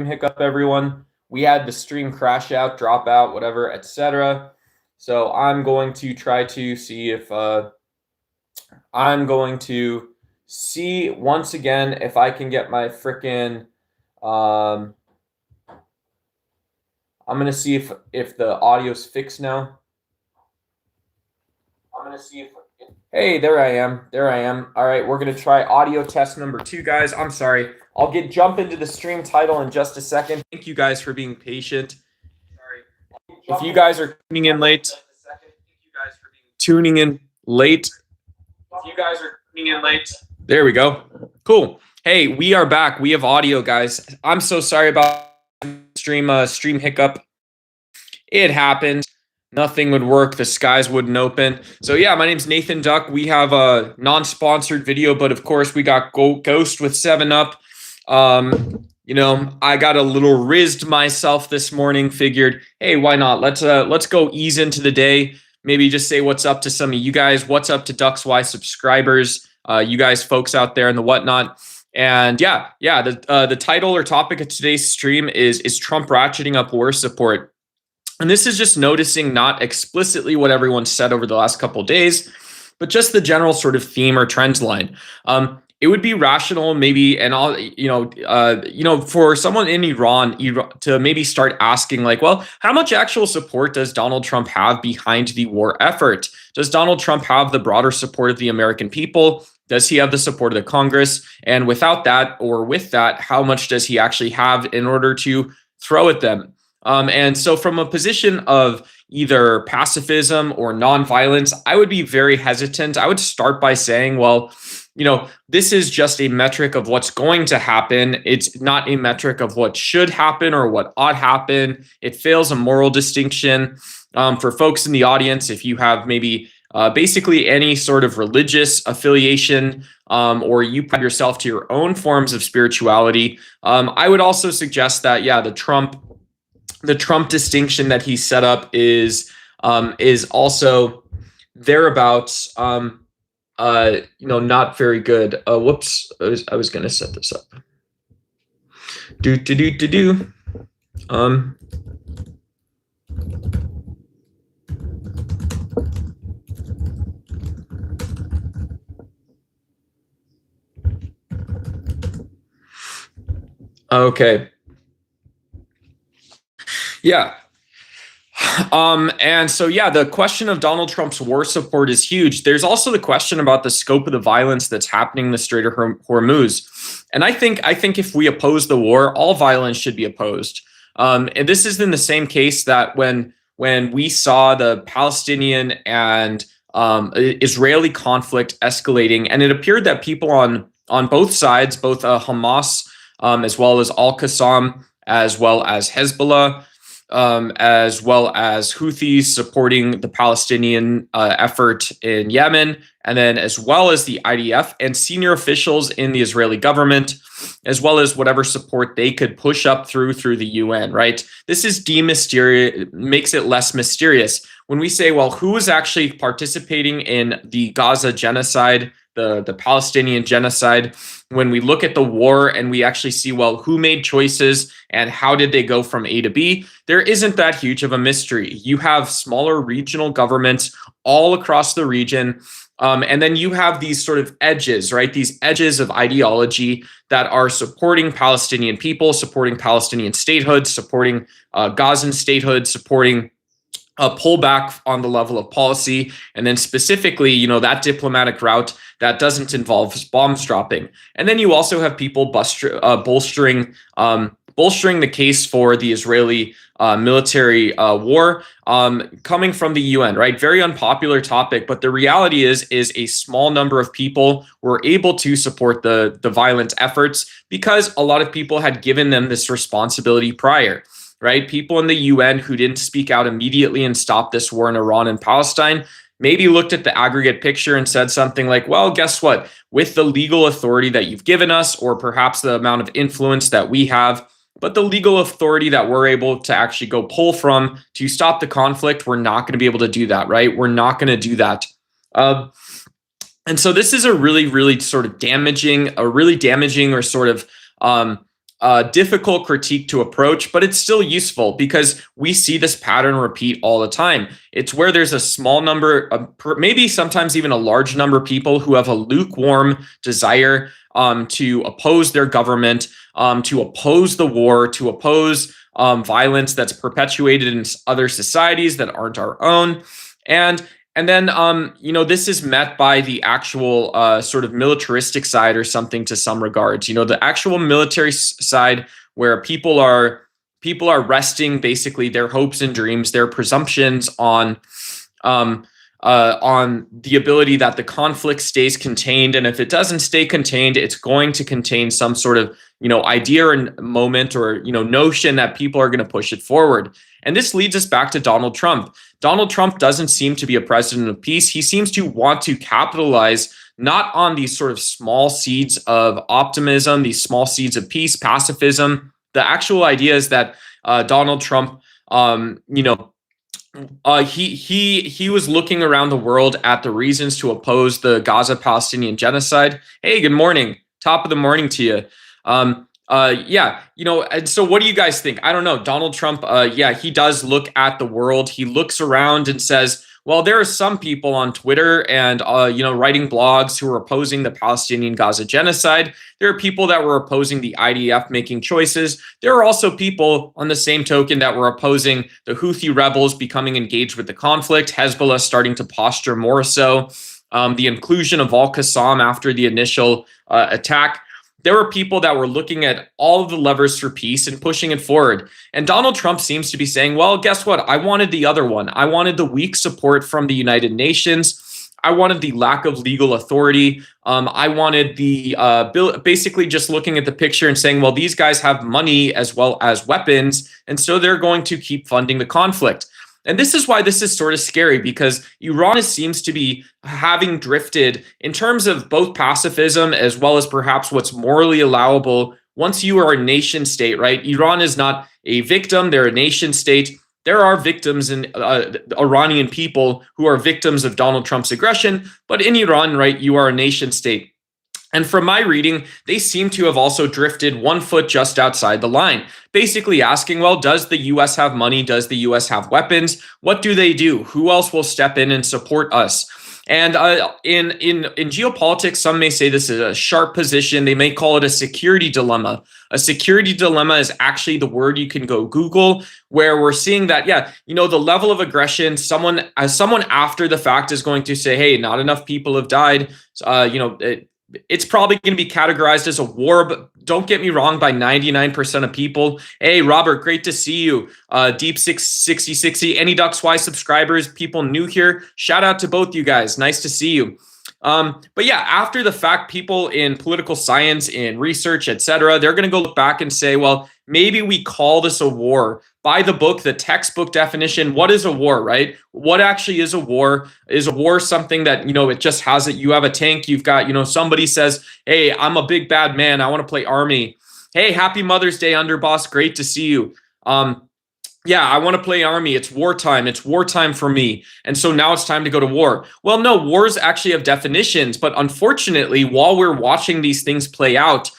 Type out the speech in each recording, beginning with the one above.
hiccup, everyone. We had the stream crash out, drop out, whatever, etc. So I'm going to try to see if I'm going to see once again if I can get my frickin' I'm gonna see if the audio's fixed now. I'm gonna see if hey, there I am. There I am. All right, we're gonna try audio test number 2, guys. I'm sorry. I'll jump into the stream title in just a second. Thank you guys for being patient. If you guys are tuning in late, there we go. Cool. Hey, we are back. We have audio, guys. I'm so sorry about stream hiccup. It happened. Nothing would work. The skies wouldn't open. So yeah, my name's Nathan Duck. We have a non-sponsored video, but of course we got Ghost with 7-Up. You know, I got a little rizzed myself this morning. Figured, hey, why not? Let's go ease into the day. Maybe just say what's up to some of you guys. What's up to Ducks Y subscribers? You guys, folks out there and the whatnot. And yeah. The title or topic of today's stream is Trump ratcheting up war support. And this is just noticing not explicitly what everyone said over the last couple of days, but just the general sort of theme or trend line. It would be rational, maybe, and all for someone in Iran to maybe start asking, like, well, how much actual support does Donald Trump have behind the war effort? Does Donald Trump have the broader support of the American people? Does he have the support of the Congress? And without that, or with that, how much does he actually have in order to throw at them? And so from a position of either pacifism or nonviolence, I would be very hesitant. I would start by saying, well, this is just a metric of what's going to happen. It's not a metric of what should happen or what ought happen. It fails a moral distinction. For folks in the audience, if you have maybe basically any sort of religious affiliation, or you put yourself to your own forms of spirituality, I would also suggest that, yeah, the Trump distinction that he set up is also thereabouts, not very good. Whoops, I was going to set this up. Okay. Yeah. And so, yeah, the question of Donald Trump's war support is huge. There's also the question about the scope of the violence that's happening in the Strait of Hormuz. And I think if we oppose the war, all violence should be opposed. And this is in the same case that when we saw the Palestinian and Israeli conflict escalating, and it appeared that people on both sides, both Hamas as well as Al-Qassam, as well as Hezbollah, as well as Houthis supporting the Palestinian effort in Yemen, and then as well as the IDF and senior officials in the Israeli government, as well as whatever support they could push up through the UN, right? This is makes it less mysterious. When we say, well, who is actually participating in the Gaza genocide, the Palestinian genocide, when we look at the war and we actually see, well, who made choices and how did they go from A to B, there isn't that huge of a mystery. You have smaller regional governments all across the region. And then you have these sort of edges, right? These edges of ideology that are supporting Palestinian people, supporting Palestinian statehood, supporting Gazan statehood, supporting a pullback on the level of policy, and then specifically, that diplomatic route that doesn't involve bombs dropping. And then you also have people bolstering the case for the Israeli military war, coming from the UN, right? Very unpopular topic, but the reality is a small number of people were able to support the violent efforts because a lot of people had given them this responsibility prior. Right? People in the UN who didn't speak out immediately and stop this war in Iran and Palestine maybe looked at the aggregate picture and said something like, well, guess what? With the legal authority that you've given us, or perhaps the amount of influence that we have, but the legal authority that we're able to actually go pull from to stop the conflict, we're not going to be able to do that, right? We're not going to do that. And so this is a really, really sort of damaging or sort of difficult critique to approach, but it's still useful because we see this pattern repeat all the time. It's where there's a small number, maybe sometimes even a large number of people who have a lukewarm desire to oppose their government, to oppose the war, to oppose violence that's perpetuated in other societies that aren't our own. And then, this is met by the actual sort of militaristic side or something to some regards. The actual military side where people are resting basically their hopes and dreams, their presumptions on the ability that the conflict stays contained. And if it doesn't stay contained, it's going to contain some sort of, idea or moment or, notion that people are going to push it forward. And this leads us back to Donald Trump. Donald Trump doesn't seem to be a president of peace. He seems to want to capitalize not on these sort of small seeds of optimism, these small seeds of peace, pacifism. The actual idea is that Donald Trump, he was looking around the world at the reasons to oppose the Gaza Palestinian genocide. Hey, good morning. Top of the morning to you. And so what do you guys think? I don't know. Donald Trump, he does look at the world. He looks around and says, well, there are some people on Twitter and, writing blogs who are opposing the Palestinian Gaza genocide. There are people that were opposing the IDF making choices. There are also people on the same token that were opposing the Houthi rebels becoming engaged with the conflict, Hezbollah starting to posture more so, the inclusion of al-Qassam after the initial attack. There were people that were looking at all of the levers for peace and pushing it forward. And Donald Trump seems to be saying, well, guess what? I wanted the other one. I wanted the weak support from the United Nations. I wanted the lack of legal authority. I wanted the basically just looking at the picture and saying, well, these guys have money as well as weapons, and so they're going to keep funding the conflict. And this is why this is sort of scary, because Iran seems to be having drifted in terms of both pacifism as well as perhaps what's morally allowable once you are a nation state, right? Iran is not a victim. They're a nation state. There are victims in Iranian people who are victims of Donald Trump's aggression. But in Iran, right, you are a nation state. And from my reading, they seem to have also drifted 1 foot just outside the line, basically asking, well, does the U.S. have money? Does the U.S. have weapons? What do they do? Who else will step in and support us? And in geopolitics, some may say this is a sharp position. They may call it a security dilemma. A security dilemma is actually the word you can go Google, where we're seeing that, the level of aggression, someone after the fact is going to say, hey, not enough people have died. It's probably going to be categorized as a war, but don't get me wrong, by 99% of people. Hey, Robert, great to see you. Deep 66060, any Ducks Y subscribers, people new here, shout out to both you guys. Nice to see you. But yeah, after the fact, people in political science, in research, etc., they're going to go look back and say, well, maybe we call this a war. By the book, the textbook definition, what is a war, right? What actually is a war? Is a war something that, it just has it? You have a tank, you've got, somebody says, hey, I'm a big bad man, I want to play army. Hey, happy Mother's Day, underboss, great to see you. I want to play army. It's wartime. It's wartime for me. And so now it's time to go to war. Well, no, wars actually have definitions. But unfortunately, while we're watching these things play out,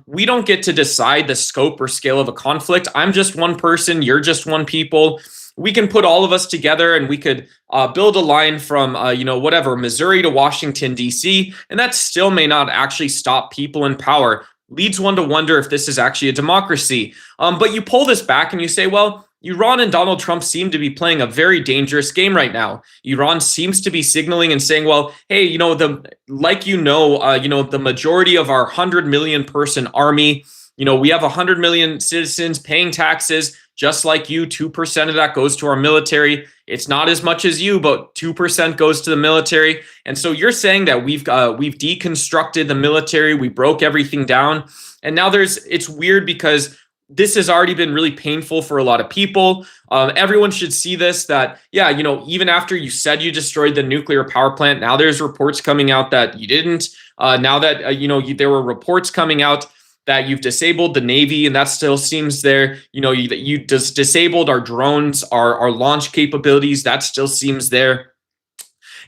we don't get to decide the scope or scale of a conflict. I'm just one person. You're just one people. We can put all of us together and we could build a line from, Missouri to Washington, D.C. And that still may not actually stop people in power. Leads one to wonder if this is actually a democracy. But you pull this back and you say, well, Iran and Donald Trump seem to be playing a very dangerous game right now. Iran seems to be signaling and saying, well, hey, the majority of our 100 million person army, we have 100 million citizens paying taxes, just like you. 2% of that goes to our military. It's not as much as you, but 2% goes to the military. And so you're saying that we've deconstructed the military, we broke everything down. And now it's weird because this has already been really painful for a lot of people. Everyone should see this, that, even after you said you destroyed the nuclear power plant, now there's reports coming out that you didn't. Now that, there were reports coming out that you've disabled the Navy, and that still seems there. You disabled our drones, our launch capabilities, that still seems there.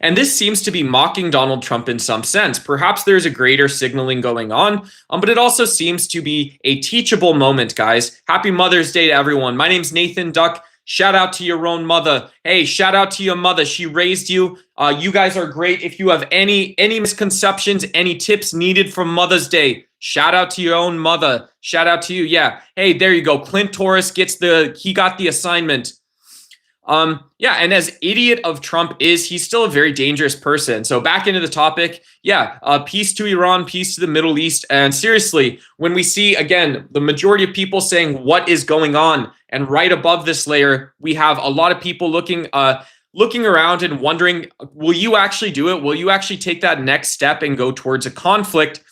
And this seems to be mocking Donald Trump in some sense. Perhaps there's a greater signaling going on, but it also seems to be a teachable moment, guys. Happy Mother's Day to everyone. My name's Nathan Duck. Shout out to your own mother. Hey, shout out to your mother. She raised you. You guys are great. If you have any misconceptions, any tips needed for Mother's Day, shout out to your own mother. Shout out to you. Yeah. Hey, there you go. Clint Torres got the assignment. Yeah, and as idiot of Trump is, he's still a very dangerous person. So back into the topic, yeah, peace to Iran, peace to the Middle East. And seriously, when we see, again, the majority of people saying what is going on, and right above this layer, we have a lot of people looking around and wondering, will you actually do it? Will you actually take that next step and go towards a conflict?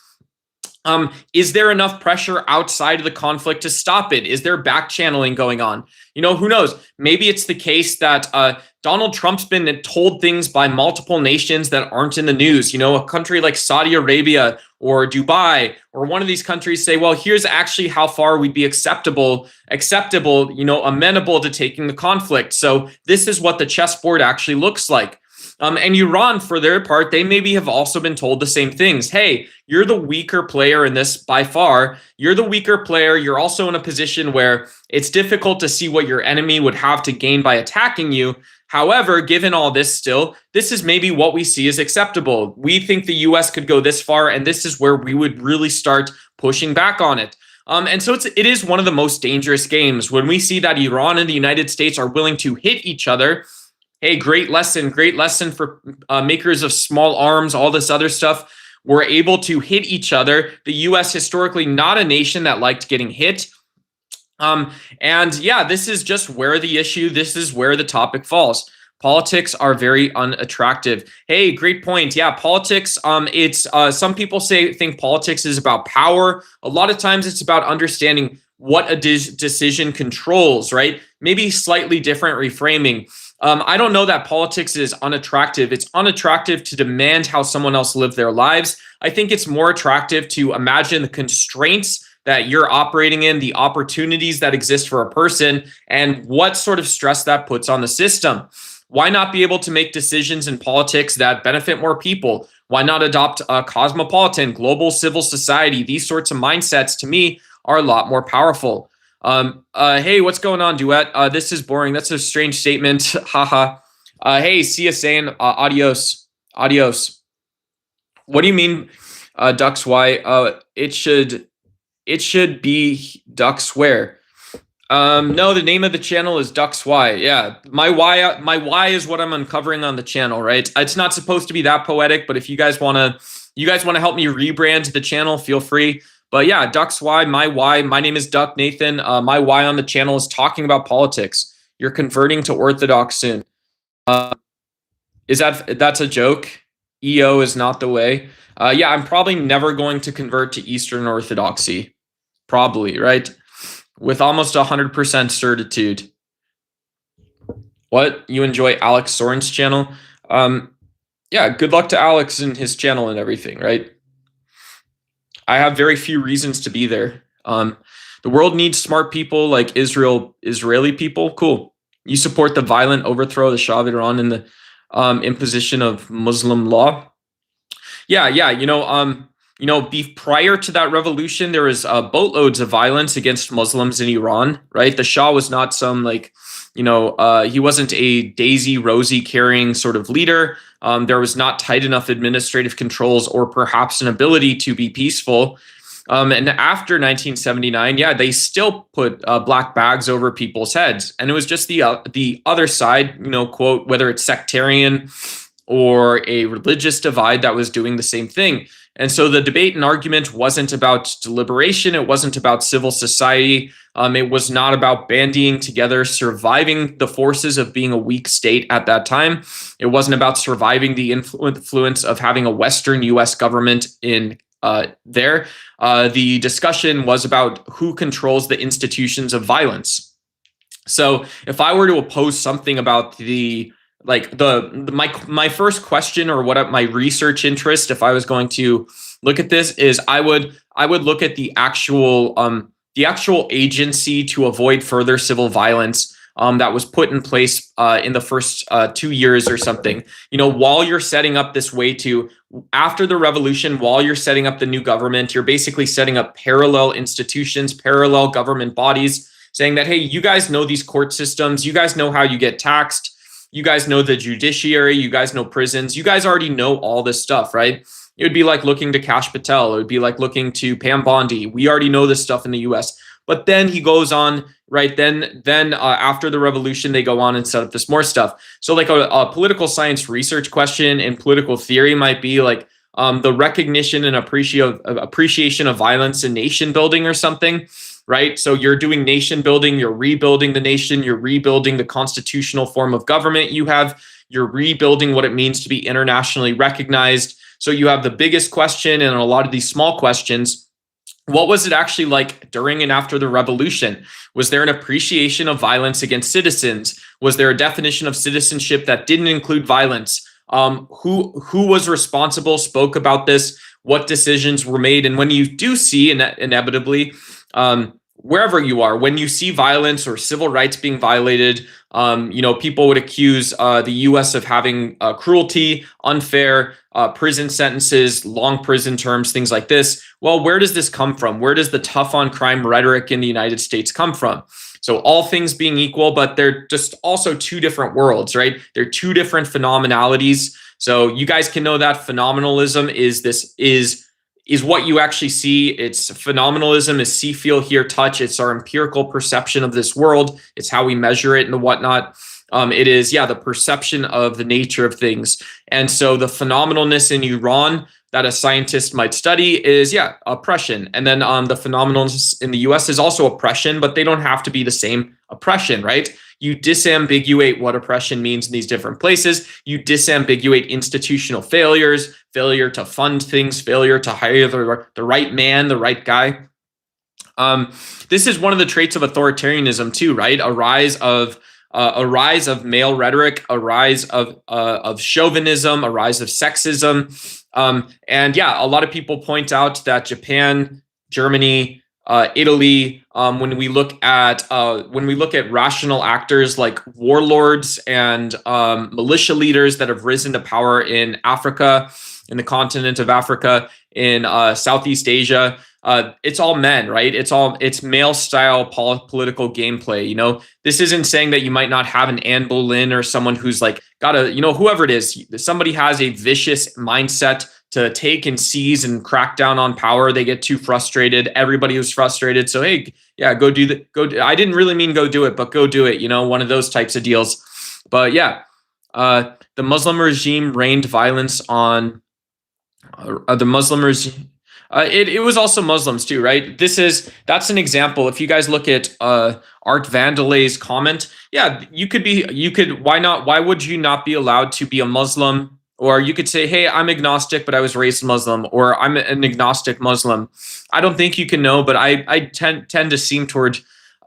Is there enough pressure outside of the conflict to stop it? Is there back channeling going on? Who knows? Maybe it's the case that Donald Trump's been told things by multiple nations that aren't in the news. A country like Saudi Arabia or Dubai or one of these countries say, well, here's actually how far we'd be acceptable, amenable to taking the conflict. So this is what the chessboard actually looks like. And Iran, for their part, they maybe have also been told the same things. Hey, you're the weaker player in this by far. You're the weaker player. You're also in a position where it's difficult to see what your enemy would have to gain by attacking you. However, given all this still, this is maybe what we see as acceptable. We think the US could go this far, and this is where we would really start pushing back on it. And so it is one of the most dangerous games. When we see that Iran and the United States are willing to hit each other, hey, great lesson for makers of small arms, all this other stuff. We're able to hit each other. The U.S. historically not a nation that liked getting hit. And yeah, this is just where this is where the topic falls. Politics are very unattractive. Hey, great point. Yeah, politics, it's some people think politics is about power. A lot of times it's about understanding what a decision controls, right? Maybe slightly different reframing. I don't know that politics is unattractive. It's unattractive to demand how someone else live their lives. I think it's more attractive to imagine the constraints that you're operating in, the opportunities that exist for a person, and what sort of stress that puts on the system. Why not be able to make decisions in politics that benefit more people? Why not adopt a cosmopolitan, global civil society? These sorts of mindsets, to me, are a lot more powerful. Hey, what's going on, Duet? This is boring. That's a strange statement. Haha. Hey, see you saying adios. Adios. What do you mean, ducks? Why? It should be ducks where? No, the name of the channel is Ducks Why. Yeah, my why is what I'm uncovering on the channel, right? It's not supposed to be that poetic, but if you guys wanna help me rebrand the channel, feel free. But yeah, Ducks Why, my why. My name is Duck Nathan. My why on the channel is talking about politics. You're converting to Orthodox soon. That's a joke? EO is not the way. Yeah, I'm probably never going to convert to Eastern Orthodoxy. Probably, right? With almost 100% certitude. What? You enjoy Alex Soren's channel? Yeah, good luck to Alex and his channel and everything, right? I have very few reasons to be there. The world needs smart people like Israeli people. Cool. You support the violent overthrow of the Shah of Iran and the imposition of Muslim law. Yeah. Prior to that revolution, there was boatloads of violence against Muslims in Iran, right? The Shah was not some he wasn't a daisy rosy carrying sort of leader. There was not tight enough administrative controls or perhaps an ability to be peaceful. And after 1979, yeah, they still put black bags over people's heads. And it was just the other side, quote, whether it's sectarian or a religious divide that was doing the same thing. And so the debate and argument wasn't about deliberation. It wasn't about civil society. It was not about bandying together, surviving the forces of being a weak state at that time. It wasn't about surviving the influence of having a Western U.S. government in there. The discussion was about who controls the institutions of violence. So if I were to oppose something about my first question or what my research interest, if I was going to look at this, is I would look at the actual agency to avoid further civil violence. that was put in place in the first 2 years or something. While you're setting up this way to, after the revolution, while you're setting up the new government, you're basically setting up parallel institutions, parallel government bodies, saying that, hey, you guys know these court systems, you guys know how you get taxed, you guys know the judiciary, you guys know prisons, you guys already know all this stuff, right? It would be like looking to Kash Patel. It would be like looking to Pam Bondi. We already know this stuff in the US. But then he goes on, right? Then after the revolution, they go on and set up this more stuff. So like a political science research question in political theory might be like the recognition and appreciation of violence in nation building or something, right? So you're doing nation building, you're rebuilding the nation, you're rebuilding the constitutional form of government you have, you're rebuilding what it means to be internationally recognized. So you have the biggest question and a lot of these small questions. What was it actually like during and after the revolution? Was there an appreciation of violence against citizens? Was there a definition of citizenship that didn't include violence? Who was responsible, spoke about this? What decisions were made? And when you do see inevitably, wherever you are, when you see violence or civil rights being violated, people would accuse the U.S. of having cruelty, unfair prison sentences, long prison terms, things like this. Well, where does this come from? Where does the tough on crime rhetoric in the United States come from? So all things being equal, but they're just also two different worlds, right? They're two different phenomenalities. So you guys can know that phenomenalism is what you actually see. It's phenomenalism is see, feel, hear, touch. It's our empirical perception of this world. It's how we measure it and whatnot. It is, the perception of the nature of things. And so the phenomenalness in Iran that a scientist might study is, oppression. And then the phenomenalness in the US is also oppression, but they don't have to be the same oppression, right? You disambiguate what oppression means in these different places. You disambiguate institutional failures, failure to fund things, failure to hire the right man, the right guy. This is one of the traits of authoritarianism too, right? A rise of male rhetoric, a rise of chauvinism, a rise of sexism. A lot of people point out that Japan, Germany, Italy, when we look at rational actors like warlords and militia leaders that have risen to power in Africa, in the continent of Africa, in Southeast Asia, it's all men, right? It's male style political gameplay. This isn't saying that you might not have an Anne Boleyn or someone who's like whoever it is, somebody has a vicious mindset to take and seize and crack down on power. They get too frustrated. Everybody was frustrated. So, hey, go do that. I didn't really mean go do it, but go do it. One of those types of deals. But the Muslim regime rained violence on the Muslim regime. It was also Muslims too, right? That's an example. If you guys look at Art Vandelay's comment, why not? Why would you not be allowed to be a Muslim? Or you could say, hey, I'm agnostic, but I was raised Muslim, or I'm an agnostic Muslim. I don't think you can know, but I tend to seem toward,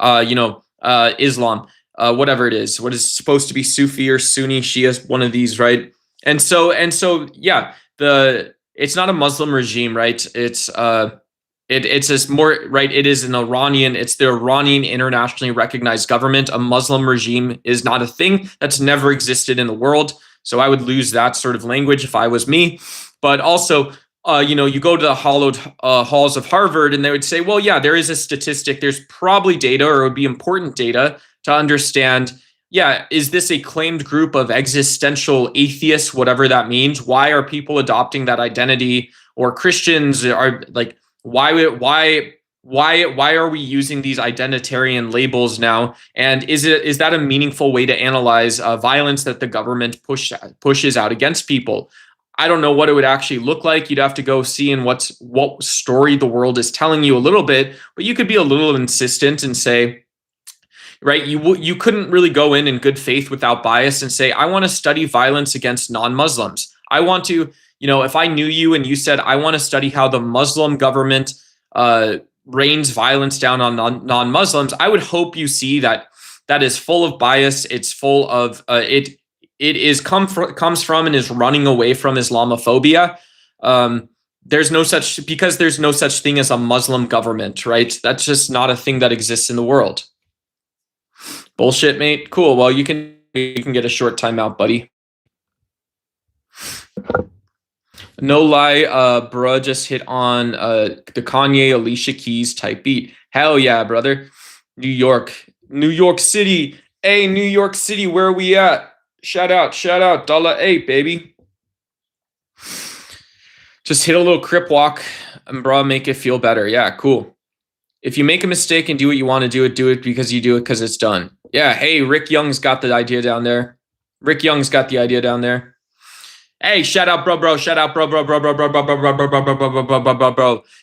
Islam, whatever it is. What is supposed to be Sufi or Sunni, Shia, one of these, right? And so, it's not a Muslim regime, right? It's just more, right? It is it's the Iranian internationally recognized government. A Muslim regime is not a thing that's never existed in the world. So I would lose that sort of language if I was me. But also, you go to the hallowed halls of Harvard and they would say, well, there is a statistic. There's probably data, or it would be important data to understand, is this a claimed group of existential atheists, whatever that means? Why are people adopting that identity? Or Christians are like, why are we using these identitarian labels now? And is that a meaningful way to analyze violence that the government pushes out against people? I don't know what it would actually look like. You'd have to go see in what story the world is telling you a little bit, but you could be a little insistent and say, right, you couldn't really go in good faith without bias and say, I want to study violence against non-Muslims. I want to, if I knew you and you said, I want to study how the Muslim government rains violence down on non-Muslims, I would hope you see that is full of bias. It's full of it comes from and is running away from Islamophobia. There's no such thing as a Muslim government, right? That's just not a thing that exists in the world. Bullshit, mate. Cool. Well, you can get a short timeout, buddy. No lie, bruh just hit on the Kanye Alicia Keys type beat. Hell yeah, brother. New York City. Hey, New York City, where are we at? Shout out, $8, baby. Just hit a little crip walk and bruh, make it feel better. Yeah, cool. If you make a mistake and do what you want to do it because you do it because it's done. Yeah, hey, Rick Young's got the idea down there. Hey, shout out, bro. Shout out, bro.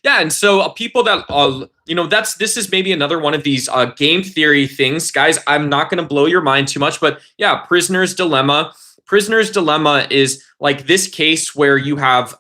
Yeah, and so people that this is maybe another one of these game theory things, guys. I'm not going to blow your mind too much, but yeah, prisoner's dilemma. Prisoner's dilemma is like this case where you have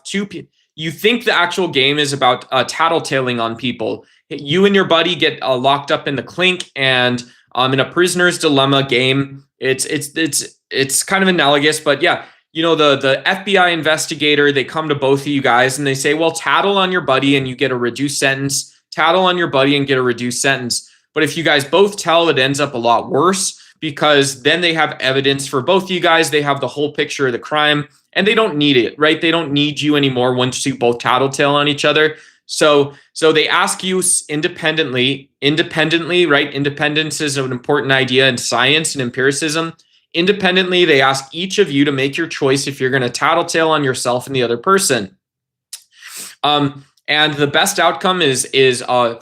two people. You think the actual game is about tattletaling on people. You and your buddy get locked up in the clink, and in a prisoner's dilemma game, it's kind of analogous, but yeah. The FBI investigator, they come to both of you guys and they say, well, tattle on your buddy and you get a reduced sentence. Tattle on your buddy and get a reduced sentence. But if you guys both tell, it ends up a lot worse because then they have evidence for both of you guys. They have the whole picture of the crime and they don't need it, right? They don't need you anymore once you both tattletale on each other. So they ask you independently, right? Independence is an important idea in science and empiricism. Independently, they ask each of you to make your choice if you're going to tattletale on yourself and the other person. And the best outcome is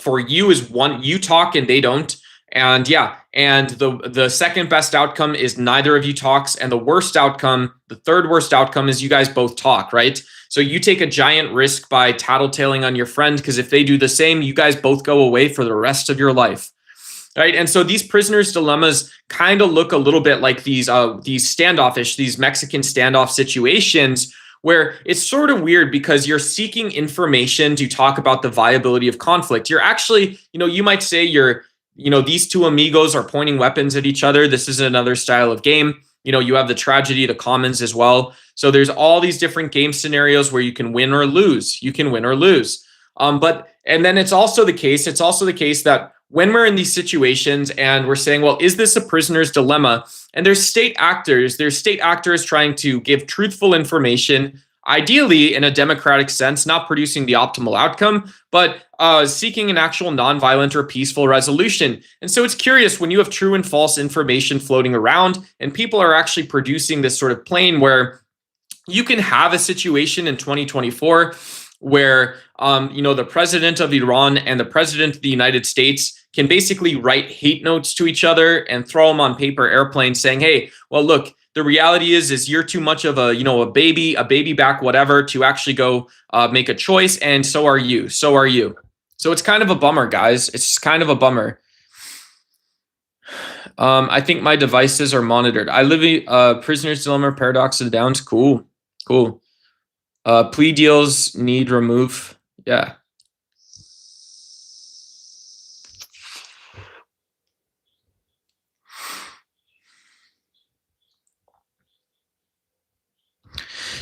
for you is one, you talk and they don't. And yeah, and the second best outcome is neither of you talks. And the third worst outcome is you guys both talk, right? So you take a giant risk by tattletaling on your friend because if they do the same, you guys both go away for the rest of your life. Right. And so these prisoners' dilemmas kind of look a little bit like these standoffish, these Mexican standoff situations where it's sort of weird because you're seeking information to talk about the viability of conflict. You're actually, you might say these two amigos are pointing weapons at each other. This is another style of game. You have the tragedy, the commons as well. So there's all these different game scenarios where you can win or lose. And then it's also the case that when we're in these situations and we're saying, well, is this a prisoner's dilemma? And there's state actors trying to give truthful information, ideally in a democratic sense, not producing the optimal outcome, but seeking an actual nonviolent or peaceful resolution. And so it's curious when you have true and false information floating around and people are actually producing this sort of plane where you can have a situation in 2024 where the president of Iran and the president of the United States can basically write hate notes to each other and throw them on paper airplanes saying, hey, well, look, the reality is you're too much of a baby back, whatever, to actually go make a choice. And so are you. So it's kind of a bummer, guys. It's kind of a bummer. I think my devices are monitored. I live prisoner's dilemma, paradox of the downs. Cool. Plea deals need remove. Yeah.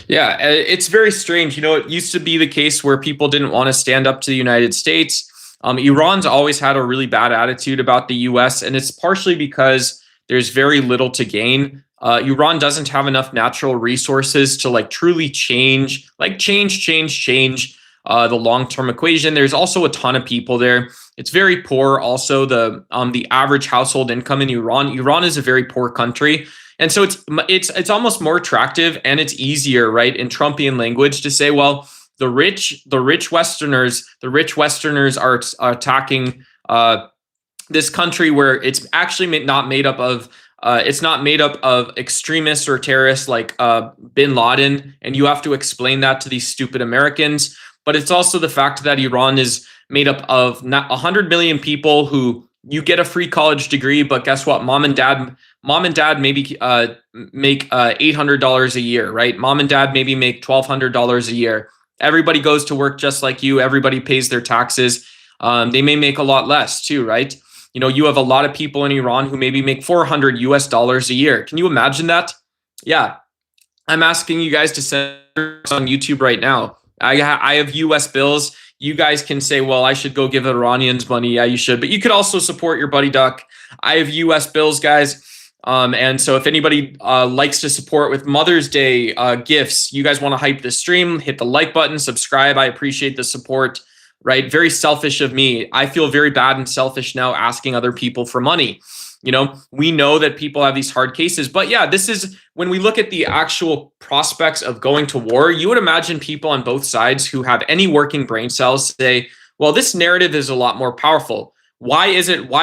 Yeah, it's very strange. It used to be the case where people didn't want to stand up to the United States. Iran's always had a really bad attitude about the US, and it's partially because there's very little to gain. Iran doesn't have enough natural resources to truly change the long-term equation. There's also a ton of people there. It's very poor. Also, the average household income in Iran is a very poor country. And so it's almost more attractive and it's easier, right, in Trumpian language to say, well, the rich Westerners are attacking this country where it's actually not made up of extremists or terrorists like bin Laden, and you have to explain that to these stupid Americans. But it's also the fact that Iran is made up of 100 million people who you get a free college degree, but guess what? Mom and dad maybe make $800 a year, right? Mom and dad maybe make $1,200 a year. Everybody goes to work just like you. Everybody pays their taxes. They may make a lot less too, right? You have a lot of people in Iran who maybe make $400 a year. Can you imagine that? Yeah. I'm asking you guys to send on YouTube right now. I have U.S. bills. You guys can say, well, I should go give Iranians money. Yeah, you should. But you could also support your buddy Duck. I have U.S. bills, guys. And so if anybody likes to support with Mother's Day gifts, you guys want to hype this stream, hit the like button, subscribe. I appreciate the support, right? Very selfish of me. I feel very bad and selfish now asking other people for money. You know, we know that people have these hard cases, but yeah, this is when we look at the actual prospects of going to war, you would imagine people on both sides who have any working brain cells say, well, this narrative is a lot more powerful. Why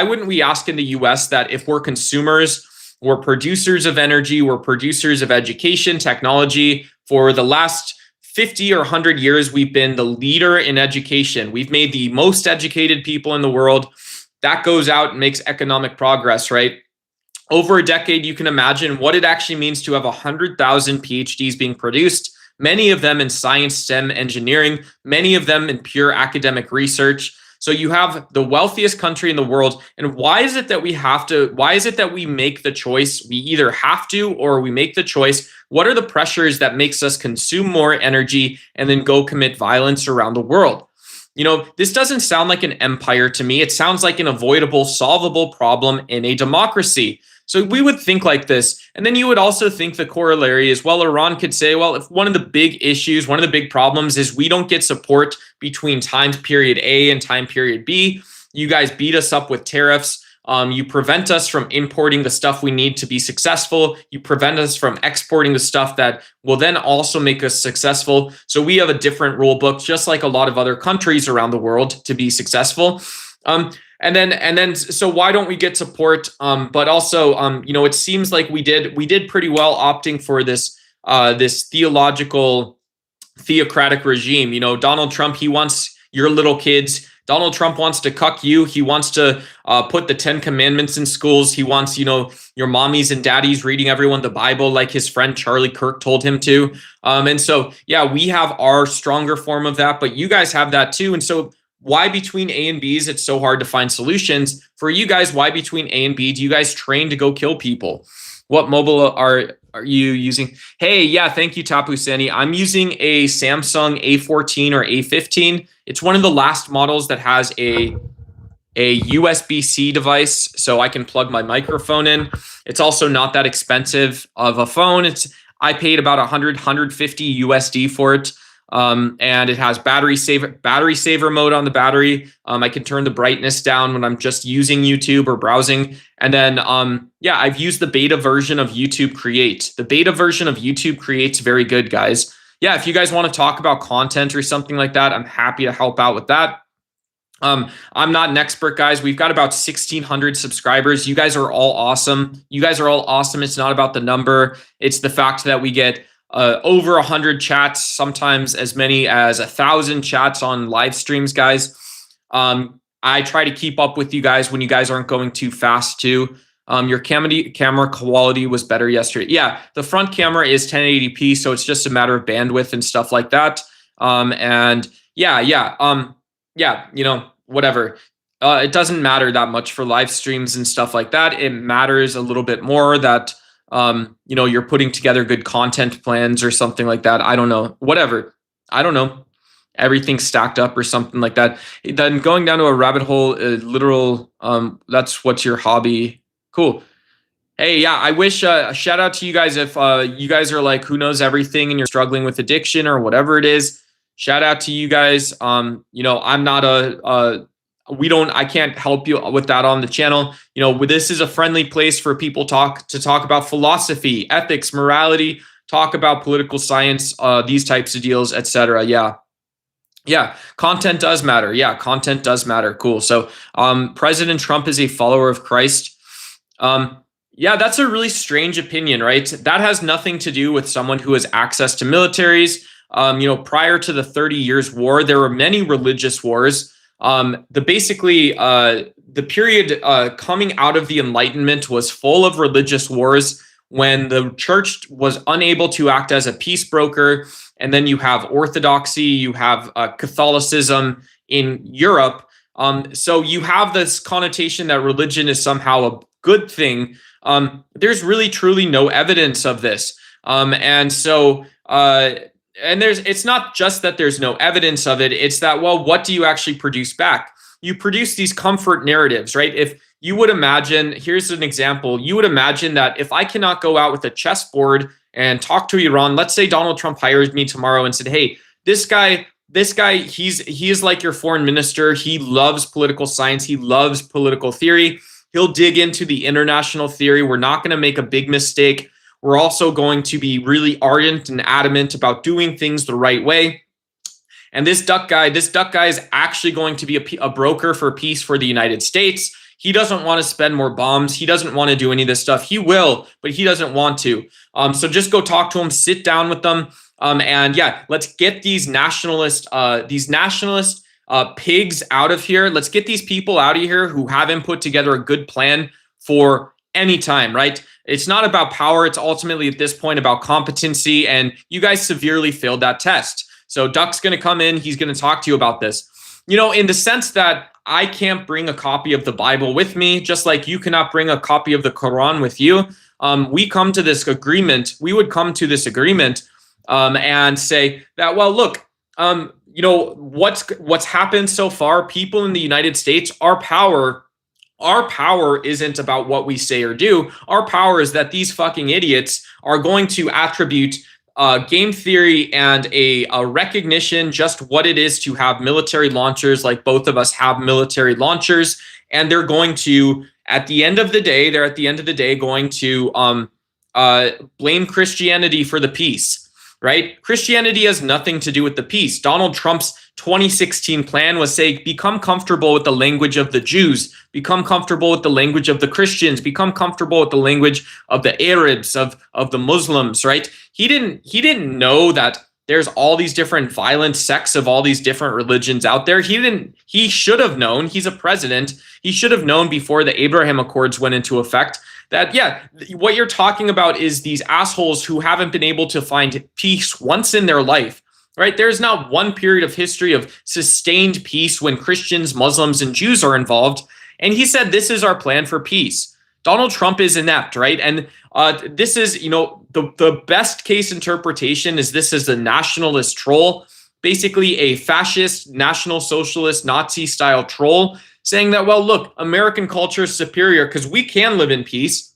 wouldn't we ask in the US that if we're consumers, we're producers of energy, we're producers of education, technology, for the last 50 or 100 years, we've been the leader in education. We've made the most educated people in the world. That goes out and makes economic progress, right? Over a decade, you can imagine what it actually means to have 100,000 PhDs being produced, many of them in science, STEM, engineering, many of them in pure academic research. So you have the wealthiest country in the world. And why is it that we make the choice? We either have to or we make the choice. What are the pressures that makes us consume more energy and then go commit violence around the world? You know, this doesn't sound like an empire to me. It sounds like an avoidable, solvable problem in a democracy. So we would think like this. And then you would also think the corollary is, well, Iran could say, well, if one of the big issues, one of the big problems is we don't get support between time period A and time period B. You guys beat us up with tariffs. You prevent us from importing the stuff we need to be successful. You prevent us from exporting the stuff that will then also make us successful. So we have a different rule book, just like a lot of other countries around the world, to be successful. And then, so why don't we get support? But also, you know, it seems like we did pretty well opting for this theological, theocratic regime. You know, Donald Trump, he wants your little kids. Donald Trump wants to cuck you. He wants to put the 10 commandments in schools. He wants, you know, your mommies and daddies reading everyone the Bible like his friend Charlie Kirk told him to. And so, yeah, we have our stronger form of that, but you guys have that too. And so why between A and B's, it's so hard to find solutions. For you guys, why between A and B, do you guys train to go kill people? What mobile are you using? Hey, yeah, thank you, Tapu Sani. I'm using a Samsung A14 or A15. It's one of the last models that has a USB-C device, so I can plug my microphone in. It's also not that expensive of a phone. I paid about 150 USD for it. And it has battery saver mode on the battery. I can turn the brightness down when I'm just using YouTube or browsing. And then, yeah, I've used the beta version of YouTube Create. The beta version of YouTube Create's very good, guys. Yeah, if you guys want to talk about content or something like that, I'm happy to help out with that. I'm not an expert, guys. We've got about 1,600 subscribers. You guys are all awesome. It's not about the number. It's the fact that we get over 100 chats, sometimes as many as 1,000 chats on live streams, guys. I try to keep up with you guys when you guys aren't going too fast too. Your camera quality was better yesterday. Yeah, the front camera is 1080p, so it's just a matter of bandwidth and stuff like that. And yeah, you know, whatever. It doesn't matter that much for live streams and stuff like that. It matters a little bit more that you know, you're putting together good content plans or something like that. I don't know, whatever. I don't know. Everything's stacked up or something like that. Then going down to a rabbit hole, literal, that's what's your hobby. Cool. Hey, yeah, I wish, shout out to you guys if you guys are like, who knows everything and you're struggling with addiction or whatever it is. Shout out to you guys. You know, I'm not I can't help you with that on the channel. You know, this is a friendly place for people to talk about philosophy, ethics, morality, talk about political science, these types of deals, etc. Yeah, content does matter. Yeah, content does matter. Cool. So President Trump is a follower of Christ. Yeah, that's a really strange opinion, right? That has nothing to do with someone who has access to militaries. You know, prior to the 30 Years' War, there were many religious wars. The period coming out of the Enlightenment was full of religious wars when the church was unable to act as a peace broker. And then you have orthodoxy, you have Catholicism in Europe. So you have this connotation that religion is somehow a good thing. There's really truly no evidence of this. And so and it's not just that there's no evidence of it. It's that, well, what do you actually produce back? You produce these comfort narratives, right? If you would imagine, here's an example. You would imagine that if I cannot go out with a chessboard and talk to Iran, let's say Donald Trump hires me tomorrow and said, hey, this guy, he is like your foreign minister. He loves political science. He loves political theory. He'll dig into the international theory. We're not going to make a big mistake. We're also going to be really ardent and adamant about doing things the right way. And this duck guy is actually going to be a broker for peace for the United States. He doesn't want to spend more bombs. He doesn't want to do any of this stuff. He will, but he doesn't want to. So just go talk to him, sit down with them. And yeah, let's get these nationalist pigs out of here. Let's get these people out of here who haven't put together a good plan for any time, right? It's not about power. It's ultimately at this point about competency. And you guys severely failed that test. So Duck's going to come in. He's going to talk to you about this. You know, in the sense that I can't bring a copy of the Bible with me, just like you cannot bring a copy of the Quran with you. We come to this agreement. We would come to this agreement and say that, well, look, you know, what's happened so far, people in the United States, our power isn't about what we say or do. Our power is that these fucking idiots are going to attribute game theory and a recognition just what it is to have military launchers, like both of us have military launchers, and they're going to, at the end of the day, going to blame Christianity for the peace, right? Christianity has nothing to do with the peace. Donald Trump's 2016 plan was say, become comfortable with the language of the Jews, become comfortable with the language of the Christians, become comfortable with the language of the Arabs, of the Muslims, right? He didn't know that there's all these different violent sects of all these different religions out there. He should have known. He's a president. He should have known before the Abraham Accords went into effect that, yeah, what you're talking about is these assholes who haven't been able to find peace once in their life. Right? There's not one period of history of sustained peace when Christians, Muslims, and Jews are involved. And he said, this is our plan for peace. Donald Trump is inept, right? And this is, you know, the best case interpretation is this is a nationalist troll, basically a fascist, national socialist, Nazi style troll saying that, well, look, American culture is superior because we can live in peace.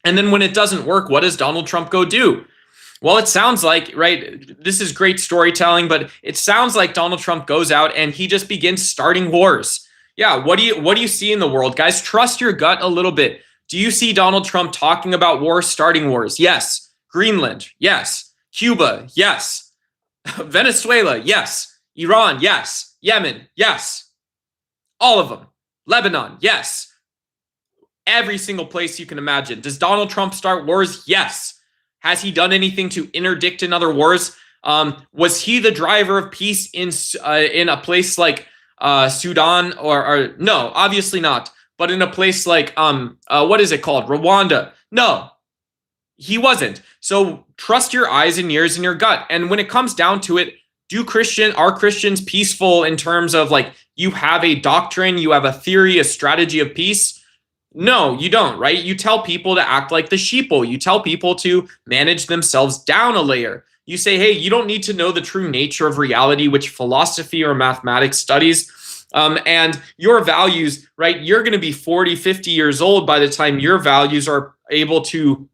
And then when it doesn't work, what does Donald Trump go do? Well, it sounds like, right, this is great storytelling, but it sounds like Donald Trump goes out and he just begins starting wars. Yeah, what do you see in the world? Guys, trust your gut a little bit. Do you see Donald Trump talking about wars, starting wars? Yes. Greenland, yes. Cuba, yes. Venezuela, yes. Iran, yes. Yemen, yes. All of them. Lebanon, yes. Every single place you can imagine. Does Donald Trump start wars? Yes. Has he done anything to interdict in other wars? Was he the driver of peace in a place like Sudan or no? Obviously not. But in a place like what is it called? Rwanda? No, he wasn't. So trust your eyes and ears and your gut. And when it comes down to it, are Christians peaceful in terms of like you have a doctrine, you have a theory, a strategy of peace? No, you don't, right? You tell people to act like the sheeple. You tell people to manage themselves down a layer. You say, hey, you don't need to know the true nature of reality, which philosophy or mathematics studies. And your values, right? You're going to be 40, 50 years old by the time your values are able to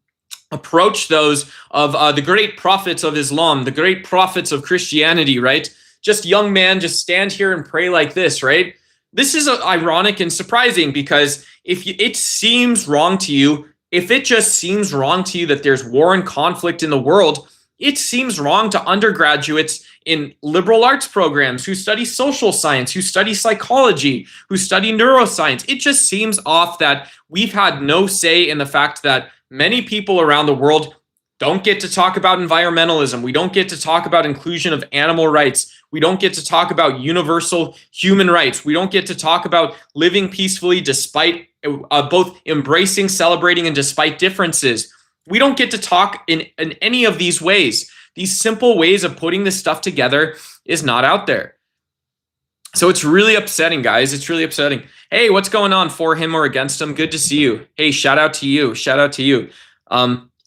approach those of the great prophets of Islam, the great prophets of Christianity, right? Just young man, just stand here and pray like this, right? This is ironic and surprising because it seems wrong to you, if it just seems wrong to you that there's war and conflict in the world, it seems wrong to undergraduates in liberal arts programs who study social science, who study psychology, who study neuroscience. It just seems off that we've had no say in the fact that many people around the world don't get to talk about environmentalism. We don't get to talk about inclusion of animal rights. We don't get to talk about universal human rights. We don't get to talk about living peacefully despite both embracing, celebrating, and despite differences. We don't get to talk in any of these ways. These simple ways of putting this stuff together is not out there. So it's really upsetting, guys. It's really upsetting. Hey, what's going on? For him or against him? Good to see you. Hey, shout out to you. Shout out to you.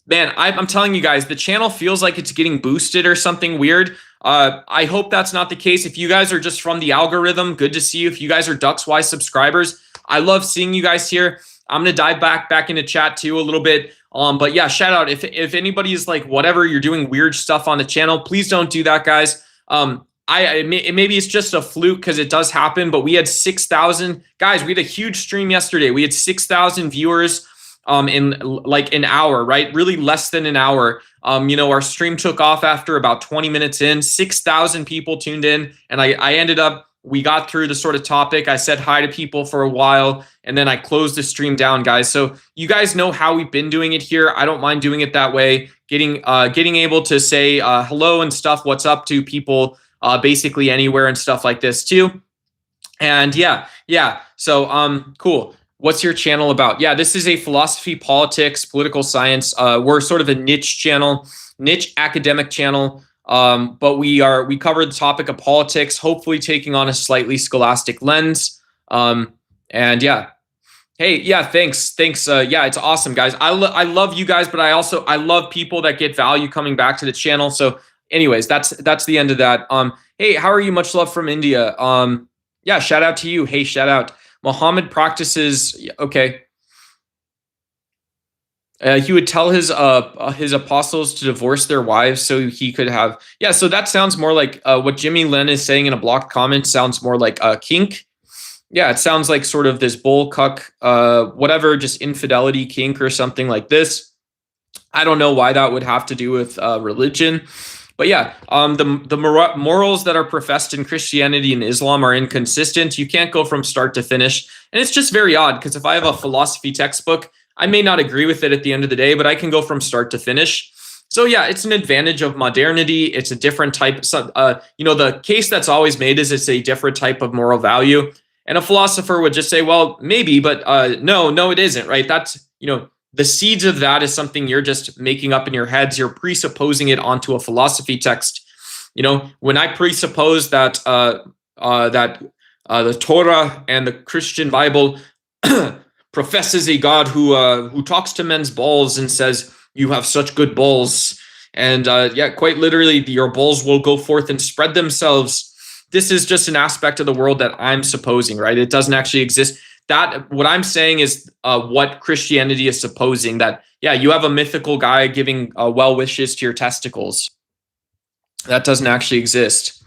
Man, I'm telling you guys, the channel feels like it's getting boosted or something weird. I hope that's not the case. If you guys are just from the algorithm, good to see you. If you guys are DucksWise subscribers, I love seeing you guys here. I'm gonna dive back into chat too a little bit. But yeah, shout out if anybody is like whatever you're doing weird stuff on the channel, please don't do that, guys. Maybe it's just a fluke because it does happen, but we had 6,000 guys. We had a huge stream yesterday. We had 6,000 viewers in like an hour, right? Really less than an hour. Our stream took off after about 20 minutes in, 6,000 people tuned in. And I ended up, we got through the sort of topic. I said hi to people for a while and then I closed the stream down, guys. So you guys know how we've been doing it here. I don't mind doing it that way. Getting able to say hello and stuff, what's up to people basically anywhere and stuff like this too. And yeah. So cool. What's your channel about? Yeah, this is a philosophy, politics, political science. We're sort of a niche channel, niche academic channel. But we cover the topic of politics, hopefully taking on a slightly scholastic lens. And yeah. Hey, yeah, thanks. Yeah, it's awesome, guys. I love you guys, but I love people that get value coming back to the channel. So anyways, that's the end of that. Hey, how are you? Much love from India. Yeah, shout out to you. Hey, shout out. Muhammad practices, okay. He would tell his apostles to divorce their wives so he could have, yeah, so that sounds more like what Jimmy Len is saying in a blocked comment sounds more like kink. Yeah, it sounds like sort of this bull cuck, whatever, just infidelity kink or something like this. I don't know why that would have to do with religion. But yeah, the morals that are professed in Christianity and Islam are inconsistent. You can't go from start to finish. And it's just very odd because if I have a philosophy textbook, I may not agree with it at the end of the day, but I can go from start to finish. So yeah, it's an advantage of modernity. It's a different type. The case that's always made is it's a different type of moral value. And a philosopher would just say, well, maybe, but no, it isn't, right? That's, the seeds of that is something you're just making up in your heads. You're presupposing it onto a philosophy text. When I presuppose that the Torah and the Christian Bible professes a God who talks to men's balls and says, "You have such good balls," and quite literally, your balls will go forth and spread themselves. This is just an aspect of the world that I'm supposing, right? It doesn't actually exist. That what I'm saying is what Christianity is supposing, that you have a mythical guy giving well wishes to your testicles. That doesn't actually exist.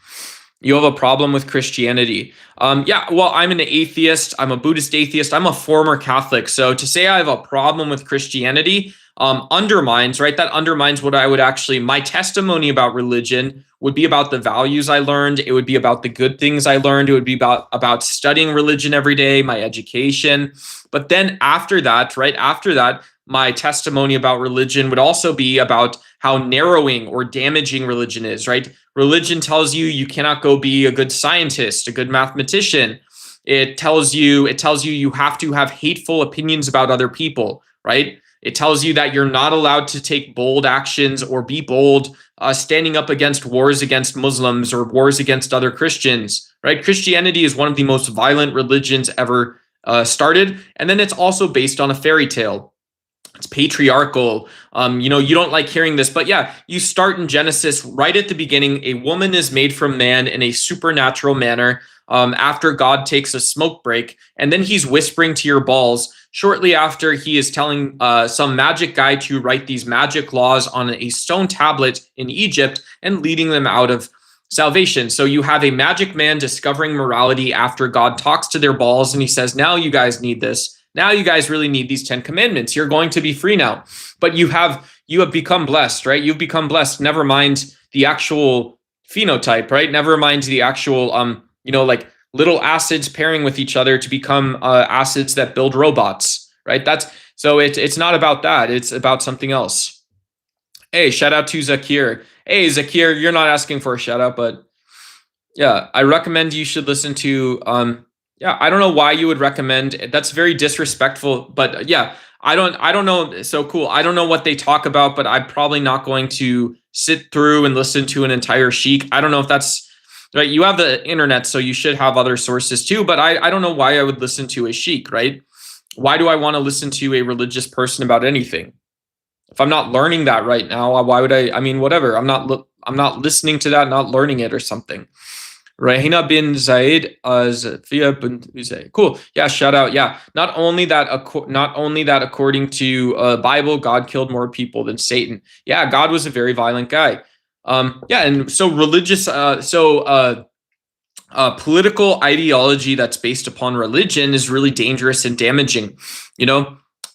You have a problem with Christianity. Well, I'm an atheist. I'm a Buddhist atheist. I'm a former Catholic. So to say I have a problem with Christianity undermines, right? That undermines what I would actually, my testimony about religion would be about the values I learned. It would be about the good things I learned. It would be about studying religion every day, my education. But then after that, right after that, my testimony about religion would also be about how narrowing or damaging religion is, right? Religion tells you cannot go be a good scientist, a good mathematician. It tells you you have to have hateful opinions about other people, right? It tells you that you're not allowed to take bold actions or be bold, standing up against wars against Muslims or wars against other Christians, right? Christianity is one of the most violent religions ever started. And then it's also based on a fairy tale. It's patriarchal. You don't like hearing this, but yeah, you start in Genesis right at the beginning. A woman is made from man in a supernatural manner after God takes a smoke break. And then he's whispering to your balls. Shortly after, he is telling some magic guy to write these magic laws on a stone tablet in Egypt and leading them out of salvation. So you have a magic man discovering morality after God talks to their balls and he says, now you guys need this. Now you guys really need these 10 commandments. You're going to be free now. But you have become blessed, right? You've become blessed. Never mind the actual phenotype, right? Never mind the actual, like little acids pairing with each other to become acids that build robots, right? It's not about that. It's about something else. Hey, shout out to Zakir. Hey, Zakir, you're not asking for a shout out, but yeah, I recommend you should listen to, I don't know why you would recommend. That's very disrespectful, but yeah, I don't know. So cool. I don't know what they talk about, but I'm probably not going to sit through and listen to an entire sheik. I don't know if that's right. You have the internet, so you should have other sources too, but I don't know why I would listen to a sheik, right? Why do I want to listen to a religious person about anything? If I'm not learning that right now, why would I mean, whatever. I'm not listening to that, not learning it or something. Rahina bin Zaid, Zafia bin Zaid. Cool. Yeah, shout out. Yeah. Not only that according to Bible, God killed more people than Satan. Yeah, God was a very violent guy. Yeah, and so political ideology that's based upon religion is really dangerous and damaging,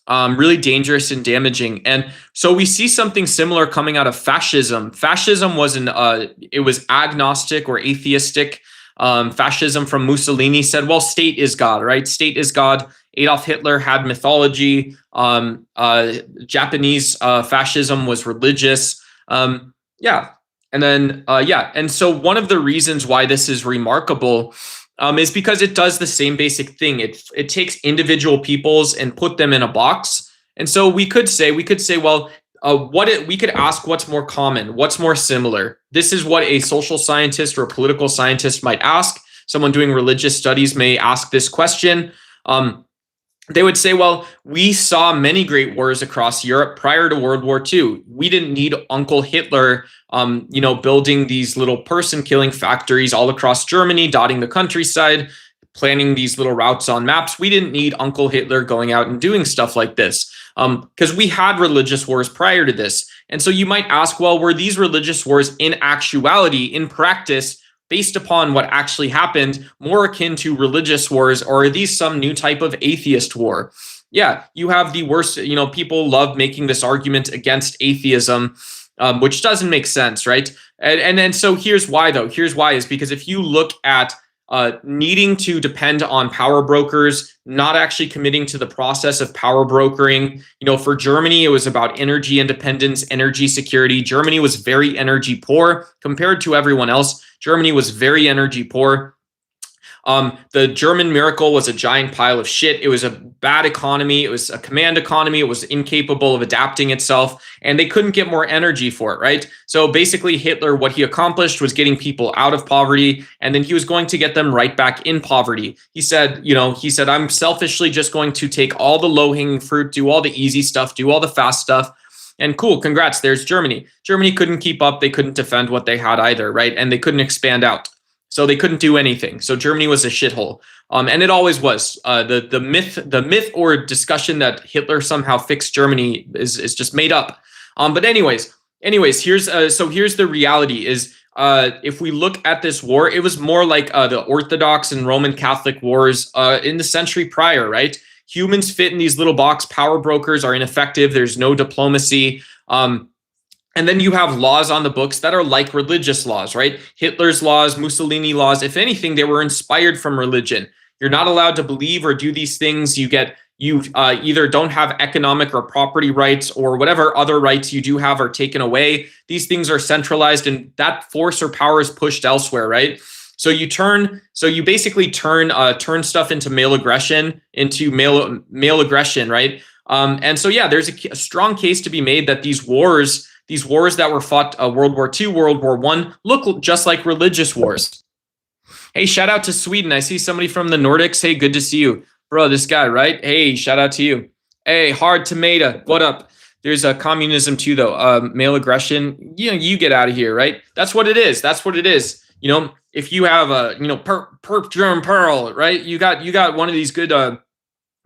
really dangerous and damaging. And so we see something similar coming out of fascism. Fascism was it was agnostic or atheistic. Fascism from Mussolini said, well, state is God, right? State is God. Adolf Hitler had mythology. Japanese fascism was religious. Yeah. And then, and so one of the reasons why this is remarkable is because it does the same basic thing. It takes individual peoples and put them in a box. And so we could say, well, we could ask what's more common, what's more similar. This is what a social scientist or a political scientist might ask. Someone doing religious studies may ask this question. They would say, well, we saw many great wars across Europe prior to World War II. We didn't need Uncle Hitler, building these little person-killing factories all across Germany, dotting the countryside, planning these little routes on maps. We didn't need Uncle Hitler going out and doing stuff like this because we had religious wars prior to this. And so you might ask, well, were these religious wars in actuality, in practice, based upon what actually happened, more akin to religious wars, or are these some new type of atheist war? Yeah, you have the worst, people love making this argument against atheism, which doesn't make sense, right? And so here's why, though. Here's why is because if you look at needing to depend on power brokers, not actually committing to the process of power brokering. For Germany, it was about energy independence, energy security. Germany was very energy poor compared to everyone else. Germany was very energy poor. The German miracle was a giant pile of shit. It was a bad economy. It was a command economy. It was incapable of adapting itself, and they couldn't get more energy for it, right? So basically Hitler, what he accomplished was getting people out of poverty, and then he was going to get them right back in poverty. He said, I'm selfishly just going to take all the low-hanging fruit, do all the easy stuff, do all the fast stuff. And cool, congrats, there's Germany. Germany couldn't keep up. They couldn't defend what they had either, right? And they couldn't expand out. So they couldn't do anything. So Germany was a shithole. And it always was. The myth or discussion that Hitler somehow fixed Germany is just made up. But anyways, here's the reality is if we look at this war, it was more like the Orthodox and Roman Catholic wars in the century prior, right? Humans fit in these little box. Power brokers are ineffective. There's no diplomacy. And then you have laws on the books that are like religious laws, right? Hitler's laws, Mussolini laws, if anything, they were inspired from religion. You're not allowed to believe or do these things. You either don't have economic or property rights, or whatever other rights you do have are taken away. These things are centralized, and that force or power is pushed elsewhere, right? So you basically turn stuff into male aggression, right? And so yeah, there's a strong case to be made that these wars that were fought, World War II, World War I, look just like religious wars. Hey, shout out to Sweden. I see somebody from the Nordics. Hey, good to see you, bro. This guy, right? Hey, shout out to you. Hey, hard tomato. What up? There's a communism too, though. Male aggression. You get out of here, right? That's what it is. If you have a, perp German pearl, right? You got one of these good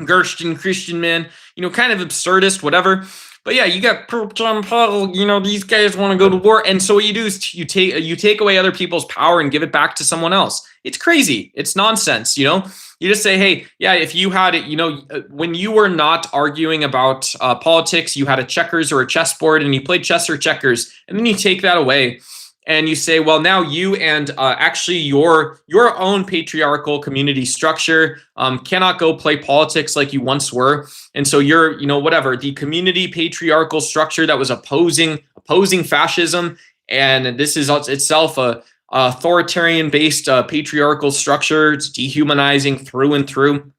Gersten Christian men, kind of absurdist, whatever. But yeah, you got perp German pearl, these guys want to go to war. And so what you do is you take away other people's power and give it back to someone else. It's crazy. It's nonsense, You just say, hey, yeah, if you had it, when you were not arguing about politics, you had a checkers or a chessboard and you played chess or checkers, and then you take that away. And you say, well, now you and actually your own patriarchal community structure cannot go play politics like you once were. And so you're, the community patriarchal structure that was opposing fascism. And this is itself a authoritarian-based patriarchal structure. It's dehumanizing through and through.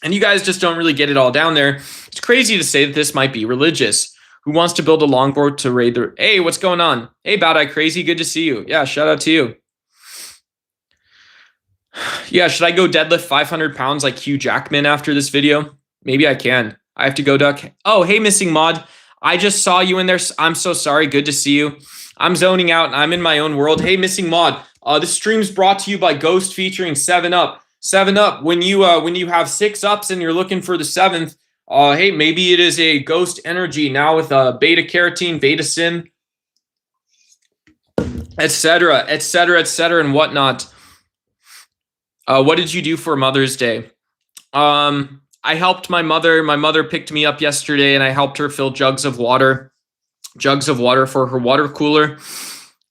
And you guys just don't really get it all down there. It's crazy to say that this might be religious. Who wants to build a longboard to raid the... Hey, what's going on? Hey, Bad Eye Crazy, good to see you. Yeah, shout out to you. Yeah, should I go deadlift 500 pounds like Hugh Jackman after this video? Maybe I can. I have to go duck. Oh, hey, Missing Mod. I just saw you in there. I'm so sorry. Good to see you. I'm zoning out. I'm in my own world. Hey, missing mod. This stream's brought to you by Ghost featuring 7-Up. 7-Up. When you have 6 ups and you're looking for the 7th, hey, maybe it is a Ghost energy now with beta carotene, beta sin, etc., etc., etc., and whatnot. What did you do for Mother's Day? I helped my mother. My mother picked me up yesterday, and I helped her fill jugs of water for her water cooler.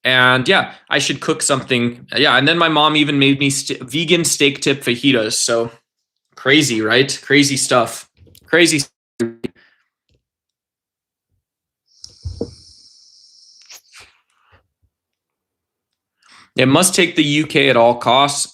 And yeah, I should cook something. Yeah, and then my mom even made me vegan steak tip fajitas. So crazy, right? Crazy stuff. Crazy. It must take the UK at all costs.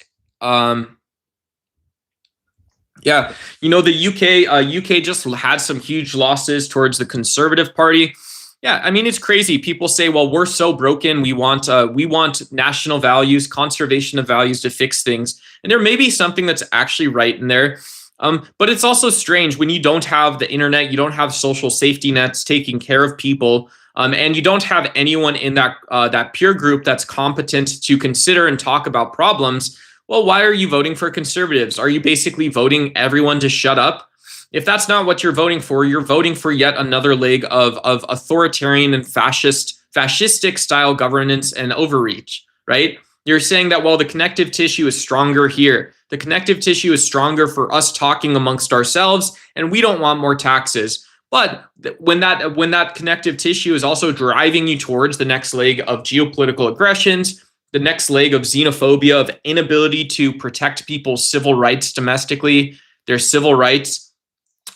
Yeah, you know, the UK just had some huge losses towards the Conservative Party. Yeah, I mean, it's crazy. People say, well, we're so broken. We want national values, conservation of values to fix things. And there may be something that's actually right in there. But it's also strange when you don't have the internet, you don't have social safety nets taking care of people, and you don't have anyone in that peer group that's competent to consider and talk about problems. Well, why are you voting for conservatives? Are you basically voting everyone to shut up? If that's not what you're voting for, you're voting for yet another leg of authoritarian and fascistic style governance and overreach, right? You're saying that, well, the connective tissue is stronger here. The connective tissue is stronger for us talking amongst ourselves, and we don't want more taxes. But when that connective tissue is also driving you towards the next leg of geopolitical aggressions, the next leg of xenophobia, of inability to protect people's civil rights domestically, their civil rights.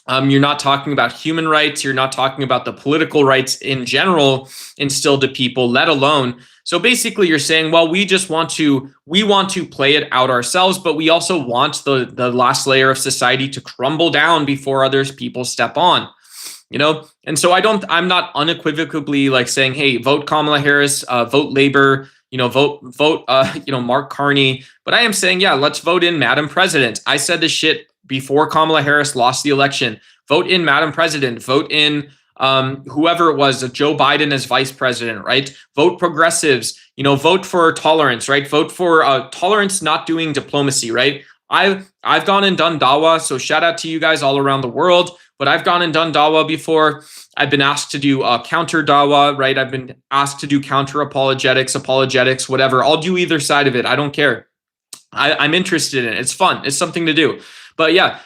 You're not talking about human rights. You're not talking about the political rights in general instilled to people, let alone. So basically you're saying, well, we want to play it out ourselves, but we also want the last layer of society to crumble down before others people step on, you know? And so I'm not unequivocally like saying, hey, vote Kamala Harris, vote Labor, vote Mark Carney. But I am saying, yeah, let's vote in Madam President. I said this shit before Kamala Harris lost the election. Vote in Madam President. Vote in whoever it was, Joe Biden as vice president, right? Vote progressives, vote for tolerance, right? Vote for tolerance, not doing diplomacy, right? I've gone and done dawa, so shout out to you guys all around the world. But I've gone and done dawa before. I've been asked to do counter dawa, right? I've been asked to do counter apologetics, whatever. I'll do either side of it. I don't care. I'm interested in it. It's fun. It's something to do. But yeah,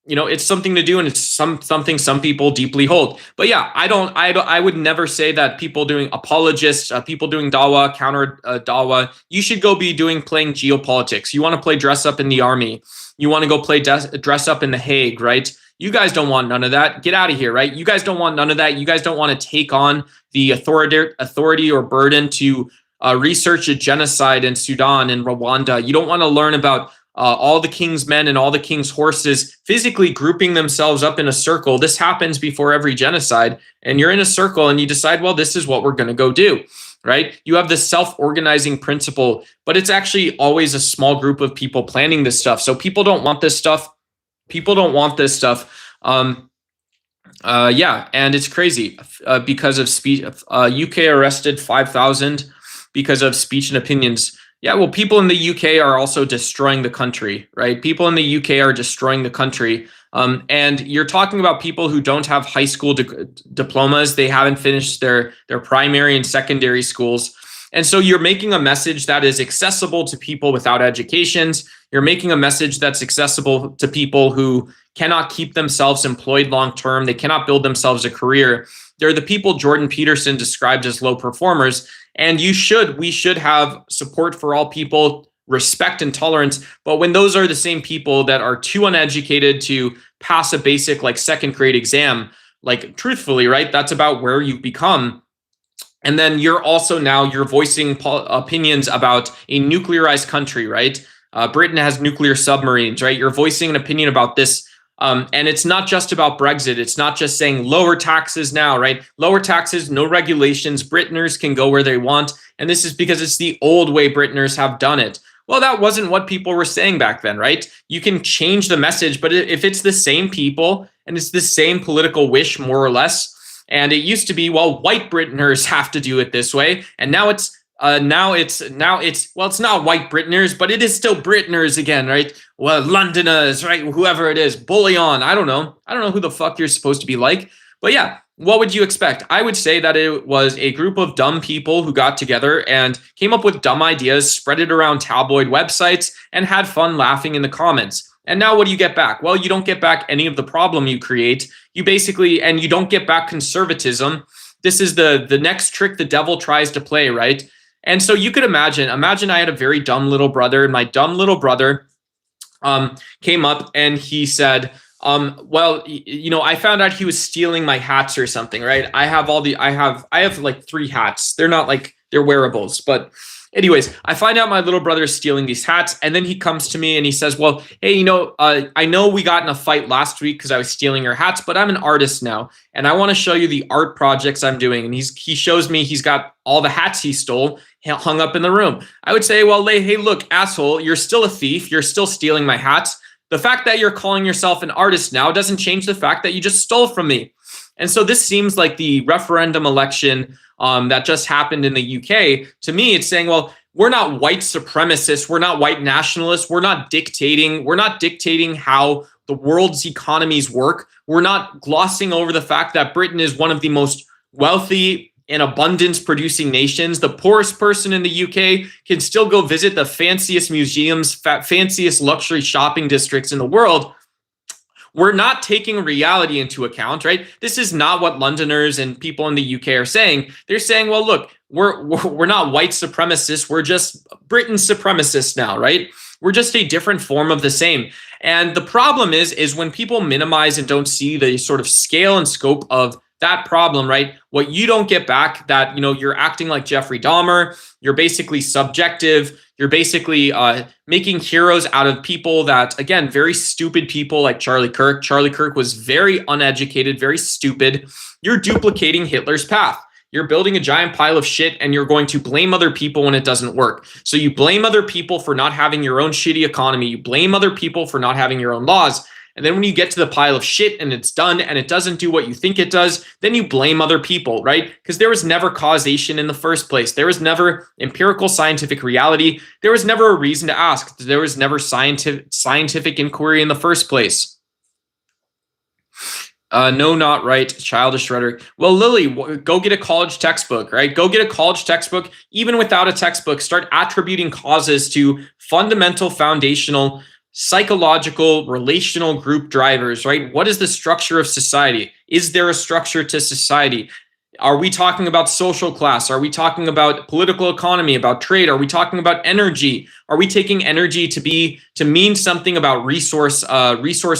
it's something to do, and it's something some people deeply hold. But yeah, I would never say that people doing apologists, people doing dawa, counter dawa, you should go be playing geopolitics. You want to play dress up in the army. You want to go play dress up in the Hague, right? You guys don't want none of that. Get out of here, right? You guys don't want none of that. You guys don't want to take on the authority or burden to research a genocide in Sudan and Rwanda. You don't want to learn about all the king's men and all the king's horses physically grouping themselves up in a circle. This happens before every genocide, and you're in a circle and you decide, well, this is what we're going to go do, right? You have this self-organizing principle, but it's actually always a small group of people planning this stuff. So people don't want this stuff. People don't want this stuff. Yeah, and it's crazy because of speech. UK arrested 5,000 because of speech and opinions. Yeah, well, people in the UK are also destroying the country, right? People in the UK are destroying the country. And you're talking about people who don't have high school diplomas. They haven't finished their primary and secondary schools. And so you're making a message that is accessible to people without educations. You're making a message that's accessible to people who cannot keep themselves employed long term. They cannot build themselves a career. They're the people Jordan Peterson described as low performers. And we should have support for all people, respect and tolerance. But when those are the same people that are too uneducated to pass a basic second grade exam, truthfully, right? That's about where you've become. And then you're voicing opinions about a nuclearized country, right? Britain has nuclear submarines, right? You're voicing an opinion about this. And it's not just about Brexit. It's not just saying lower taxes now, right? Lower taxes, no regulations. Britons can go where they want. And this is because it's the old way Britons have done it. Well, that wasn't what people were saying back then, right? You can change the message, but if it's the same people and it's the same political wish, more or less, And it used to be, well, white Britons have to do it this way, and now it's well, it's not white Britons, but it is still Britons again, right? Well, Londoners, right? Whoever it is, bully on. I don't know who the fuck you're supposed to be like, but yeah, what would you expect? I would say that it was a group of dumb people who got together and came up with dumb ideas, spread it around tabloid websites, and had fun laughing in the comments. And now what do you get back? Well, you don't get back any of the problem you create. You don't get back conservatism. This is the next trick the devil tries to play, right? And so you could imagine I had a very dumb little brother, and my dumb little brother came up and he said, well, I found out he was stealing my hats or something, right? I have like 3 hats. They're not like they're wearables, but anyways, I find out my little brother is stealing these hats, and then he comes to me and he says, well, hey, I know we got in a fight last week because I was stealing your hats, but I'm an artist now, and I want to show you the art projects I'm doing. And he shows me he's got all the hats he stole hung up in the room. I would say, well, hey, look, asshole, you're still a thief. You're still stealing my hats. The fact that you're calling yourself an artist now doesn't change the fact that you just stole from me. And so this seems like the referendum election that just happened in the UK. To me, it's saying, well, we're not white supremacists. We're not white nationalists. We're not dictating how the world's economies work. We're not glossing over the fact that Britain is one of the most wealthy and abundance producing nations. The poorest person in the UK can still go visit the fanciest museums, fanciest luxury shopping districts in the world. We're not taking reality into account, right? This is not what Londoners and people in the UK are saying. They're saying, well, look, we're not white supremacists. We're just Britain supremacists now, right? We're just a different form of the same. And the problem is when people minimize and don't see the sort of scale and scope of that problem, right? What you don't get back, that, you're acting like Jeffrey Dahmer. You're basically subjective. You're basically making heroes out of people that, again, very stupid people like Charlie Kirk. Charlie Kirk was very uneducated, very stupid. You're duplicating Hitler's path. You're building a giant pile of shit, and you're going to blame other people when it doesn't work. So you blame other people for not having your own shitty economy. You blame other people for not having your own laws. And then when you get to the pile of shit and it's done and it doesn't do what you think it does, then you blame other people, right? Because there was never causation in the first place. There was never empirical scientific reality. There was never a reason to ask. There was never scientific inquiry in the first place. No, not right. Childish rhetoric. Well, Lily, go get a college textbook, right? Go get a college textbook. Even without a textbook, start attributing causes to fundamental, foundational, psychological, relational group drivers, right? What is the structure of society? Is there a structure to society? Are we talking about social class? Are we talking about political economy, about trade? Are we talking about energy? Are we taking energy to mean something about resource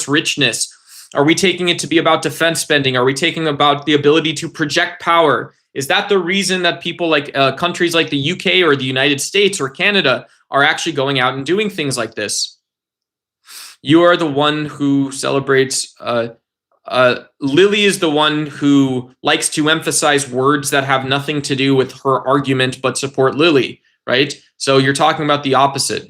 richness? Are we taking it to be about defense spending? Are we taking about the ability to project power? Is that the reason that people like countries like the UK or the United States or Canada are actually going out and doing things like this? You are the one who celebrates. Lily is the one who likes to emphasize words that have nothing to do with her argument but support Lily, right? So you're talking about the opposite.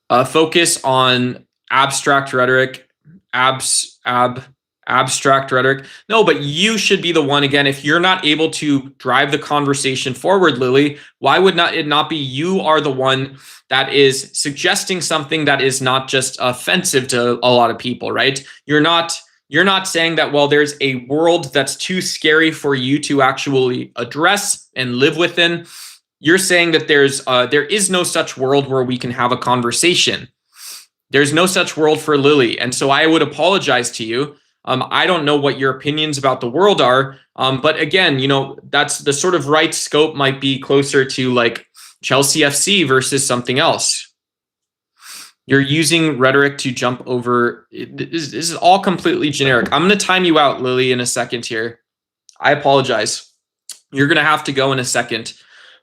Focus on abstract rhetoric. Abstract rhetoric. No, but you should be the one, again, if you're not able to drive the conversation forward, Lily, why would it not be you are the one that is suggesting something that is not just offensive to a lot of people, right? You're not saying that, well, there's a world that's too scary for you to actually address and live within. You're saying that there is no such world where we can have a conversation. There's no such world for Lily. And so I would apologize to you. I don't know what your opinions about the world are. But again, that's the sort of right scope might be closer to like Chelsea FC versus something else. You're using rhetoric to jump over. This is all completely generic. I'm going to time you out, Lily, in a second here. I apologize. You're going to have to go in a second.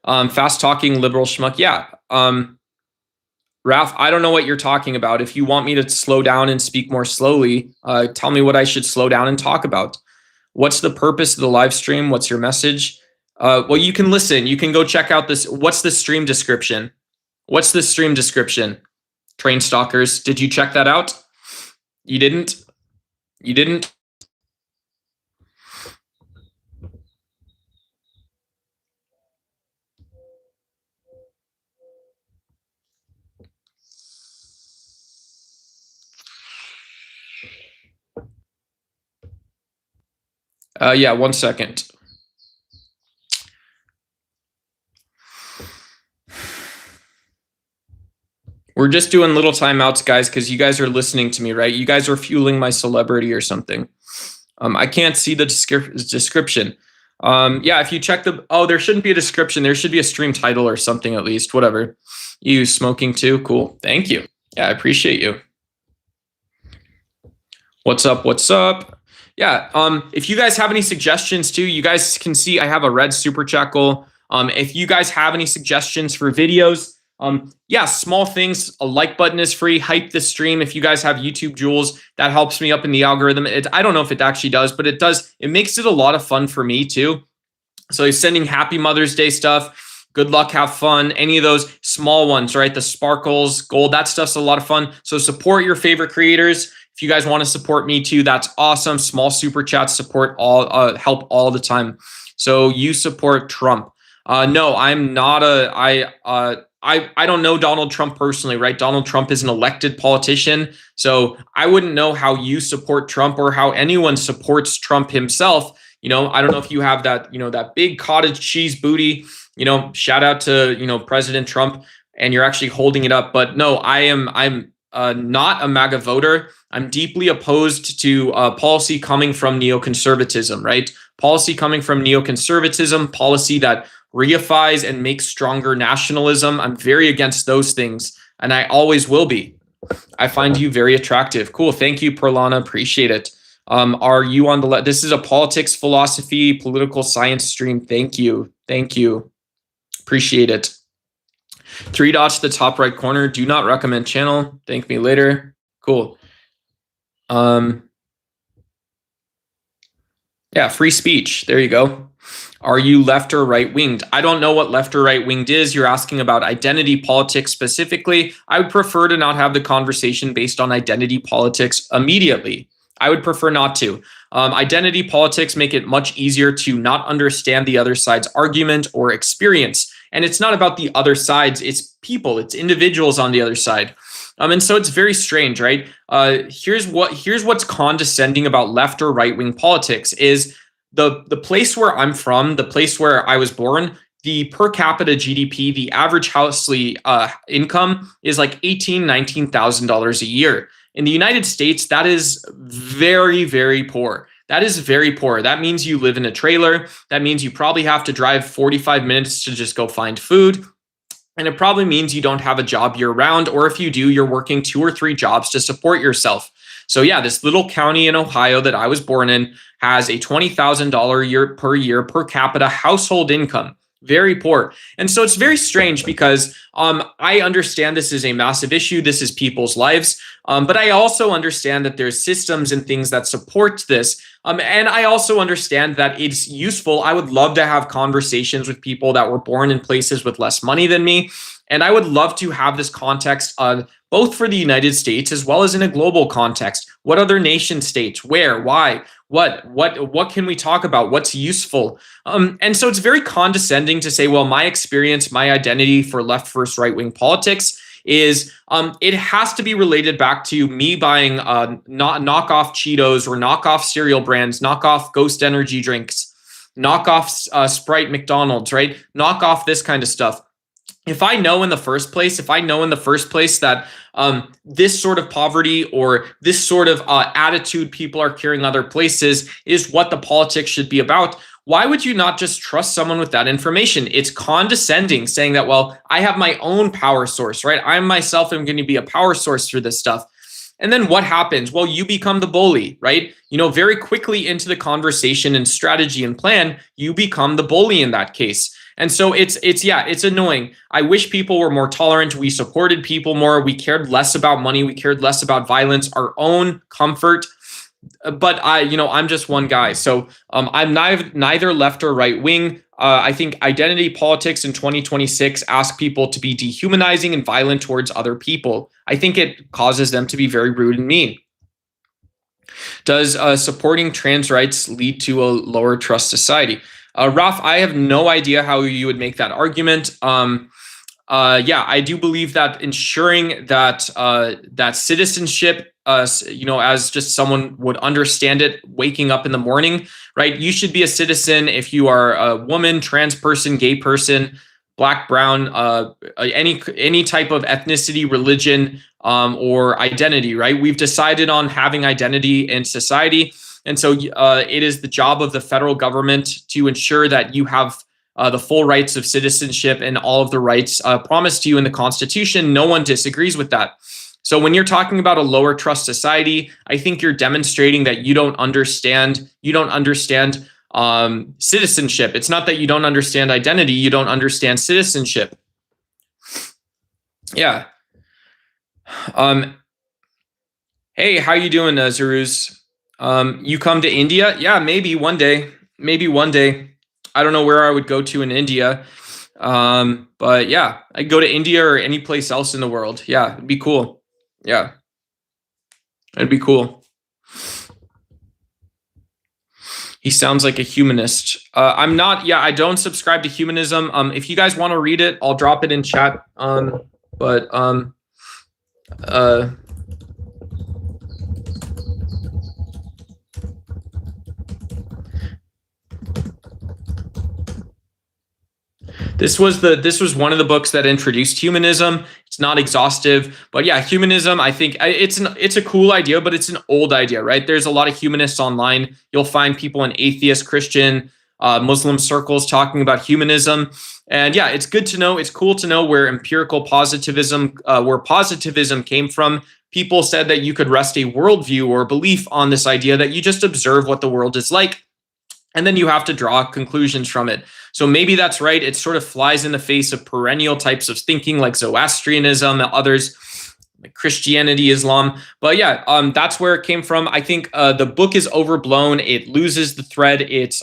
Fast talking liberal schmuck. Yeah. Ralph, I don't know what you're talking about. If you want me to slow down and speak more slowly, tell me what I should slow down and talk about. What's the purpose of the live stream? What's your message? Well, you can listen. You can go check out this. What's the stream description? What's the stream description? Train stalkers. Did you check that out? You didn't? You didn't? Yeah, 1 second. We're just doing little timeouts, guys, because you guys are listening to me, right? You guys are fueling my celebrity or something. I can't see the description. Yeah, if you check there shouldn't be a description. There should be a stream title or something at least, whatever. You smoking too? Cool. Thank you. Yeah, I appreciate you. What's up? What's up? Yeah, if you guys have any suggestions too, you guys can see I have a red super chat goal. If you guys have any suggestions for videos, yeah, small things. A like button is free. Hype the stream. If you guys have YouTube jewels, that helps me up in the algorithm. I don't know if it actually does, but it does. It makes it a lot of fun for me too. So sending happy Mother's Day stuff. Good luck, have fun. Any of those small ones, right? The sparkles, gold, that stuff's a lot of fun. So support your favorite creators. If you guys want to support me too, that's awesome. Small super chats support all, help all the time. So you support Trump. No, I'm not I don't know Donald Trump personally, right? Donald Trump is an elected politician. So I wouldn't know how you support Trump or how anyone supports Trump himself. I don't know if you have that, that big cottage cheese booty, shout out to, President Trump, and you're actually holding it up. But no, I'm not a MAGA voter. I'm deeply opposed to policy coming from neoconservatism, right? Policy coming from neoconservatism, policy that reifies and makes stronger nationalism. I'm very against those things, and I always will be. I find you very attractive. Cool. Thank you, Perlana. Appreciate it. Are you on the left? This is a politics, philosophy, political science stream. Thank you. Thank you. Appreciate it. 3 dots to the top right corner. Do not recommend channel. Thank me later. Cool. Yeah, free speech. There you go. Are you left or right winged? I don't know what left or right winged is. You're asking about identity politics specifically. I would prefer to not have the conversation based on identity politics immediately. I would prefer not to. Identity politics make it much easier to not understand the other side's argument or experience. And it's not about the other sides, it's people, it's individuals on the other side. And so it's very strange, right? Here's what's condescending about left or right wing politics is the place where I'm from, the place where I was born, the per capita GDP, the average household income is like $18,000, $19,000 a year. In the United States, that is very, very poor. That is very poor. That means you live in a trailer. That means you probably have to drive 45 minutes to just go find food. And it probably means you don't have a job year round, or if you do, you're working 2 or 3 jobs to support yourself. So yeah, this little county in Ohio that I was born in has a $20,000 year per capita household income. Very poor. And so it's very strange because I understand this is a massive issue. This is people's lives. But I also understand that there's systems and things that support this. And I also understand that it's useful. I would love to have conversations with people that were born in places with less money than me. And I would love to have this context both for the United States as well as in a global context. What other nation states? Where? Why? What can we talk about? What's useful? And so it's very condescending to say, well, my experience, my identity for left versus right wing politics is it has to be related back to me buying knockoff Cheetos or knockoff cereal brands, knockoff Ghost energy drinks, knockoff Sprite McDonald's, right? Knockoff this kind of stuff. If I know in the first place that this sort of poverty or this sort of attitude people are carrying other places is what the politics should be about, why would you not just trust someone with that information? It's condescending saying that, well, I have my own power source, right? I myself am going to be a power source for this stuff. And then what happens? Well, you become the bully, right? Very quickly into the conversation and strategy and plan, you become the bully in that case. And so it's annoying. I wish people were more tolerant. We supported people more. We cared less about money. We cared less about violence, our own comfort. But I'm just one guy. So I'm neither left or right wing. I think identity politics in 2026 ask people to be dehumanizing and violent towards other people. I think it causes them to be very rude and mean. Does supporting trans rights lead to a lower trust society? Raf, I have no idea how you would make that argument. yeah, I do believe that ensuring that that citizenship, as just someone would understand it, waking up in the morning, right? You should be a citizen if you are a woman, trans person, gay person, black, brown, any type of ethnicity, religion, or identity, right? We've decided on having identity in society, and so it is the job of the federal government to ensure that you have the full rights of citizenship and all of the rights promised to you in the Constitution. No one disagrees with that. So when you're talking about a lower trust society, I think you're demonstrating that you don't understand. Citizenship. It's not that you don't understand identity. You don't understand citizenship. Yeah. Hey, how you doing, Zaruz? You come to India? Yeah, maybe one day. Maybe one day. I don't know where I would go to in India. But yeah, I'd go to India or any place else in the world. Yeah, it'd be cool. Yeah. It'd be cool. He sounds like a humanist. I'm not. Yeah, I don't subscribe to humanism. If you guys want to read it, I'll drop it in chat. This was one of the books that introduced humanism. It's not exhaustive, but yeah, humanism, I think it's a cool idea, but it's an old idea, right? There's a lot of humanists online. You'll find people in atheist, Christian, Muslim circles talking about humanism. And yeah, it's good to know. It's cool to know where empirical positivism, where positivism came from. People said that you could rest a worldview or belief on this idea that you just observe what the world is like, and then you have to draw conclusions from it. So maybe that's right. It sort of flies in the face of perennial types of thinking like Zoroastrianism and others, like Christianity, Islam. But yeah, that's where it came from. I think the book is overblown. It loses the thread. It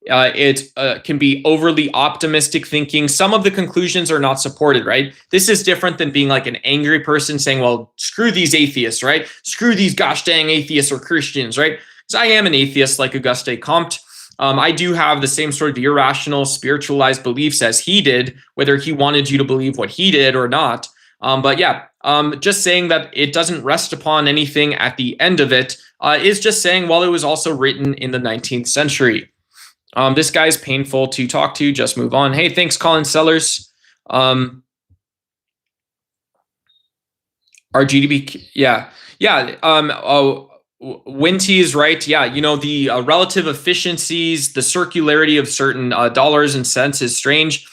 can be overly optimistic thinking. Some of the conclusions are not supported, right? This is different than being like an angry person saying, well, screw these atheists, right? Screw these gosh dang atheists or Christians, right? Because I am an atheist like Auguste Comte. I do have the same sort of irrational, spiritualized beliefs as he did, whether he wanted you to believe what he did or not. But yeah, just saying that it doesn't rest upon anything at the end of it is just saying, well, it was also written in the 19th century. This guy's painful to talk to. Just move on. Hey, thanks, Colin Sellers. Our GDP, yeah. Winty is right. Yeah, the relative efficiencies, the circularity of certain dollars and cents is strange.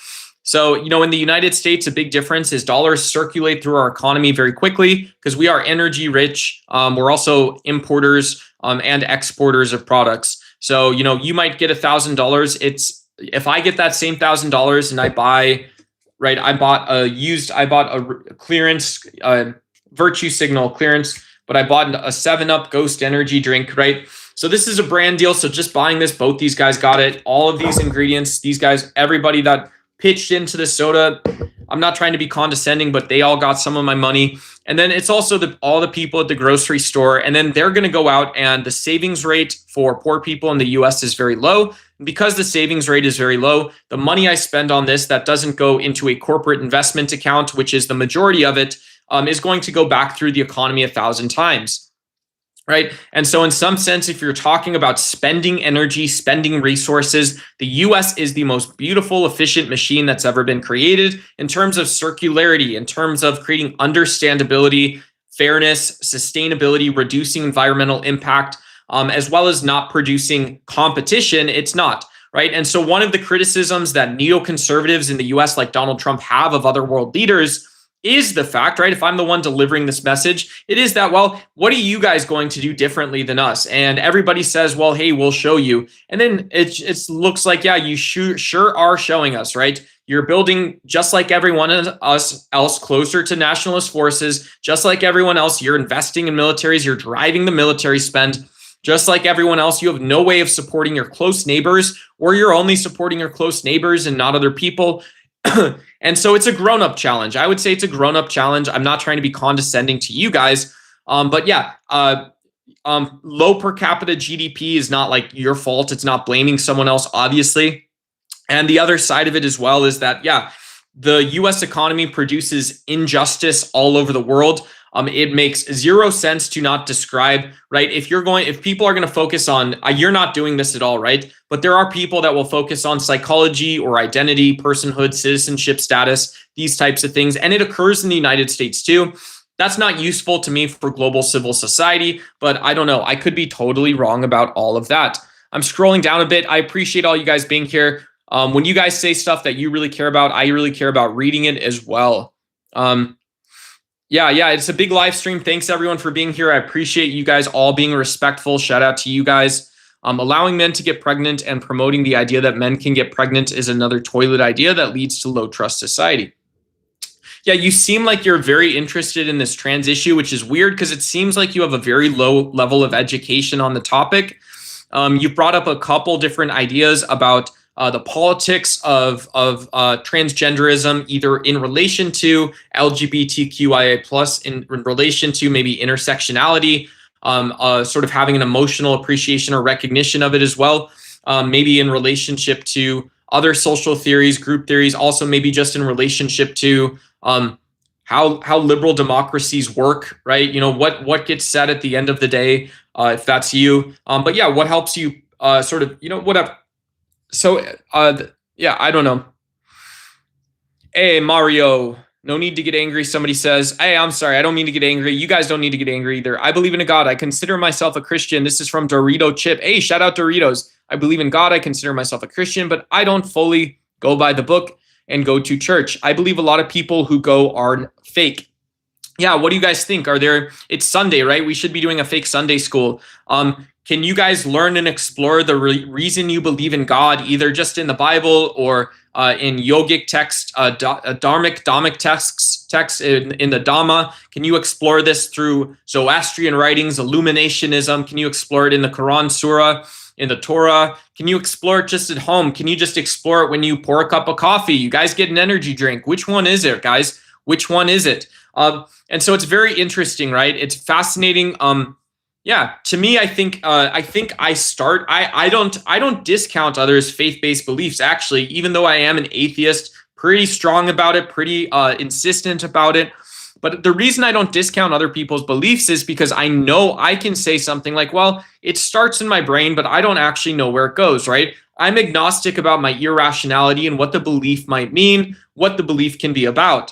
So, in the United States, a big difference is dollars circulate through our economy very quickly because we are energy rich. We're also importers and exporters of products. So, you might get $1,000. If I get that same $1,000 and I bought a clearance, virtue signal clearance, but I bought a 7-Up Ghost Energy drink, right? So this is a brand deal. So just buying this, both these guys got it. All of these ingredients, these guys, everybody that pitched into the soda, I'm not trying to be condescending, but they all got some of my money. And then it's also all the people at the grocery store. And then they're going to go out, and the savings rate for poor people in the US is very low. And because the savings rate is very low, the money I spend on this that doesn't go into a corporate investment account, which is the majority of it, is going to go back through the economy 1,000 times, right? And so in some sense, if you're talking about spending energy, spending resources, the US is the most beautiful, efficient machine that's ever been created in terms of circularity, in terms of creating understandability, fairness, sustainability, reducing environmental impact, as well as not producing competition. It's not. Right. And so one of the criticisms that neoconservatives in the US like Donald Trump have of other world leaders is the fact, right? If I'm the one delivering this message, it is that, well, what are you guys going to do differently than us? And everybody says, well, hey, we'll show you. And then it looks like, yeah, you sure are showing us, right? You're building just like everyone else closer to nationalist forces, just like everyone else. You're investing in militaries. You're driving the military spend. Just like everyone else, you have no way of supporting your close neighbors, or you're only supporting your close neighbors and not other people. And so it's a grown-up challenge. I would say it's a grown-up challenge. I'm not trying to be condescending to you guys. But yeah, low per capita GDP is not like your fault. It's not blaming someone else, obviously. And the other side of it as well is that, yeah, the US economy produces injustice all over the world. It makes zero sense to not describe, right? If people are going to focus on, you're not doing this at all, right? But there are people that will focus on psychology or identity, personhood, citizenship status, these types of things. And it occurs in the United States too. That's not useful to me for global civil society, but I don't know. I could be totally wrong about all of that. I'm scrolling down a bit. I appreciate all you guys being here. When you guys say stuff that you really care about, I really care about reading it as well. Yeah, it's a big live stream. Thanks everyone for being here. I appreciate you guys all being respectful. Shout out to you guys. Allowing men to get pregnant and promoting the idea that men can get pregnant is another toilet idea that leads to low trust society. Yeah, you seem like you're very interested in this trans issue, which is weird because it seems like you have a very low level of education on the topic. You've brought up a couple different ideas about the politics of transgenderism, either in relation to LGBTQIA plus, in relation to maybe intersectionality, sort of having an emotional appreciation or recognition of it as well, maybe in relationship to other social theories, group theories, also maybe just in relationship to how liberal democracies work, right? You know, what gets said at the end of the day, if that's you. But yeah, what helps you sort of, you know, whatever. So, yeah, I don't know. Hey, Mario, no need to get angry. Somebody says, hey, I'm sorry. I don't mean to get angry. You guys don't need to get angry either. I believe in a God. I consider myself a Christian. This is from Dorito Chip. Hey, shout out Doritos. I believe in God. I consider myself a Christian, but I don't fully go by the book and go to church. I believe a lot of people who go are fake. Yeah, what do you guys think? It's Sunday, right? We should be doing a fake Sunday school. Can you guys learn and explore the reason you believe in God, either just in the Bible or in yogic text, dharmic texts in the Dhamma? Can you explore this through Zoroastrian writings, Illuminationism? Can you explore it in the Quran Surah, in the Torah? Can you explore it just at home? Can you just explore it when you pour a cup of coffee? You guys get an energy drink. Which one is it, guys? Which one is it? And so it's very interesting, right? It's fascinating. Yeah, to me, I think I don't discount others' faith-based beliefs. Actually, even though I am an atheist, pretty strong about it, pretty insistent about it. But the reason I don't discount other people's beliefs is because I know I can say something like, well, it starts in my brain, but I don't actually know where it goes, right? I'm agnostic about my irrationality and what the belief might mean, what the belief can be about.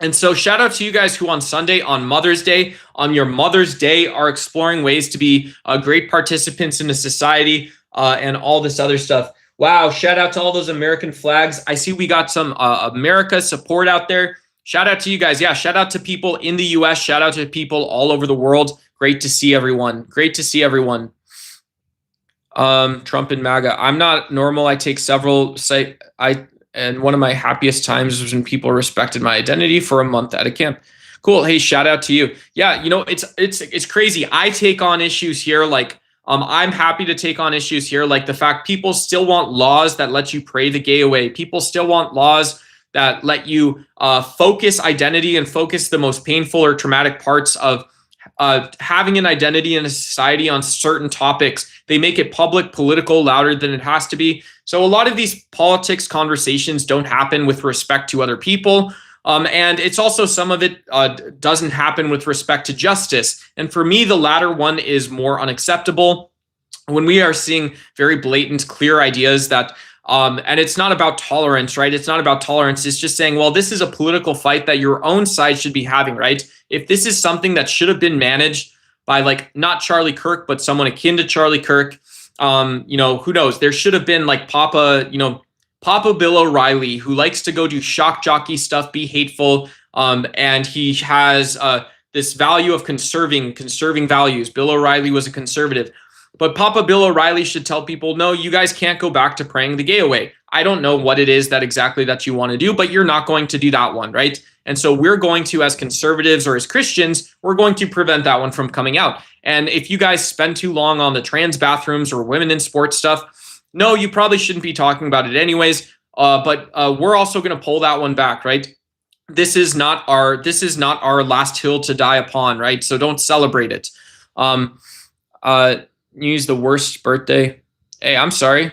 And so shout out to you guys who on Sunday, on Mother's Day, on your Mother's Day are exploring ways to be great participants in the society and all this other stuff. Wow, shout out to all those American flags. I see we got some America support out there. Shout out to you guys. Yeah, shout out to people in the US. Shout out to people all over the world. Great to see everyone. Great to see everyone. Trump and MAGA. I'm not normal. I take several and one of my happiest times was when people respected my identity for a month at a camp. Cool. Hey, shout out to you. Yeah, you know, it's crazy. I take on issues here like I'm happy to take on issues here like the fact people still want laws that let you pray the gay away. People still want laws that let you focus identity and focus the most painful or traumatic parts of having an identity in a society on certain topics. They make it public, political, louder than it has to be. So a lot of these politics conversations don't happen with respect to other people. And it's also some of it doesn't happen with respect to justice. And for me, the latter one is more unacceptable. When we are seeing very blatant, clear ideas that and it's not about tolerance, right? It's not about tolerance. It's just saying, well, this is a political fight that your own side should be having, right? If this is something that should have been managed by like not Charlie Kirk, but someone akin to Charlie Kirk, you know, who knows? There should have been like Papa Bill O'Reilly, who likes to go do shock jockey stuff, be hateful, and he has this value of conserving values. Bill O'Reilly was a conservative. But Papa Bill O'Reilly should tell people, no, you guys can't go back to praying the gay away. I don't know what it is that exactly that you want to do, but you're not going to do that one, right? And so we're going to, as conservatives or as Christians, we're going to prevent that one from coming out. And if you guys spend too long on the trans bathrooms or women in sports stuff, no, you probably shouldn't be talking about it anyways. But we're also going to pull that one back, right? This is not our last hill to die upon, right? So don't celebrate it. Use the worst birthday. Hey, I'm sorry.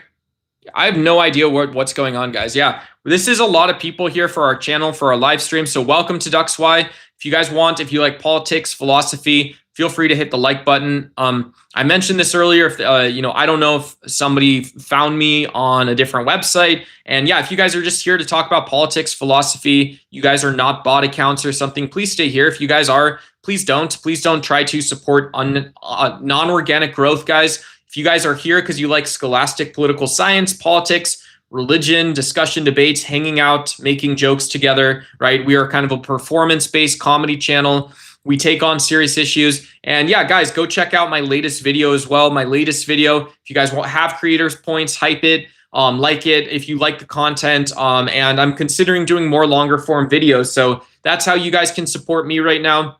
I have no idea what's going on, guys. Yeah, this is a lot of people here for our channel, for our live stream. So welcome to DuxY. If you guys want, if you like politics, philosophy, feel free to hit the like button. I mentioned this earlier. If I don't know if somebody found me on a different website. And yeah, if you guys are just here to talk about politics, philosophy, you guys are not bot accounts or something, please stay here. If you guys are, please don't try to support non-organic growth, guys. If you guys are here because you like scholastic political science, politics, religion, discussion, debates, hanging out, making jokes together, right? We are kind of a performance-based comedy channel. We take on serious issues. And yeah, guys, go check out my latest video as well. My latest video, if you guys have creators points, hype it, like it if you like the content. And I'm considering doing more longer form videos. So that's how you guys can support me right now.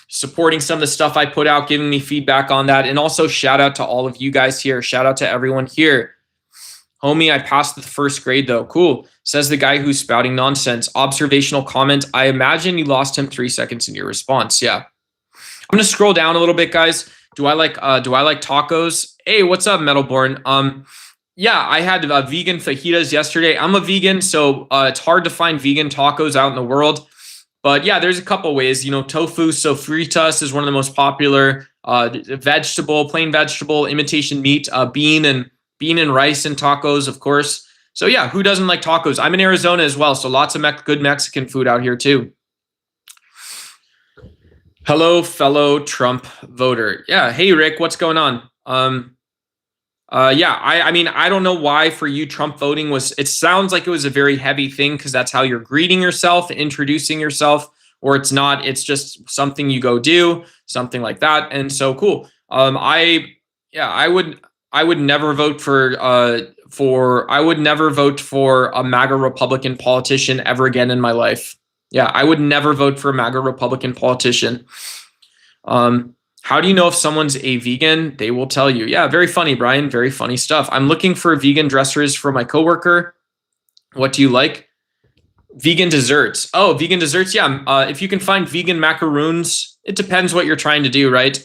Supporting some of the stuff I put out, giving me feedback on that. And also shout out to all of you guys here. Shout out to everyone here. Homie, I passed the first grade though. Cool. Says the guy who's spouting nonsense. Observational comment. I imagine you lost him 3 seconds in your response. Yeah. I'm gonna scroll down a little bit, guys. Do I like tacos? Hey, what's up, Metalborn? Yeah, I had vegan fajitas yesterday. I'm a vegan, so it's hard to find vegan tacos out in the world. But yeah, there's a couple ways. Tofu sofritas is one of the most popular. Vegetable, plain vegetable, imitation meat, bean and rice and tacos, of course. So yeah, who doesn't like tacos? I'm in Arizona as well, so lots of good Mexican food out here too. Hello, fellow Trump voter. Yeah, hey Rick, what's going on? Yeah, I mean, I don't know why for you Trump voting it sounds like it was a very heavy thing because that's how you're greeting yourself, introducing yourself, or it's not, it's just something you go do, something like that. And so cool. I would never vote for a MAGA Republican politician ever again in my life. Yeah, I would never vote for a MAGA Republican politician. How do you know if someone's a vegan? They will tell you. Yeah, very funny, Brian. Very funny stuff. I'm looking for vegan dressers for my coworker. What do you like? Vegan desserts. Oh, vegan desserts. Yeah. If you can find vegan macaroons, it depends what you're trying to do, right?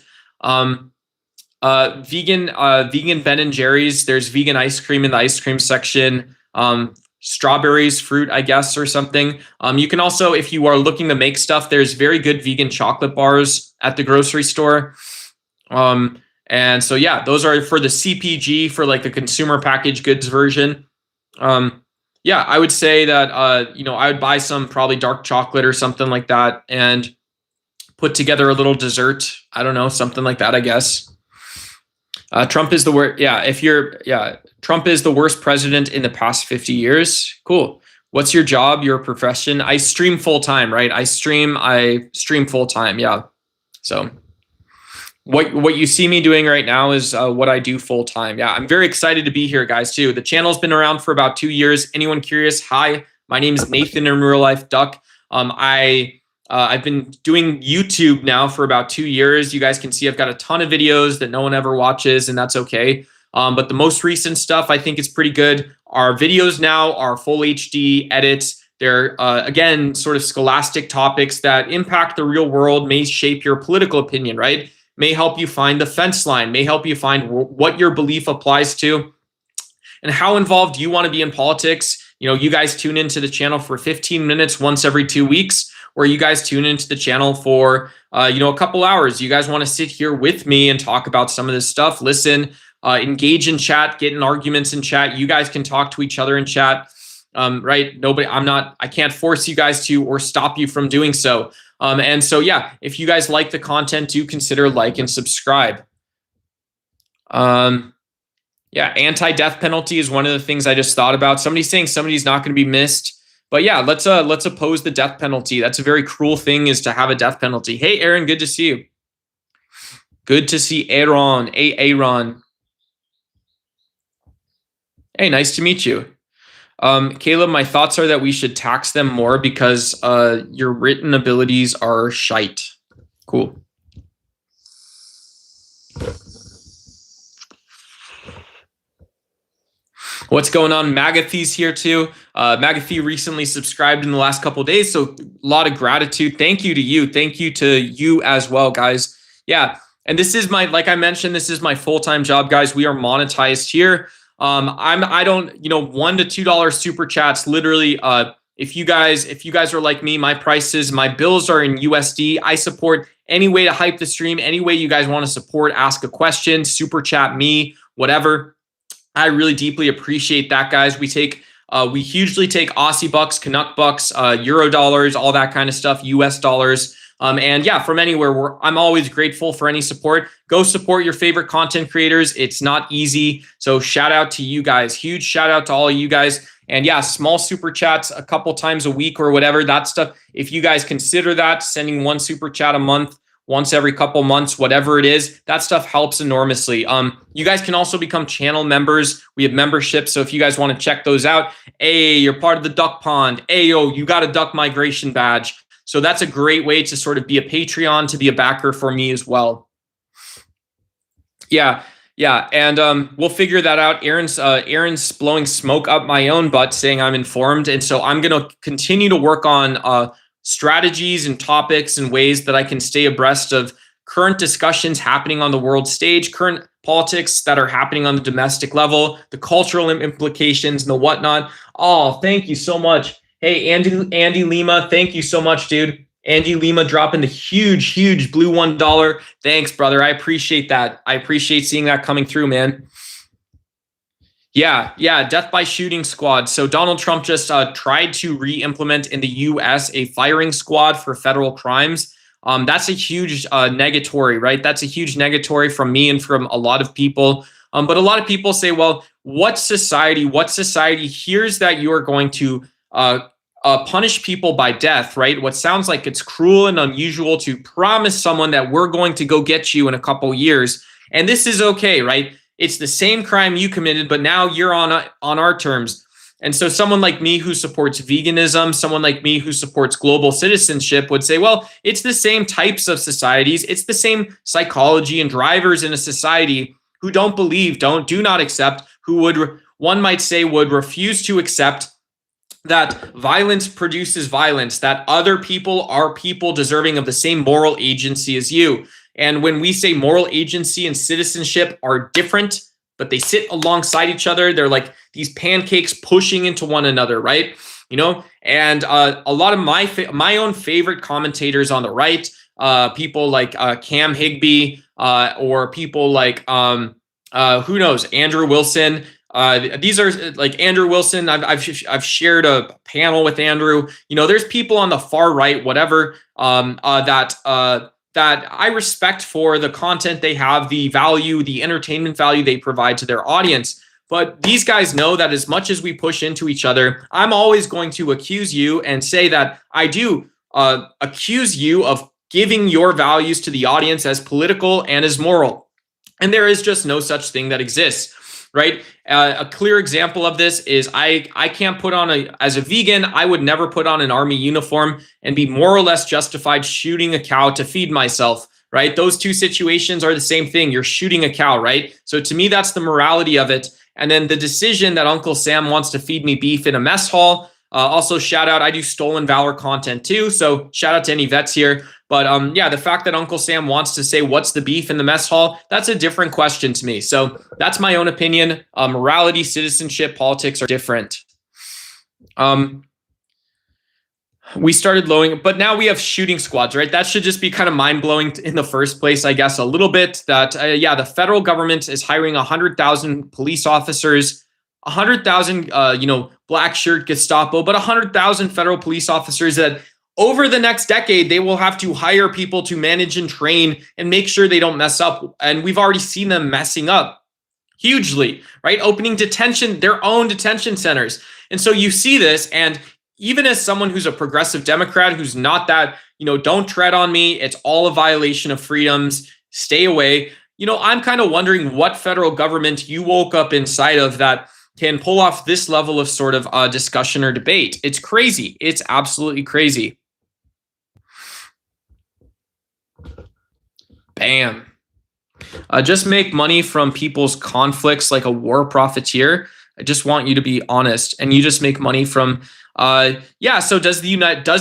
Vegan Ben and Jerry's. There's vegan ice cream in the ice cream section. Strawberries, fruit, I guess, or something. You can also, if you are looking to make stuff, there's very good vegan chocolate bars at the grocery store. And so, yeah, those are for the CPG, for like the consumer packaged goods version. Yeah, I would say that, I would buy some probably dark chocolate or something like that and put together a little dessert. I don't know, something like that, I guess. Trump is the worst. Yeah, Trump is the worst president in the past 50 years. Cool. What's your job, your profession? I stream full time, right? I stream full time. Yeah. So what you see me doing right now is what I do full time. Yeah. I'm very excited to be here, guys, too. The channel's been around for about 2 years. Anyone curious? Hi, my name is Nathan in real life Duck. I've been doing YouTube now for about 2 years. You guys can see I've got a ton of videos that no one ever watches, and that's okay. But the most recent stuff I think is pretty good. Our videos now are full HD edits. They're, again, sort of scholastic topics that impact the real world, may shape your political opinion, right? May help you find the fence line, may help you find what your belief applies to and how involved you want to be in politics. You guys tune into the channel for 15 minutes once every 2 weeks, or you guys tune into the channel for, a couple hours. You guys want to sit here with me and talk about some of this stuff, listen, engage in chat, get in arguments in chat. You guys can talk to each other in chat, right? I can't force you guys to or stop you from doing so. And so, yeah, if you guys like the content, do consider like and subscribe. Yeah, anti-death penalty is one of the things I just thought about. Somebody's saying somebody's not going to be missed. But yeah, let's oppose the death penalty. That's a very cruel thing, is to have a death penalty. Hey, Aaron, good to see you. Good to see Aaron. Hey, Aaron. Hey, nice to meet you. Caleb, my thoughts are that we should tax them more because your written abilities are shite. Cool. What's going on? Magathy's here too. Magathy recently subscribed in the last couple of days, so a lot of gratitude. Thank you to you. Thank you to you as well, guys. Yeah, and this is like I mentioned, this is my full-time job, guys. We are monetized here. I don't, $1 to $2 super chats. Literally, if you guys are like me, my bills are in USD. I support any way to hype the stream, any way you guys want to support, ask a question, super chat me, whatever. I really deeply appreciate that, guys. We hugely take Aussie bucks, Canuck bucks, Euro dollars, all that kind of stuff, US dollars. And yeah, from anywhere, I'm always grateful for any support. Go support your favorite content creators. It's not easy. So shout out to you guys. Huge shout out to all of you guys. And yeah, small super chats a couple times a week or whatever, that stuff. If you guys consider that, sending one super chat a month, once every couple months, whatever it is, that stuff helps enormously. You guys can also become channel members. We have memberships, so if you guys want to check those out, hey, you're part of the duck pond. Hey, yo, you got a duck migration badge. So that's a great way to sort of be a Patreon, to be a backer for me as well. Yeah, and we'll figure that out. Aaron's blowing smoke up my own butt, saying I'm informed, and so I'm going to continue to work on strategies and topics and ways that I can stay abreast of current discussions happening on the world stage, current politics that are happening on the domestic level, the cultural implications and the whatnot. Oh, thank you so much. Hey, Andy Lima, thank you so much, dude. Andy Lima dropping the huge blue $1. Thanks, brother. I appreciate that. I appreciate seeing that coming through, man. Yeah, death by shooting squad. So Donald Trump just tried to re-implement in the U.S. a firing squad for federal crimes. That's a huge negatory, right? That's a huge negatory from me and from a lot of people. But a lot of people say, well, what society hears that you are going to punish people by death, right? What sounds like it's cruel and unusual to promise someone that we're going to go get you in a couple years. And this is okay, right? It's the same crime you committed, but now you're on our terms. And so someone like me who supports veganism, someone like me who supports global citizenship would say, well, it's the same types of societies. It's the same psychology and drivers in a society who don't believe, do not accept, who would, one might say, would refuse to accept that violence produces violence, that other people are people deserving of the same moral agency as you. And when we say moral agency and citizenship are different, but they sit alongside each other, they're like these pancakes pushing into one another, right? And a lot of my own favorite commentators on the right, people like Cam Higby, or people like who knows, Andrew Wilson. These are like Andrew Wilson. I've shared a panel with Andrew. There's people on the far right, whatever, that I respect for the content they have, the value, the entertainment value they provide to their audience. But these guys know that as much as we push into each other, I'm always going to accuse you and say that I do accuse you of giving your values to the audience as political and as moral. And there is just no such thing that exists. Right. A clear example of this is I can't put on as a vegan, I would never put on an army uniform and be more or less justified shooting a cow to feed myself. Right. Those two situations are the same thing. You're shooting a cow. Right. So to me, that's the morality of it. And then the decision that Uncle Sam wants to feed me beef in a mess hall. Also, shout out, I do Stolen Valor content too. So shout out to any vets here. But yeah, the fact that Uncle Sam wants to say what's the beef in the mess hall, that's a different question to me. So that's my own opinion. Morality, citizenship, politics are different. We started lowering, but now we have shooting squads, right? That should just be kind of mind-blowing in the first place, I guess, a little bit. That, yeah, the federal government is hiring 100,000 police officers, 100,000, black shirt Gestapo, but 100,000 federal police officers that over the next decade, they will have to hire people to manage and train and make sure they don't mess up. And we've already seen them messing up hugely, right? Opening their own detention centers. And so you see this, and even as someone who's a progressive Democrat, who's not that, don't tread on me, it's all a violation of freedoms, stay away. I'm kind of wondering what federal government you woke up inside of that can pull off this level of sort of discussion or debate. It's crazy. It's absolutely crazy. Bam. Just make money from people's conflicts like a war profiteer. I just want you to be honest. And you just make money from, so does the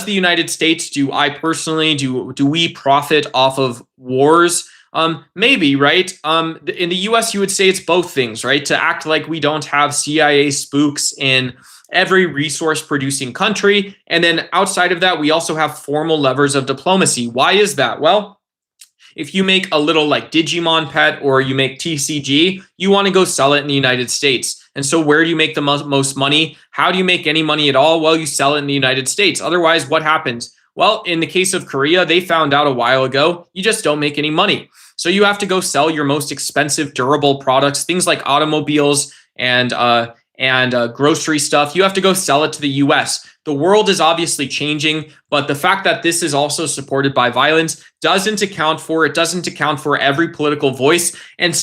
United States, do I personally, do we profit off of wars? Maybe, right? In the US, you would say it's both things, right? To act like we don't have CIA spooks in every resource producing country. And then outside of that, we also have formal levers of diplomacy. Why is that? Well, if you make a little like Digimon pet or you make TCG, you want to go sell it in the United States. And so where do you make the most money? How do you make any money at all? Well, you sell it in the United States. Otherwise, what happens? Well, in the case of Korea, they found out a while ago, you just don't make any money. So you have to go sell your most expensive durable products, things like automobiles and grocery stuff. You have to go sell it to the US. The world is obviously changing, but the fact that this is also supported by violence doesn't account for every political voice. And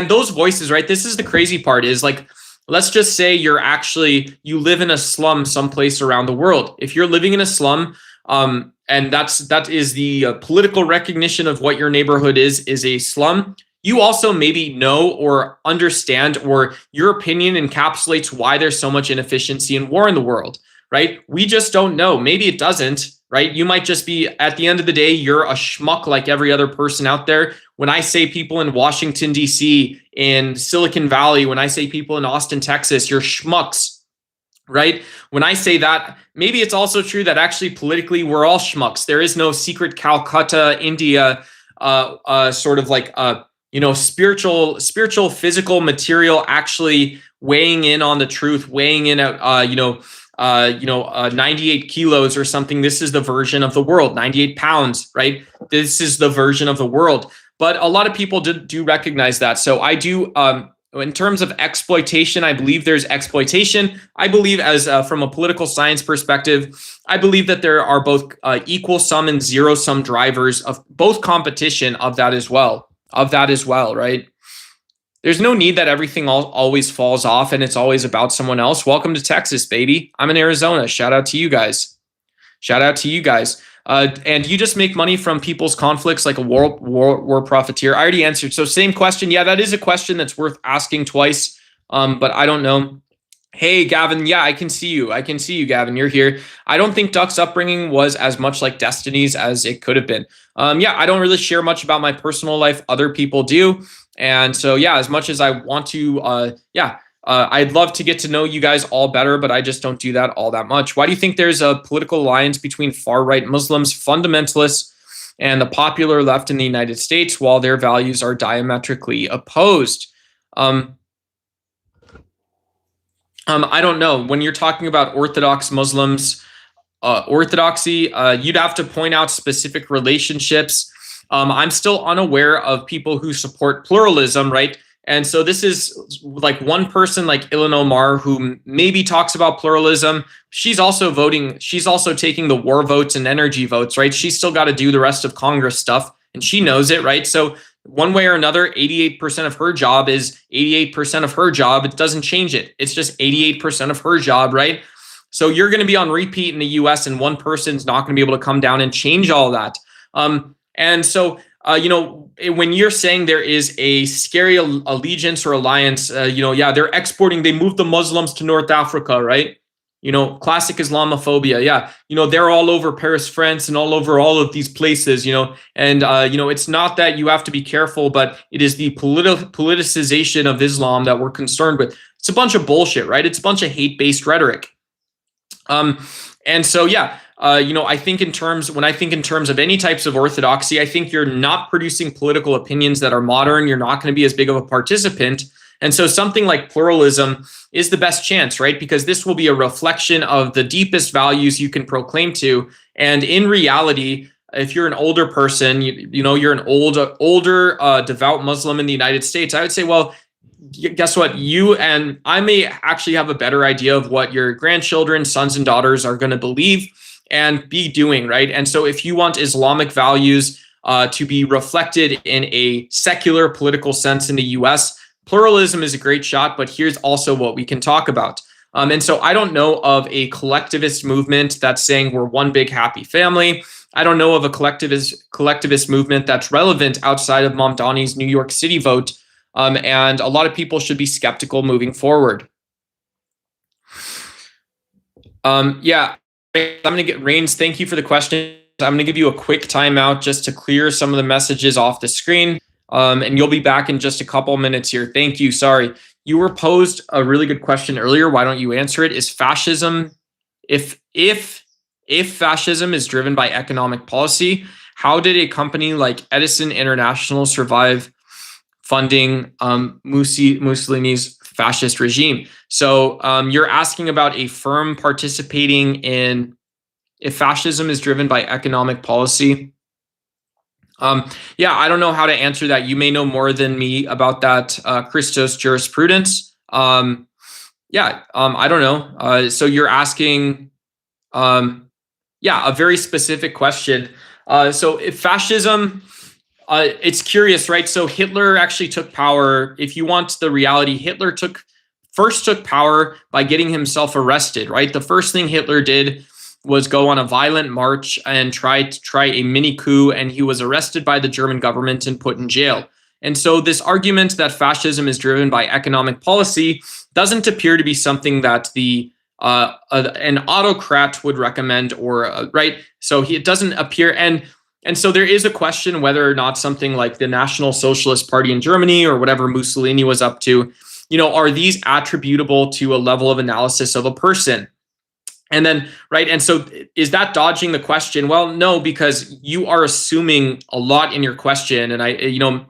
those voices, right? This is the crazy part is like, let's just say you live in a slum someplace around the world. If you're living in a slum, and that is the political recognition of what your neighborhood is a slum. You also maybe know or understand, or your opinion encapsulates why there's so much inefficiency and war in the world, right? We just don't know. Maybe it doesn't, right? You might just be, at the end of the day, you're a schmuck like every other person out there. When I say people in Washington, D.C., in Silicon Valley, when I say people in Austin, Texas, you're schmucks. Right? When I say that, maybe it's also true that actually politically we're all schmucks. There is no secret Calcutta, India, sort of like spiritual, physical material actually weighing in on the truth, weighing in at 98 kilos or something. This is the version of the world. 98 pounds, right? This is the version of the world. But a lot of people do recognize that. So I do. In terms of exploitation, I believe there's exploitation. I believe, as from a political science perspective, I believe that there are both equal sum and zero sum drivers of both competition of that as well. Right? There's no need that everything always falls off and it's always about someone else. Welcome to Texas, baby. I'm in Arizona. Shout out to you guys. And you just make money from people's conflicts like a war profiteer. I already answered. So same question. Yeah, that is a question that's worth asking twice. But I don't know. Hey, Gavin. Yeah, I can see you, Gavin. You're here. I don't think Duck's upbringing was as much like Destiny's as it could have been. Yeah, I don't really share much about my personal life. Other people do. And so, yeah, as much as I want to, I'd love to get to know you guys all better, but I just don't do that all that much. Why do you think there's a political alliance between far-right Muslims, fundamentalists, and the popular left in the United States while their values are diametrically opposed? I don't know. When you're talking about Orthodox Muslims, orthodoxy, you'd have to point out specific relationships. I'm still unaware of people who support pluralism, right? And so this is like one person like Ilhan Omar, who maybe talks about pluralism. She's also voting. She's also taking the war votes and energy votes, right? She's still got to do the rest of Congress stuff, and she knows it, right? So one way or another, 88% of her job is 88% of her job. It doesn't change it. It's just 88% of her job, right? So you're going to be on repeat in the US, and one person's not going to be able to come down and change all that. And so, when you're saying there is a scary allegiance or alliance, they're exporting, they moved the Muslims to North Africa, right? Classic Islamophobia. Yeah. They're all over Paris, France, and all over all of these places, and, it's not that you have to be careful, but it is the politicization of Islam that we're concerned with. It's a bunch of bullshit, right? It's a bunch of hate-based rhetoric. And so, yeah. I think when I think in terms of any types of orthodoxy, I think you're not producing political opinions that are modern. You're not going to be as big of a participant. And so something like pluralism is the best chance, right? Because this will be a reflection of the deepest values you can proclaim to. And in reality, if you're an older person, you're an older devout Muslim in the United States, I would say, well, guess what? You and I may actually have a better idea of what your grandchildren, sons and daughters are going to believe and be doing, right? And so if you want Islamic values to be reflected in a secular political sense in the US, pluralism is a great shot, but here's also what we can talk about. And so I don't know of a collectivist movement that's saying we're one big happy family. I don't know of a collectivist movement that's relevant outside of Mamdani's New York City vote. And a lot of people should be skeptical moving forward. I'm going to get Rains. Thank you for the question. I'm going to give you a quick timeout just to clear some of the messages off the screen. And you'll be back in just a couple minutes here. Thank you. Sorry. You were posed a really good question earlier. Why don't you answer it? Is fascism, if fascism is driven by economic policy, how did a company like Edison International survive funding Mussolini's fascist regime? So you're asking about a firm participating in, if fascism is driven by economic policy. Yeah, I don't know how to answer that. You may know more than me about that Christos jurisprudence. I don't know. So you're asking, yeah, a very specific question. So if fascism, it's curious, right? So Hitler actually took power. If you want the reality, Hitler first took power by getting himself arrested, right? The first thing Hitler did was go on a violent march and try a mini coup, and he was arrested by the German government and put in jail. And so this argument that fascism is driven by economic policy doesn't appear to be something that an autocrat would recommend, or right? So it doesn't appear, and so there is a question whether or not something like the National Socialist Party in Germany or whatever Mussolini was up to, are these attributable to a level of analysis of a person? And then, right, and so is that dodging the question? Well, no, because you are assuming a lot in your question, and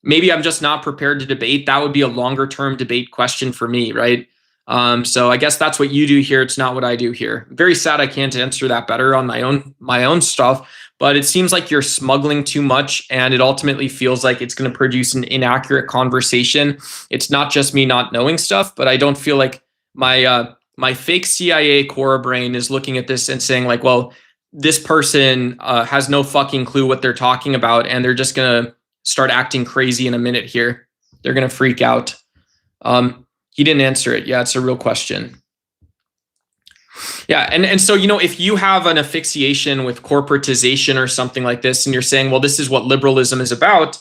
maybe I'm just not prepared to debate. That would be a longer term debate question for me, right? So I guess that's what you do here. It's not what I do here. Very sad I can't answer that better on my own stuff, but it seems like you're smuggling too much, and it ultimately feels like it's going to produce an inaccurate conversation. It's not just me not knowing stuff, but I don't feel like my fake CIA core brain is looking at this and saying like, well, this person has no fucking clue what they're talking about, and they're just going to start acting crazy in a minute here. They're going to freak out. He didn't answer it. Yeah, it's a real question. Yeah, and so, if you have an asphyxiation with corporatization or something like this, and you're saying, well, this is what liberalism is about,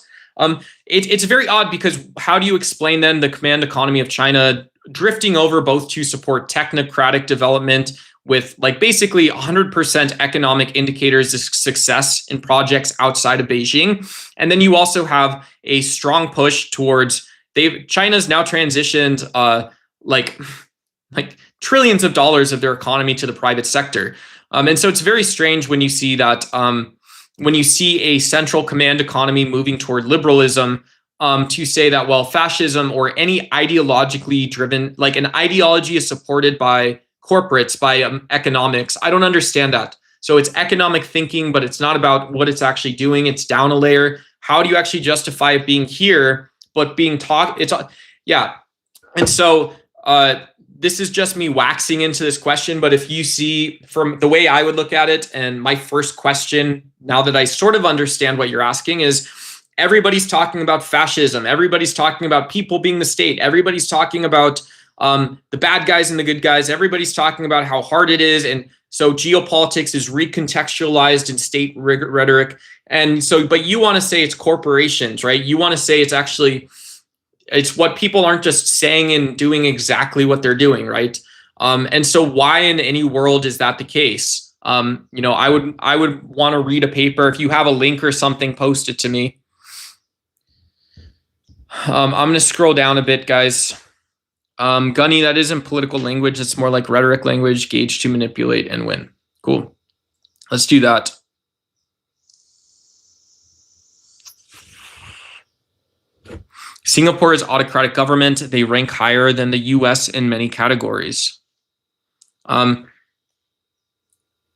it's very odd, because how do you explain then the command economy of China drifting over both to support technocratic development with like basically 100% economic indicators of success in projects outside of Beijing? And then you also have a strong push towards, China's now transitioned like trillions of dollars of their economy to the private sector. And so it's very strange when you see that, when you see a central command economy moving toward liberalism, to say that, well, fascism or any ideologically driven, like an ideology is supported by corporates, by economics. I don't understand that. So it's economic thinking, but it's not about what it's actually doing. It's down a layer. How do you actually justify it being here, but being taught? Yeah. And so this is just me waxing into this question. But if you see from the way I would look at it, and my first question, now that I sort of understand what you're asking, is everybody's talking about fascism. Everybody's talking about people being the state. Everybody's talking about the bad guys and the good guys. Everybody's talking about how hard it is. And so geopolitics is recontextualized in state rhetoric. And so, but you want to say it's corporations, right? You want to say it's what people aren't just saying and doing exactly what they're doing, right? And so why in any world is that the case? I would want to read a paper. If you have a link or something, post it to me. I'm going to scroll down a bit, guys. Gunny, that isn't political language. It's more like rhetoric language, gauge to manipulate and win. Cool. Let's do that. Singapore's autocratic government, they rank higher than the US in many categories.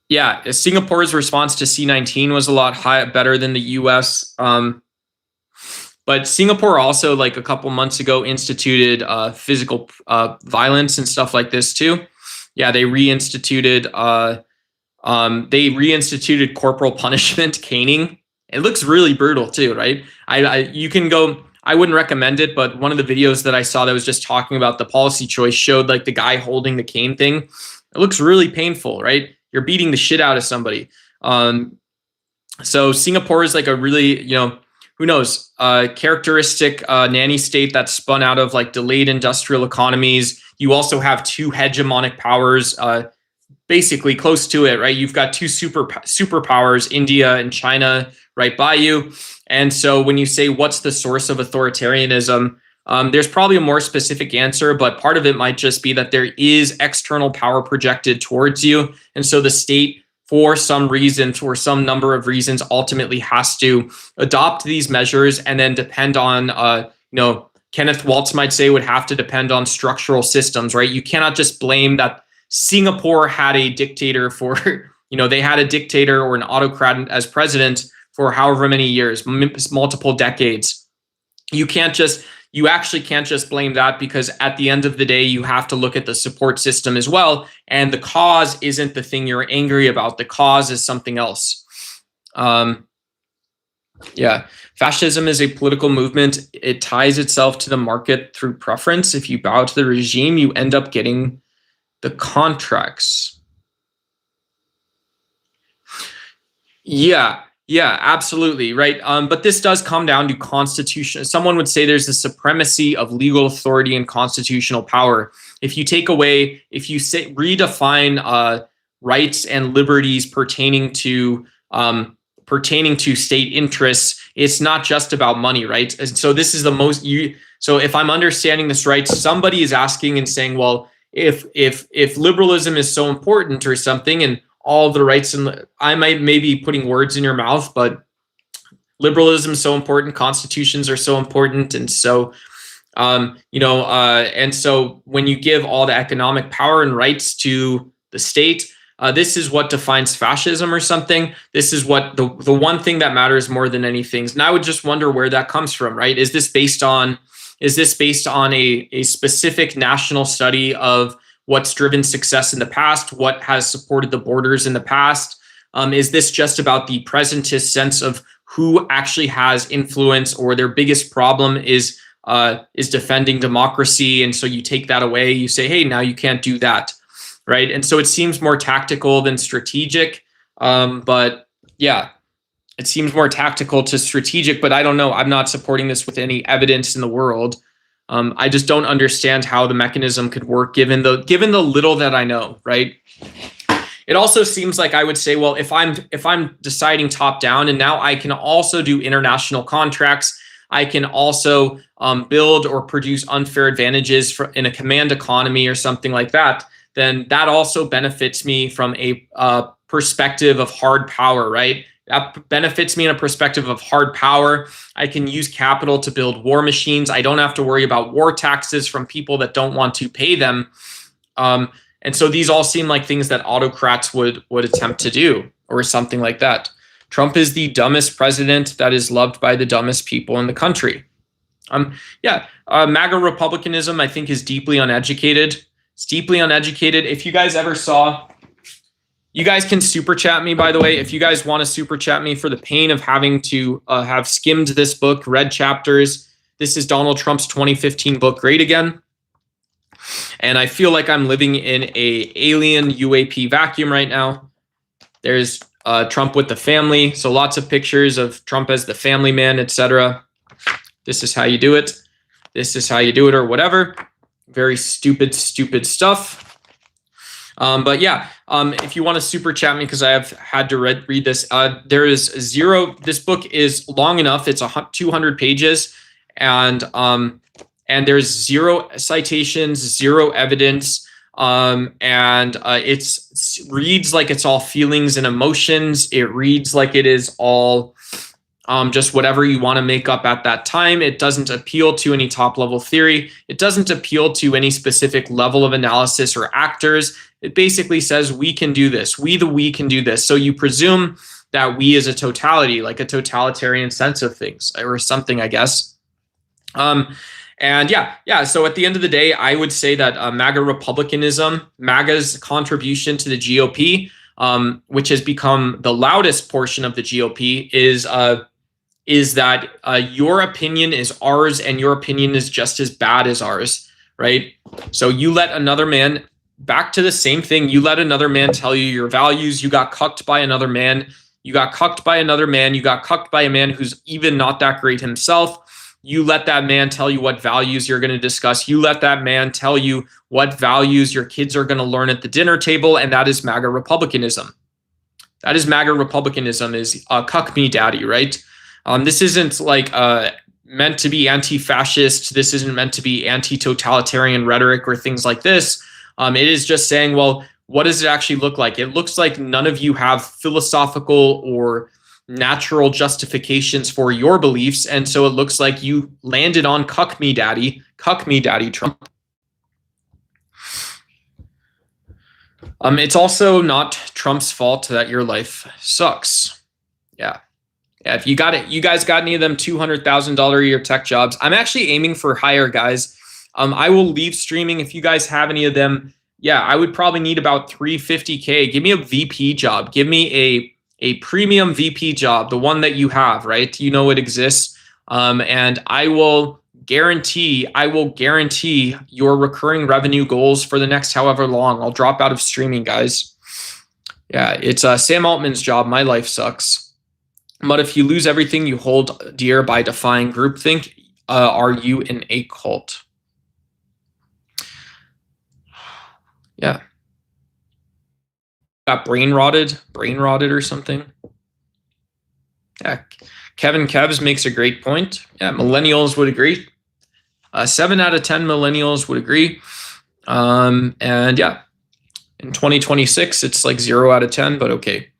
Yeah, Singapore's response to C-19 was a lot better than the US. But Singapore also, like a couple months ago, instituted physical violence and stuff like this too. Yeah, they reinstituted corporal punishment, caning. It looks really brutal too, right? You can go. I wouldn't recommend it, but one of the videos that I saw that was just talking about the policy choice showed like the guy holding the cane thing. It looks really painful, right? You're beating the shit out of somebody. So Singapore is like a really, who knows, characteristic nanny state that's spun out of like delayed industrial economies. You also have two hegemonic powers, basically close to it, right? You've got two superpowers, India and China, right by you. And so when you say what's the source of authoritarianism, there's probably a more specific answer, but part of it might just be that there is external power projected towards you. And so the state, for some reason, for some number of reasons, ultimately has to adopt these measures and then depend on, Kenneth Waltz might say would have to depend on structural systems, right? You cannot just blame that Singapore had a dictator for, they had a dictator or an autocrat as president for however many years, multiple decades. You actually can't just blame that, because at the end of the day, you have to look at the support system as well. And the cause isn't the thing you're angry about. The cause is something else. Fascism is a political movement. It ties itself to the market through preference. If you bow to the regime, you end up getting the contracts. Yeah, absolutely, right. But this does come down to constitution. Someone would say there's a supremacy of legal authority and constitutional power. If you redefine rights and liberties pertaining to state interests, it's not just about money, right? And so this is so if I'm understanding this right, somebody is asking and saying, well, if liberalism is so important or something, and all the rights, and I might maybe putting words in your mouth, but liberalism is so important, constitutions are so important, and so and so when you give all the economic power and rights to the state, this is what defines fascism or something. This is what the one thing that matters more than anything. And I would just wonder where that comes from, right? Is this based on a specific national study of what's driven success in the past, what has supported the borders in the past? Is this just about the presentist sense of who actually has influence, or their biggest problem is defending democracy, and so you take that away, you say, hey, now you can't do that, right? And so it seems more tactical than strategic, but yeah, it seems more tactical to strategic, but I don't know. I'm not supporting this with any evidence in the world. I just don't understand how the mechanism could work given the little that I know, right? It also seems like I would say, well, if I'm deciding top down, and now I can also do international contracts, I can also build or produce unfair advantages in a command economy or something like that, then that also benefits me from a perspective of hard power, right? That benefits me in a perspective of hard power. I can use capital to build war machines. I don't have to worry about war taxes from people that don't want to pay them. And so these all seem like things that autocrats would attempt to do, or something like that. Trump is the dumbest president that is loved by the dumbest people in the country. MAGA republicanism, I think, is deeply uneducated. It's deeply uneducated. If you guys ever saw, you guys can super chat me, by the way. If you guys want to super chat me for the pain of having to have skimmed this book, read chapters. This is Donald Trump's 2015 book, Great Again. And I feel like I'm living in a alien UAP vacuum right now. There's Trump with the family. So lots of pictures of Trump as the family man, etc. This is how you do it. This is how you do it, or whatever. Very stupid stuff. But yeah, if you want to super chat me, because I have had to read this, there is zero. This book is long enough. It's 200 pages, and there's zero citations, zero evidence, and it reads like it's all feelings and emotions. It reads like it is all just whatever you want to make up at that time. It doesn't appeal to any top level theory. It doesn't appeal to any specific level of analysis or actors. It basically says we can do this. We can do this. So you presume that we as a totality, like a totalitarian sense of things or something, I guess. And yeah. So at the end of the day, I would say that MAGA republicanism, MAGA's contribution to the GOP, which has become the loudest portion of the GOP, is that your opinion is ours and your opinion is just as bad as ours, right? So you let another man, back to the same thing, you let another man tell you your values. You got cucked by another man. You got cucked by another man. You got cucked by a man who's even not that great himself. You let that man tell you what values you're going to discuss. You let that man tell you what values your kids are going to learn at the dinner table, and that is MAGA republicanism. That is MAGA republicanism, is cuck me daddy, right? This isn't like meant to be anti-fascist. This isn't meant to be anti-totalitarian rhetoric or things like this. It is just saying, well, what does it actually look like? It looks like none of you have philosophical or natural justifications for your beliefs, and so it looks like you landed on cuck me daddy Trump. It's also not Trump's fault that your life sucks. Yeah, if you got it, you guys got any of them $200,000 a year tech jobs? I'm actually aiming for higher, guys. I will leave streaming if you guys have any of them. Yeah, I would probably need about $350K. Give me a VP job. Give me a premium VP job, the one that you have, right? You know it exists. And I will guarantee your recurring revenue goals for the next however long. I'll drop out of streaming, guys. Yeah, it's Sam Altman's job. My life sucks. But if you lose everything you hold dear by defying groupthink, are you in a cult? Yeah. Got brain rotted or something. Yeah, Kevin Kevs makes a great point. Yeah, millennials would agree. 7 out of 10 millennials would agree. And yeah, in 2026, it's like 0 out of 10, but okay.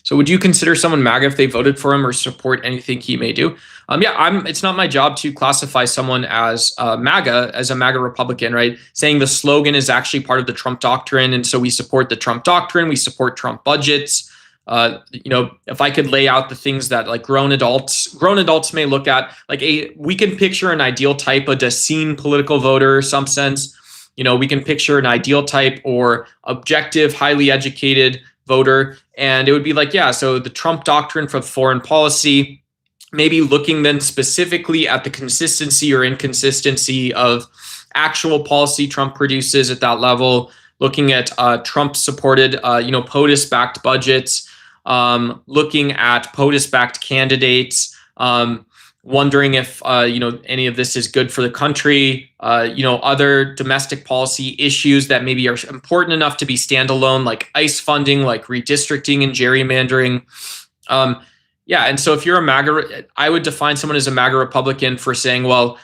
So would you consider someone MAGA if they voted for him or support anything he may do? Yeah, it's not my job to classify someone as MAGA, as a MAGA Republican, right? Saying the slogan is actually part of the Trump doctrine. And so we support the Trump doctrine. We support Trump budgets. If I could lay out the things that like grown adults may look at, like we can picture an ideal type, a Dasein political voter in some sense. We can picture an ideal type or objective, highly educated voter. And it would be like, yeah, so the Trump doctrine for foreign policy, maybe looking then specifically at the consistency or inconsistency of actual policy Trump produces at that level, looking at Trump-supported, POTUS-backed budgets, looking at POTUS-backed candidates, wondering if any of this is good for the country, other domestic policy issues that maybe are important enough to be standalone, like ICE funding, like redistricting and gerrymandering. Yeah, and so if you're a MAGA, I would define someone as a MAGA Republican for saying, well,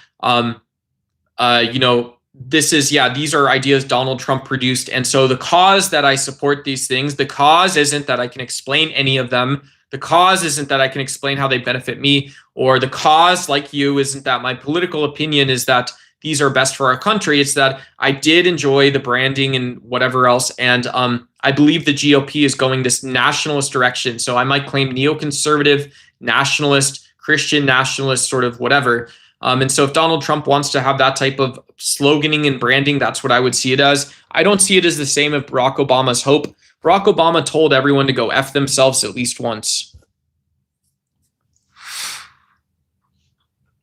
these are ideas Donald Trump produced. And so the cause that I support these things, the cause isn't that I can explain any of them. The cause isn't that I can explain how they benefit me, or the cause, like you, isn't that my political opinion is that these are best for our country. It's that I did enjoy the branding and whatever else. And I believe the GOP is going this nationalist direction. So I might claim neoconservative, nationalist, Christian nationalist, sort of whatever. And so if Donald Trump wants to have that type of sloganing and branding, that's what I would see it as. I don't see it as the same as Barack Obama's hope. Barack Obama told everyone to go F themselves at least once.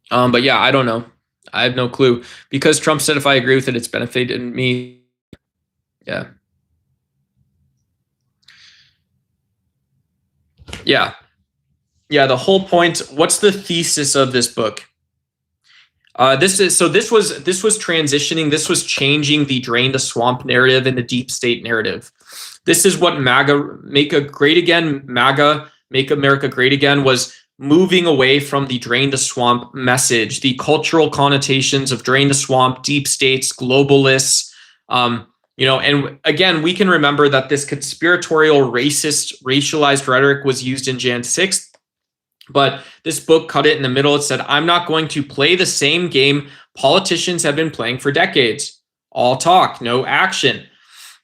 But yeah, I don't know. I have no clue. Because Trump said if I agree with it, it's benefited me. Yeah. Yeah. Yeah, the whole point, what's the thesis of this book? This was transitioning, this was changing the drain the swamp narrative and the deep state narrative. This is what MAGA, Make America Great Again, was moving away from the drain the swamp message, the cultural connotations of drain the swamp, deep states, globalists, and again, we can remember that this conspiratorial, racist, racialized rhetoric was used in Jan 6th. But this book cut it in the middle. It said, I'm not going to play the same game politicians have been playing for decades. All talk, no action.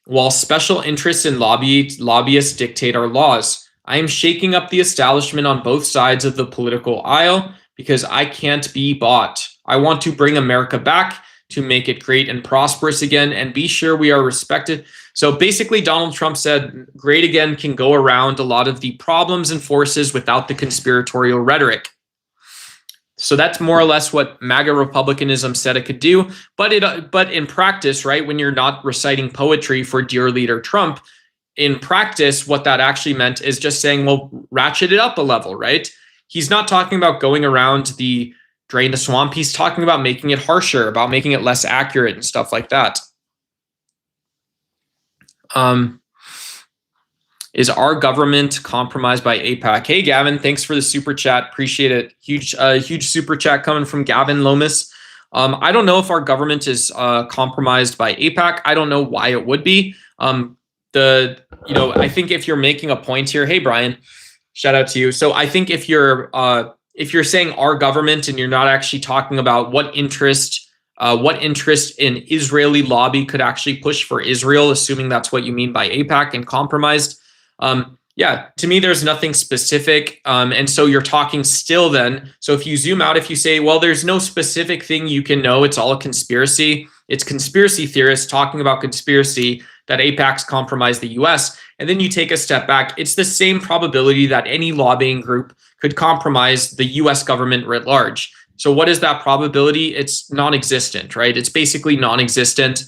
While special interests and lobbyists dictate our laws. I am shaking up the establishment on both sides of the political aisle because I can't be bought. I want to bring America back to make it great and prosperous again and be sure we are respected. So basically, Donald Trump said great again can go around a lot of the problems and forces without the conspiratorial rhetoric. So that's more or less what MAGA Republicanism said it could do. But in practice, right, when you're not reciting poetry for Dear Leader Trump, in practice, what that actually meant is just saying, well, ratchet it up a level, right? He's not talking about going around the drain the swamp. He's talking about making it harsher, about making it less accurate and stuff like that. Is our government compromised by AIPAC? Hey, Gavin, thanks for the super chat. Appreciate it. Huge super chat coming from Gavin Lomas. I don't know if our government is compromised by AIPAC. I don't know why it would be. I think if you're making a point here, hey, Brian, shout out to you. So I think if you're saying our government and you're not actually talking about what interest in Israeli lobby could actually push for Israel, assuming that's what you mean by AIPAC and compromised. Yeah, to me, there's nothing specific. And so you're talking still then. So if you zoom out, if you say, well, there's no specific thing you can know, it's all a conspiracy. It's conspiracy theorists talking about conspiracy that AIPAC's compromised the US. And then you take a step back. It's the same probability that any lobbying group could compromise the US government writ large. So what is that probability? It's non-existent, right? It's basically non-existent.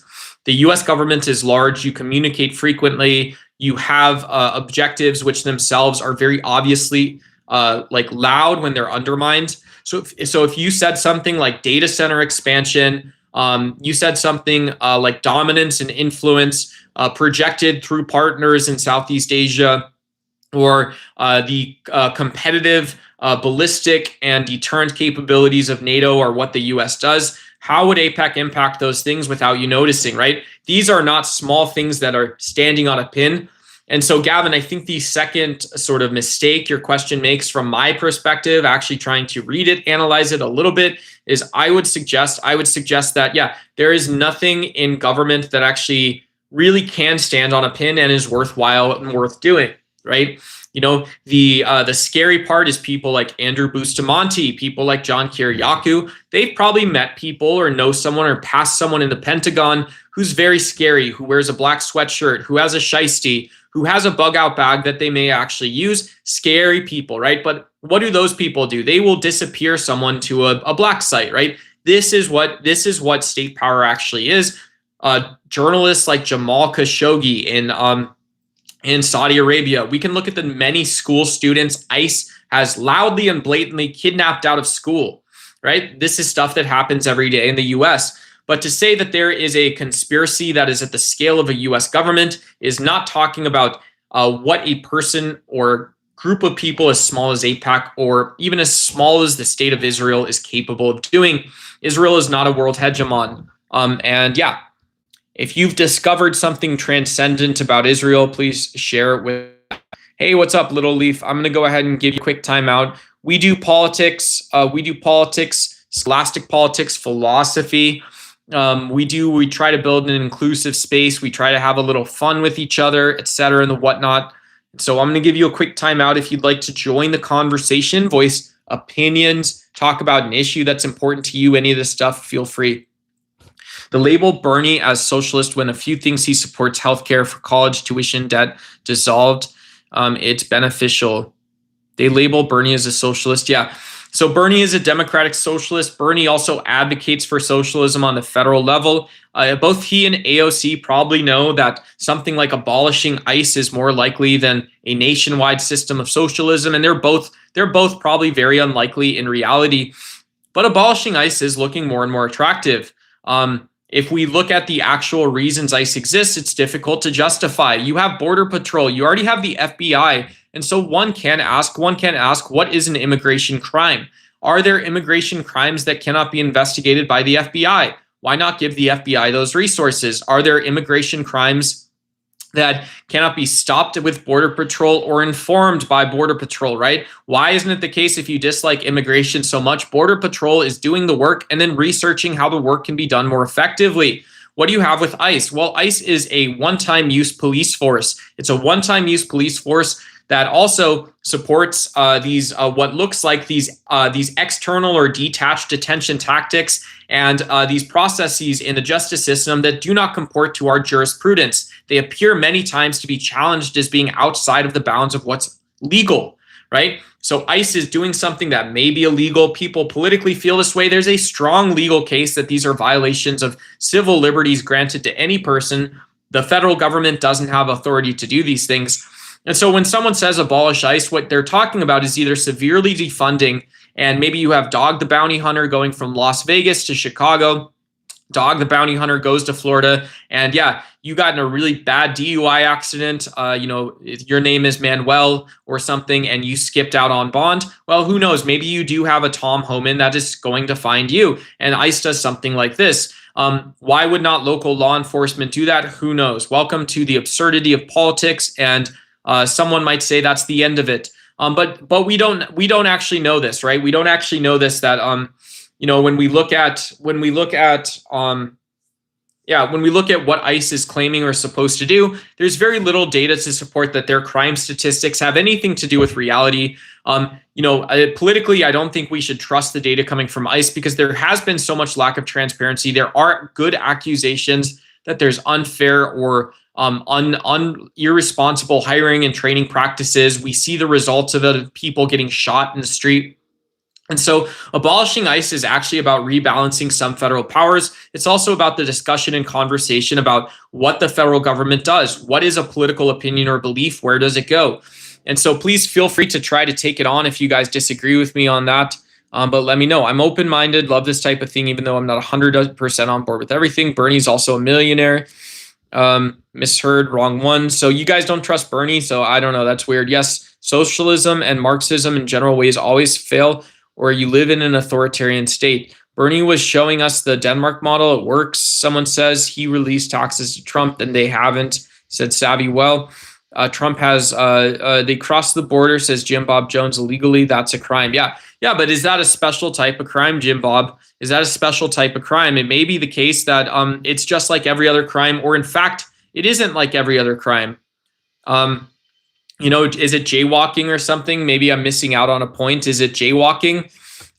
The US government is large. You communicate frequently. You have objectives which themselves are very obviously loud when they're undermined. So if you said something like data center expansion, you said something like dominance and influence projected through partners in Southeast Asia, or the competitive ballistic and deterrent capabilities of NATO are what the US does, how would AIPAC impact those things without you noticing, right? These are not small things that are standing on a pin. And so, Gavin, I think the second sort of mistake your question makes from my perspective, actually trying to read it, analyze it a little bit, is I would suggest that, yeah, there is nothing in government that actually really can stand on a pin and is worthwhile and worth doing, right? You know, the scary part is people like Andrew Bustamante, people like John Kiriakou. They've probably met people or know someone or passed someone in the Pentagon who's very scary, who wears a black sweatshirt, who has a shiesty, who has a bug out bag that they may actually use. Scary people, right? But what do those people do? They will disappear someone to a black site, right? This is what state power actually is. Journalists like Jamal Khashoggi in Saudi Arabia. We can look at the many school students ICE has loudly and blatantly kidnapped out of school, right? This is stuff that happens every day in the US. But to say that there is a conspiracy that is at the scale of a US government is not talking about what a person or group of people as small as AIPAC or even as small as the state of Israel is capable of doing. Israel is not a world hegemon. And yeah, if you've discovered something transcendent about Israel, please share it with. Hey, what's up, Little Leaf? I'm going to go ahead and give you a quick timeout. We do politics. Scholastic politics, philosophy. We try to build an inclusive space. We try to have a little fun with each other, etc., and the whatnot. So I'm going to give you a quick timeout. If you'd like to join the conversation, voice opinions, talk about an issue that's important to you, any of this stuff, feel free. The label Bernie as socialist when a few things he supports, healthcare for college tuition debt dissolved, it's beneficial. They label Bernie as a socialist. Yeah. So Bernie is a democratic socialist. Bernie also advocates for socialism on the federal level. Both he and AOC probably know that something like abolishing ICE is more likely than a nationwide system of socialism, and they're both probably very unlikely in reality. But abolishing ICE is looking more and more attractive. If we look at the actual reasons ICE exists, it's difficult to justify. You have Border Patrol, you already have the FBI. And so one can ask, what is an immigration crime? Are there immigration crimes that cannot be investigated by the FBI? Why not give the FBI those resources? Are there immigration crimes that cannot be stopped with Border Patrol or informed by Border Patrol, right? Why isn't it the case if you dislike immigration so much, Border Patrol is doing the work and then researching how the work can be done more effectively? What do you have with ICE? Well, ICE is a one-time use police force. It's a one-time use police force that also supports these what looks like these external or detached detention tactics and these processes in the justice system that do not comport to our jurisprudence. They appear many times to be challenged as being outside of the bounds of what's legal, right? So ICE is doing something that may be illegal. People politically feel this way. There's a strong legal case that these are violations of civil liberties granted to any person. The federal government doesn't have authority to do these things. And so when someone says abolish ICE, what they're talking about is either severely defunding and maybe you have Dog the Bounty Hunter going from Las Vegas to Chicago. Dog the Bounty Hunter goes to Florida, and yeah, you got in a really bad DUI accident. Your name is Manuel or something, and you skipped out on bond. Well, who knows? Maybe you do have a Tom Homan that is going to find you, and ICE does something like this. Why would not local law enforcement do that? Who knows? Welcome to the absurdity of politics, and someone might say that's the end of it. But we don't actually know this, right? We don't actually know this that when we look at what ICE is claiming or supposed to do, there's very little data to support that their crime statistics have anything to do with reality. Politically, I don't think we should trust the data coming from ICE because there has been so much lack of transparency. There are good accusations that there's unfair or irresponsible hiring and training practices. We see the results of it, people getting shot in the street. And so abolishing ICE is actually about rebalancing some federal powers. It's also about the discussion and conversation about what the federal government does. What is a political opinion or belief? Where does it go? And so please feel free to try to take it on if you guys disagree with me on that. But let me know. I'm open-minded, love this type of thing, even though I'm not 100% on board with everything. Bernie's also a millionaire. Misheard, wrong one. So you guys don't trust Bernie, so I don't know. That's weird. Yes, socialism and Marxism in general ways always fail, or you live in an authoritarian state. Bernie was showing us the Denmark model. It works. Someone says he released taxes to Trump, and they haven't, said Savvy. Well, Trump has, they crossed the border, says Jim Bob Jones, illegally. That's a crime. Yeah, but is that a special type of crime, Jim Bob? Is that a special type of crime? It may be the case that it's just like every other crime, or in fact, it isn't like every other crime. Is it jaywalking or something? Maybe I'm missing out on a point. Is it jaywalking?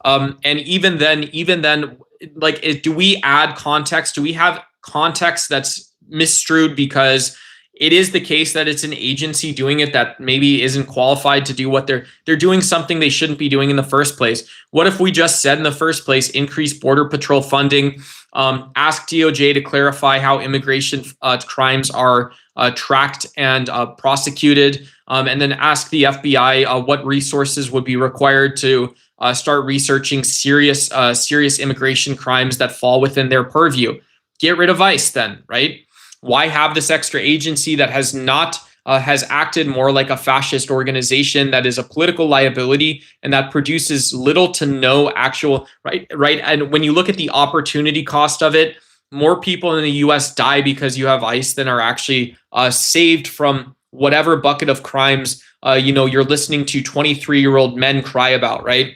And even then, like, do we add context? Do we have context that's misstrued because it is the case that it's an agency doing it that maybe isn't qualified to do what they're doing something they shouldn't be doing in the first place? What if we just said in the first place, increase Border Patrol funding, ask DOJ to clarify how immigration crimes are tracked and prosecuted, and then ask the FBI what resources would be required to start researching serious immigration crimes that fall within their purview? Get rid of ICE then, right? Why have this extra agency that has acted more like a fascist organization that is a political liability and that produces little to no actual right? And when you look at the opportunity cost of it, more people in the US die because you have ICE than are actually saved from whatever bucket of crimes you're listening to 23-year-old men cry about, right?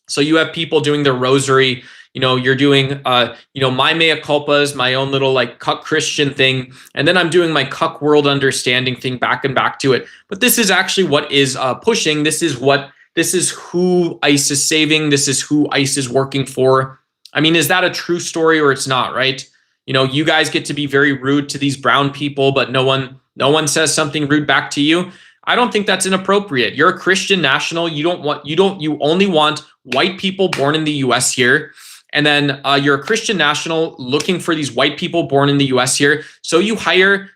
So you have people doing their rosary. You're doing, my mea culpas, my own little like cuck Christian thing. And then I'm doing my cuck world understanding thing back to it. But this is actually what is pushing. This is who ICE is saving. This is who ICE is working for. I mean, is that a true story or it's not, right? You guys get to be very rude to these brown people, but no one says something rude back to you. I don't think that's inappropriate. You're a Christian national. You only want white people born in the US here. And then you're a Christian national looking for these white people born in the US here. So you hire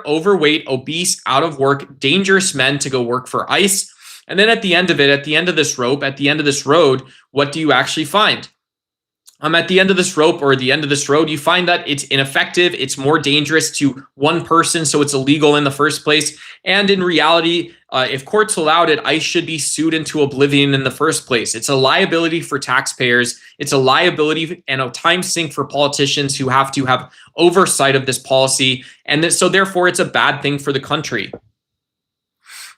overweight, obese, out of work, dangerous men to go work for ICE. And then at the end of this road, what do you actually find? At the end of this rope or the end of this road, you find that it's ineffective. It's more dangerous to one person, so it's illegal in the first place. And in reality, if courts allowed it, ICE should be sued into oblivion in the first place. It's a liability for taxpayers. It's a liability and a time sink for politicians who have to have oversight of this policy. And so therefore, it's a bad thing for the country.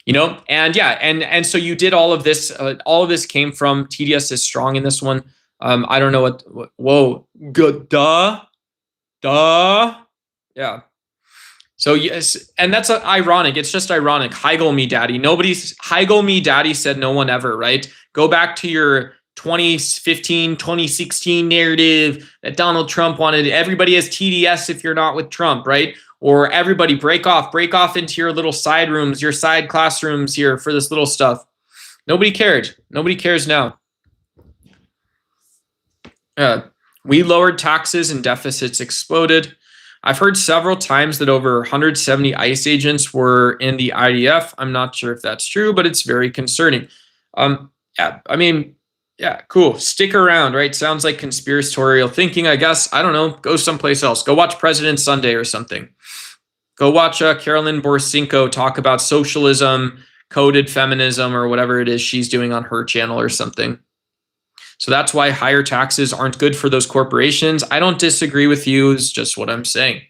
And so you did all of this. All of this came from TDS is strong in this one. I don't know what whoa, good, yeah. So yes, and that's ironic. It's just ironic. Heigl me daddy. Heigl me daddy said no one ever, right? Go back to your 2015, 2016 narrative that Donald Trump wanted. Everybody has TDS if you're not with Trump, right? Or everybody break off into your little side rooms, your side classrooms here for this little stuff. Nobody cared. Nobody cares now. We lowered taxes and deficits exploded. I've heard several times that over 170 ICE agents were in the IDF. I'm not sure if that's true, but it's very concerning. I mean, Yeah, cool. Stick around, right? Sounds like conspiratorial thinking, I guess. I don't know. Go someplace else. Go watch President Sunday or something. Go watch Carolyn Borsinko talk about socialism, coded feminism, or whatever it is she's doing on her channel or something. So that's why higher taxes aren't good for those corporations. I don't disagree with you. It's just what I'm saying.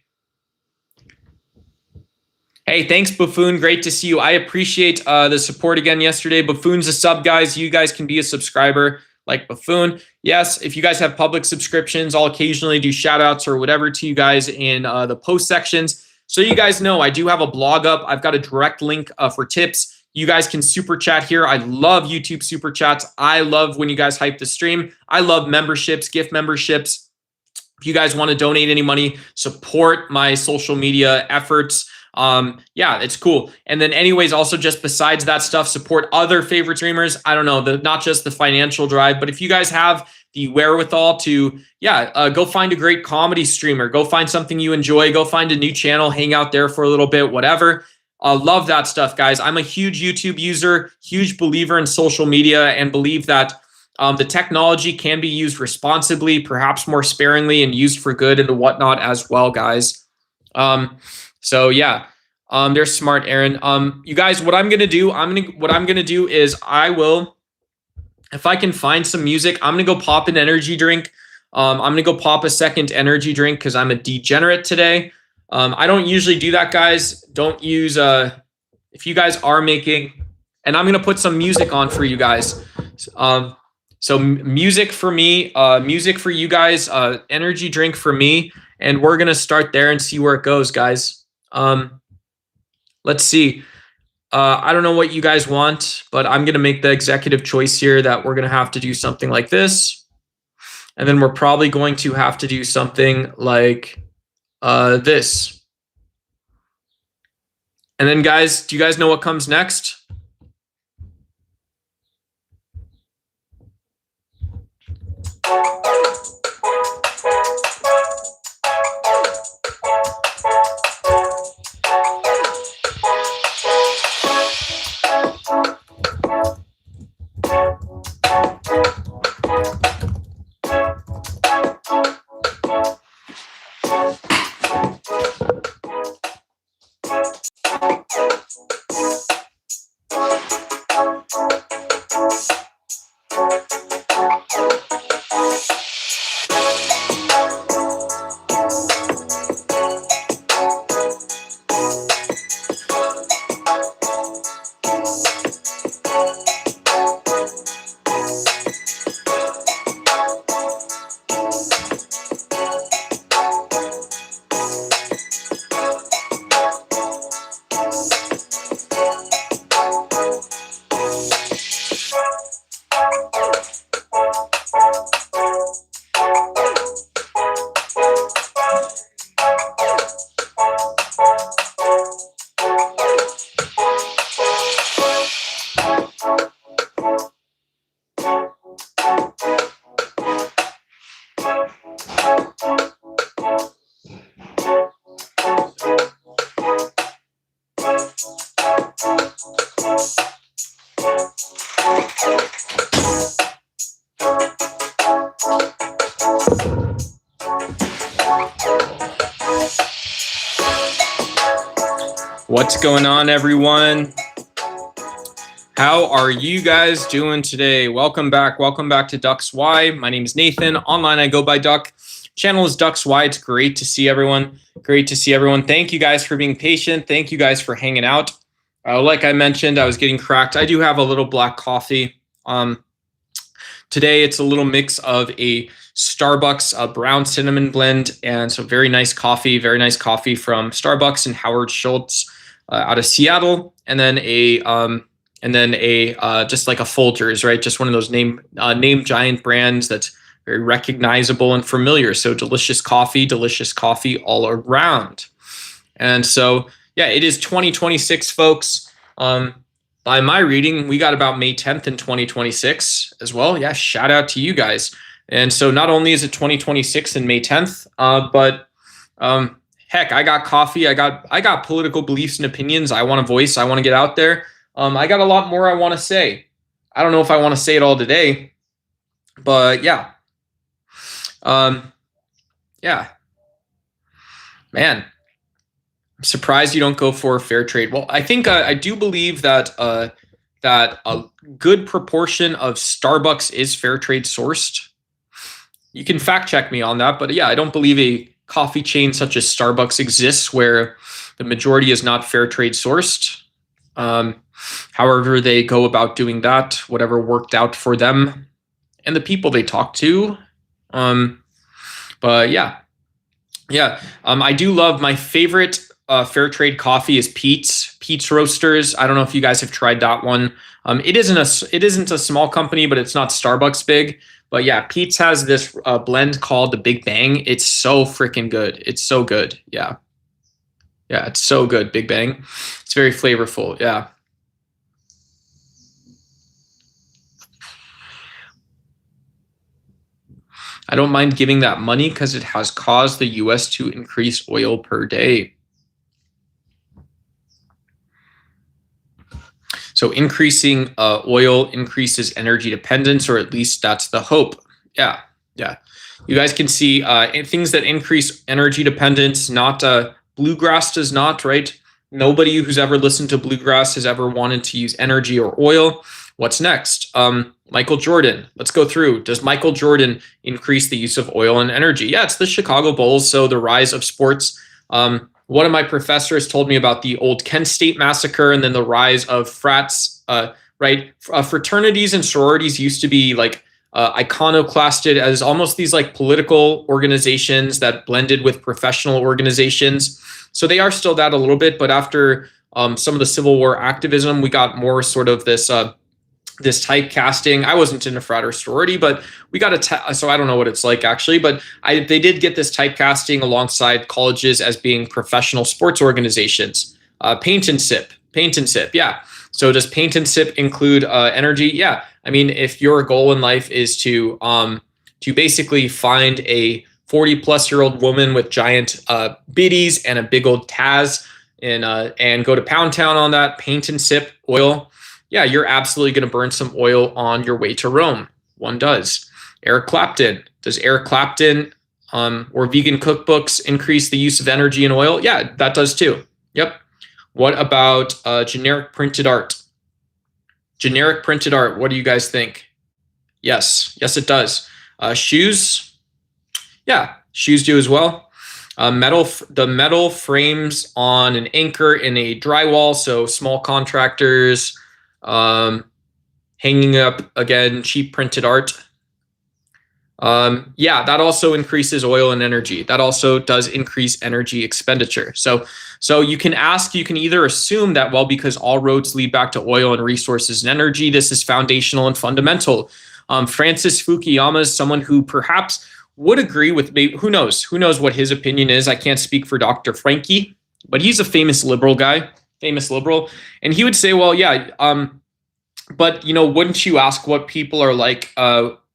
Hey, thanks, Buffoon. Great to see you. I appreciate the support again yesterday. Buffoon's a sub, guys. You guys can be a subscriber like Buffoon. Yes, if you guys have public subscriptions, I'll occasionally do shout outs or whatever to you guys in the post sections. So you guys know I do have a blog up. I've got a direct link for tips. You guys can super chat here. I love YouTube super chats. I love when you guys hype the stream. I love memberships, gift memberships. If you guys want to donate any money, support my social media efforts. Yeah, it's cool. And then anyways, also just besides that stuff, support other favorite streamers. I don't know, not just the financial drive, but if you guys have the wherewithal to, go find a great comedy streamer, go find something you enjoy, go find a new channel, hang out there for a little bit, whatever. Love that stuff, guys. I'm a huge YouTube user, huge believer in social media, and believe that the technology can be used responsibly, perhaps more sparingly, and used for good and whatnot as well, guys. So yeah, they're smart, Aaron. You guys, what I'm gonna do is I will, if I can find some music, I'm gonna go pop an energy drink. I'm gonna go pop a second energy drink because I'm a degenerate today. I don't usually do that, guys. Don't use if you guys are making, and I'm gonna put some music on for you guys. So music for me, music for you guys, energy drink for me, and we're gonna start there and see where it goes, guys. Let's see. I don't know what you guys want, but I'm going to make the executive choice here that we're going to have to do something like this. And then we're probably going to have to do something like this. And then guys, do you guys know what comes next? What's going on, everyone? How are you guys doing today? Welcome back. Welcome back to Ducks Y. My name is Nathan. Online, I go by Duck. Channel is Ducks Y. It's great to see everyone. Great to see everyone. Thank you guys for being patient. Thank you guys for hanging out. Like I mentioned, I was getting cracked. I do have a little black coffee. Today, it's a little mix of a Starbucks brown cinnamon blend, and so very nice coffee from Starbucks and Howard Schultz out of Seattle, and then a just like a Folgers, right? Just one of those name giant brands that's very recognizable and familiar. So delicious coffee all around. And so yeah, it is 2026, folks. By my reading, we got about May 10th in 2026 as well. Yeah, shout out to you guys. And so not only is it 2026 and May 10th, but heck, I got coffee. I got political beliefs and opinions I want to voice. I want to get out there. I got a lot more I want to say. I don't know if I want to say it all today, But yeah, yeah, man, I'm surprised you don't go for fair trade. Well, I think I do believe that that a good proportion of Starbucks is fair trade sourced. You can fact check me on that, but yeah, I don't believe a coffee chain such as Starbucks exists where the majority is not fair trade sourced. However, they go about doing that, whatever worked out for them and the people they talk to. But yeah, I do love my favorite fair trade coffee is Pete's Roasters. I don't know if you guys have tried that one. It isn't a small company, but it's not Starbucks big. But yeah, Pete's has this blend called the Big Bang. It's so freaking good. It's so good. Yeah, it's so good. Big Bang. It's very flavorful. Yeah. I don't mind giving that money because it has caused the US to increase oil per day. So increasing oil increases energy dependence, or at least that's the hope. Yeah. You guys can see things that increase energy dependence, not bluegrass does not, right? Nobody who's ever listened to bluegrass has ever wanted to use energy or oil. What's next? Michael Jordan. Let's go through. Does Michael Jordan increase the use of oil and energy? Yeah, it's the Chicago Bulls. So the rise of sports. One of my professors told me about the old Kent State massacre and then the rise of frats, right? Fraternities and sororities used to be like iconoclasted as almost these like political organizations that blended with professional organizations. So they are still that a little bit, but after some of the Civil War activism, we got more sort of this this typecasting. I wasn't in a frat or sorority, but we got so I don't know what it's like actually, but they did get this typecasting alongside colleges as being professional sports organizations. Paint and sip, yeah. So does paint and sip include energy? Yeah. I mean, if your goal in life is to basically find a 40-plus-year-old woman with giant biddies and a big old Taz and go to Pound Town on that, paint and sip oil, yeah, you're absolutely going to burn some oil on your way to Rome. One does. Eric Clapton. Does Eric Clapton or vegan cookbooks increase the use of energy and oil? Yeah, that does too. Yep. What about generic printed art? Generic printed art, what do you guys think? Yes, it does. Shoes? Yeah, shoes do as well. The metal frames on an anchor in a drywall, so small contractors, hanging up, again, cheap printed art. Yeah, that also increases oil and energy. That also does increase energy expenditure. So you can either assume that, well, because all roads lead back to oil and resources and energy, this is foundational and fundamental. Francis Fukuyama is someone who perhaps would agree with me. Who knows what his opinion is. I can't speak for Dr. Frankie, but he's a famous liberal guy, and he would say, well, yeah, but wouldn't you ask what people are like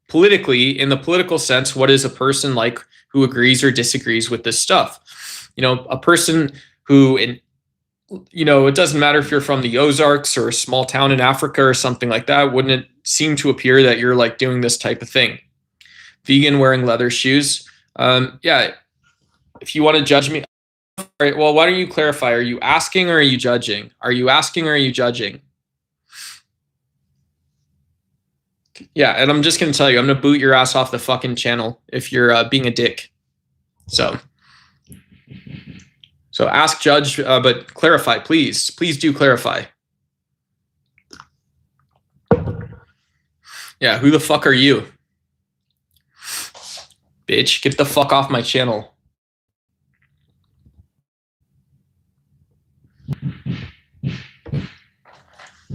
politically, in the political sense? What is a person like who agrees or disagrees with this stuff? A person who, it doesn't matter if you're from the Ozarks or a small town in Africa or something like that, wouldn't it seem to appear that you're like doing this type of thing? Vegan wearing leather shoes. Yeah, if you want to judge me, all right, well, why don't you clarify? Are you asking or are you judging? Are you asking or are you judging? Yeah, and I'm just going to tell you, I'm going to boot your ass off the fucking channel if you're being a dick. So ask, judge, but clarify, please. Please do clarify. Yeah, who the fuck are you? Bitch, get the fuck off my channel.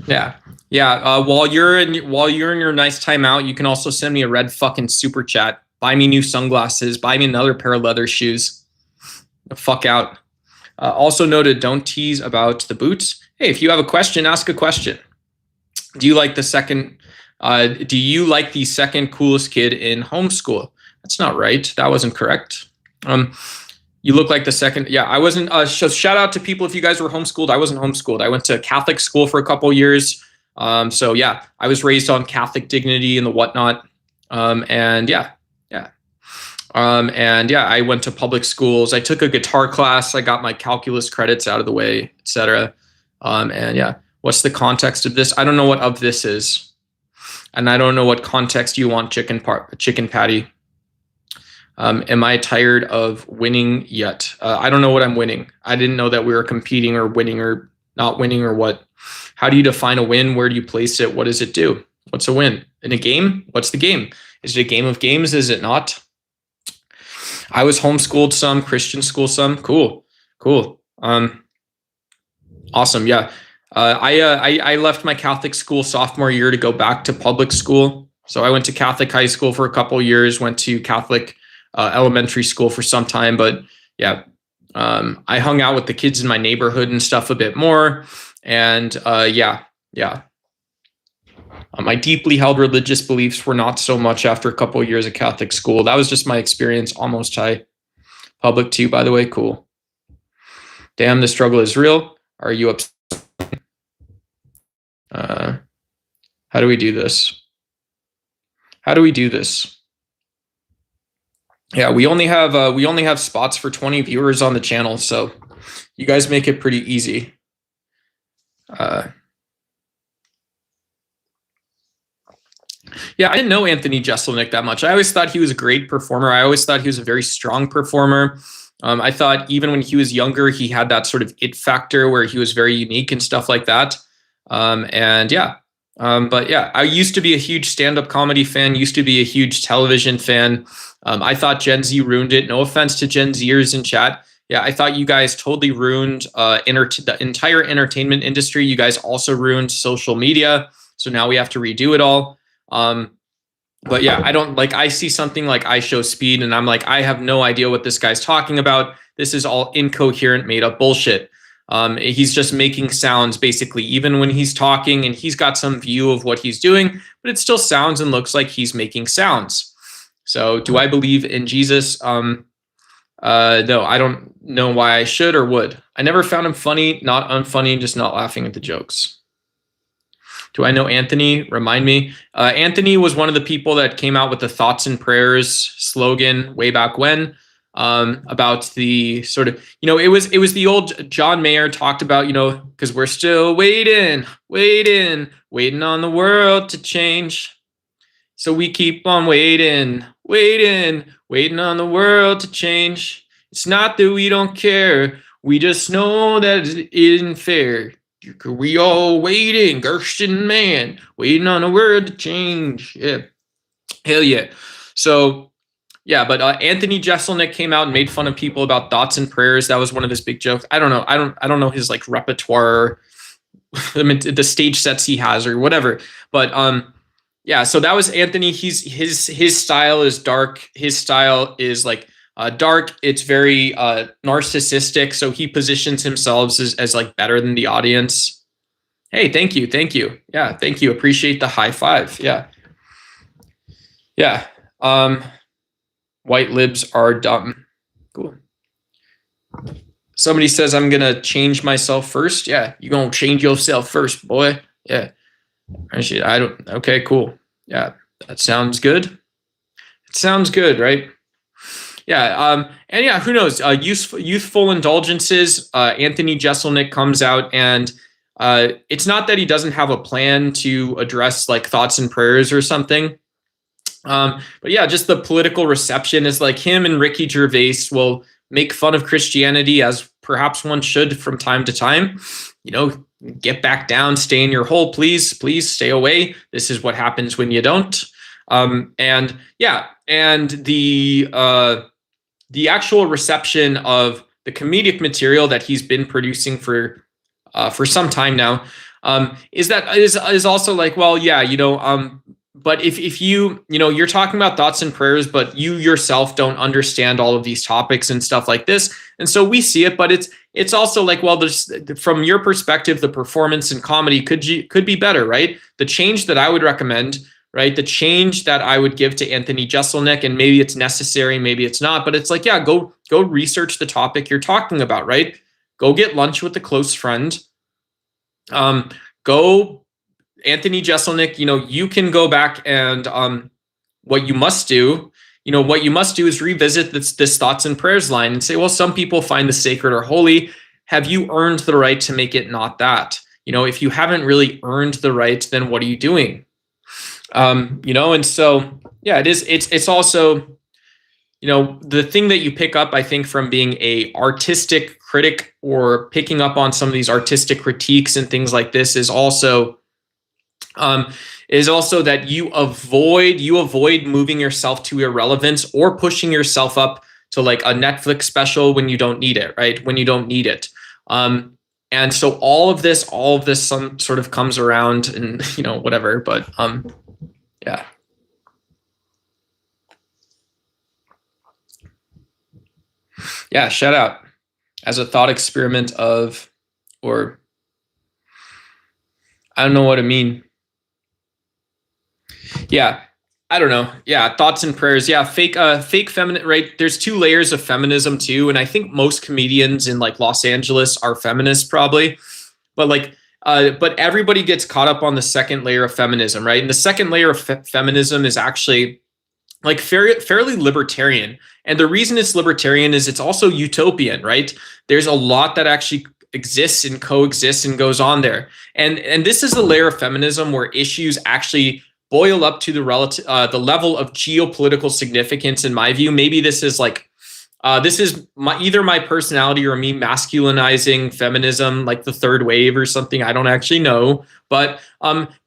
Yeah. While you're in your nice time out, you can also send me a red fucking super chat. Buy me new sunglasses. Buy me another pair of leather shoes. The fuck out. Also noted, don't tease about the boots. Hey, if you have a question, ask a question. Do you like the second coolest kid in homeschool? That's not right. That wasn't correct. You look like the second. Yeah, I wasn't. So shout out to people if you guys were homeschooled. I wasn't homeschooled. I went to Catholic school for a couple years. So yeah, I was raised on Catholic dignity and the whatnot. And yeah, yeah. And yeah, I went to public schools. I took a guitar class. I got my calculus credits out of the way, etc. And yeah, what's the context of this? I don't know what of this is, and I don't know what context you want chicken patty. Am I tired of winning yet? I don't know what I'm winning. I didn't know that we were competing or winning or not winning or what. How do you define a win? Where do you place it? What does it do? What's a win? In a game? What's the game? Is it a game of games? Is it not? I was homeschooled some, Christian school some. Cool. Awesome. Yeah. I left my Catholic school sophomore year to go back to public school. So I went to Catholic high school for a couple of years, went to Catholic elementary school for some time. But yeah, I hung out with the kids in my neighborhood and stuff a bit more. And yeah. My deeply held religious beliefs were not so much after a couple of years of Catholic school. That was just my experience. Almost high. Public too, by the way. Cool. Damn, the struggle is real. Are you upset? How do we do this? Yeah, we only have spots for 20 viewers on the channel, so you guys make it pretty easy. Yeah, I didn't know Anthony Jeselnik that much. I always thought he was a great performer. I always thought he was a very strong performer. I thought even when he was younger, he had that sort of it factor where he was very unique and stuff like that. And yeah, but yeah, I used to be a huge stand-up comedy fan, used to be a huge television fan. I thought Gen Z ruined it. No offense to Gen Zers in chat. Yeah, I thought you guys totally ruined the entire entertainment industry. You guys also ruined social media. So now we have to redo it all. But yeah, I see something like I Show Speed and I'm like, I have no idea what this guy's talking about. This is all incoherent, made up bullshit. He's just making sounds basically, even when he's talking and he's got some view of what he's doing, but it still sounds and looks like he's making sounds. So do I believe in Jesus? No, I don't know why I should or would. I never found him funny, not unfunny, just not laughing at the jokes. Do I know Anthony? Remind me. Anthony was one of the people that came out with the Thoughts and Prayers slogan way back when, about the sort of, it was the old John Mayer talked about, because we're still waiting on the world to change. So we keep on waiting on the world to change. It's not that we don't care. We just know that it isn't fair. We all waiting, Gershon man, waiting on a word to change. Yeah, hell yeah. So yeah, but Anthony Jeselnik came out and made fun of people about thoughts and prayers. That was one of his big jokes. I don't know. I don't know his like repertoire, the stage sets he has or whatever. But yeah. So that was Anthony. His style is dark. His style is like dark. It's very narcissistic. So he positions himself as like better than the audience. Hey, thank you. Yeah, thank you. Appreciate the high five. Yeah. White libs are dumb. Cool. Somebody says I'm gonna change myself first. Yeah, you're gonna change yourself first, boy. Yeah. Okay, cool. Yeah, that sounds good. It sounds good, right? Yeah, and yeah, who knows? Youthful indulgences. Anthony Jeselnik comes out, and it's not that he doesn't have a plan to address like thoughts and prayers or something. But yeah, just the political reception is like him and Ricky Gervais will make fun of Christianity, as perhaps one should from time to time. Get back down, stay in your hole, please stay away. This is what happens when you don't. And yeah, and the actual reception of the comedic material that he's been producing for some time now, is also like, well, yeah, but if you're talking about thoughts and prayers, but you yourself don't understand all of these topics and stuff like this, and so we see it, but it's also like, well, from your perspective, the performance in comedy could be better, right? The change that I would recommend, right? The change that I would give to Anthony Jeselnik, and maybe it's necessary, maybe it's not, but it's like, yeah, go research the topic you're talking about, right? Go get lunch with a close friend. Go Anthony Jeselnik, you can go back and what you must do, what you must do is revisit this thoughts and prayers line and say, well, some people find the sacred or holy. Have you earned the right to make it not that? If you haven't really earned the right, then what are you doing? And so, yeah, it's also, the thing that you pick up, I think, from being a artistic critic or picking up on some of these artistic critiques and things like this is also that you avoid moving yourself to irrelevance or pushing yourself up to like a Netflix special when you don't need it, right? When you don't need it. And so all of this some sort of comes around and, whatever, but yeah. Yeah, shout out as a thought experiment of, or I don't know what I mean. Yeah, I don't know. Yeah, thoughts and prayers. Yeah, fake feminine, right? There's two layers of feminism too, and I think most comedians in like Los Angeles are feminists probably, but but everybody gets caught up on the second layer of feminism, right? And the second layer of feminism is actually like fairly libertarian. And the reason it's libertarian is it's also utopian, right? There's a lot that actually exists and coexists and goes on there. And this is the layer of feminism where issues actually boil up to the level of geopolitical significance, in my view. Maybe this is like, this is either my personality or me masculinizing feminism, like the third wave or something. I don't actually know. But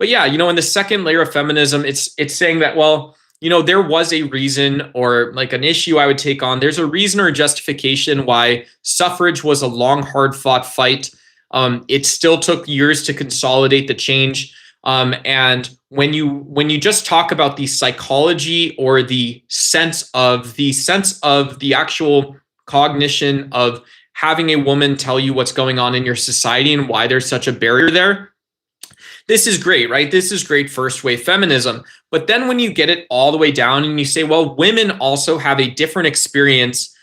yeah, in the second layer of feminism, it's saying that, well, there was a reason or like an issue I would take on. There's a reason or justification why suffrage was a long, hard fought fight. It still took years to consolidate the change. And when you just talk about the psychology or the sense of the actual cognition of having a woman tell you what's going on in your society and why there's such a barrier there, this is great, right? This is great first wave feminism. But then when you get it all the way down and you say, well, women also have a different experience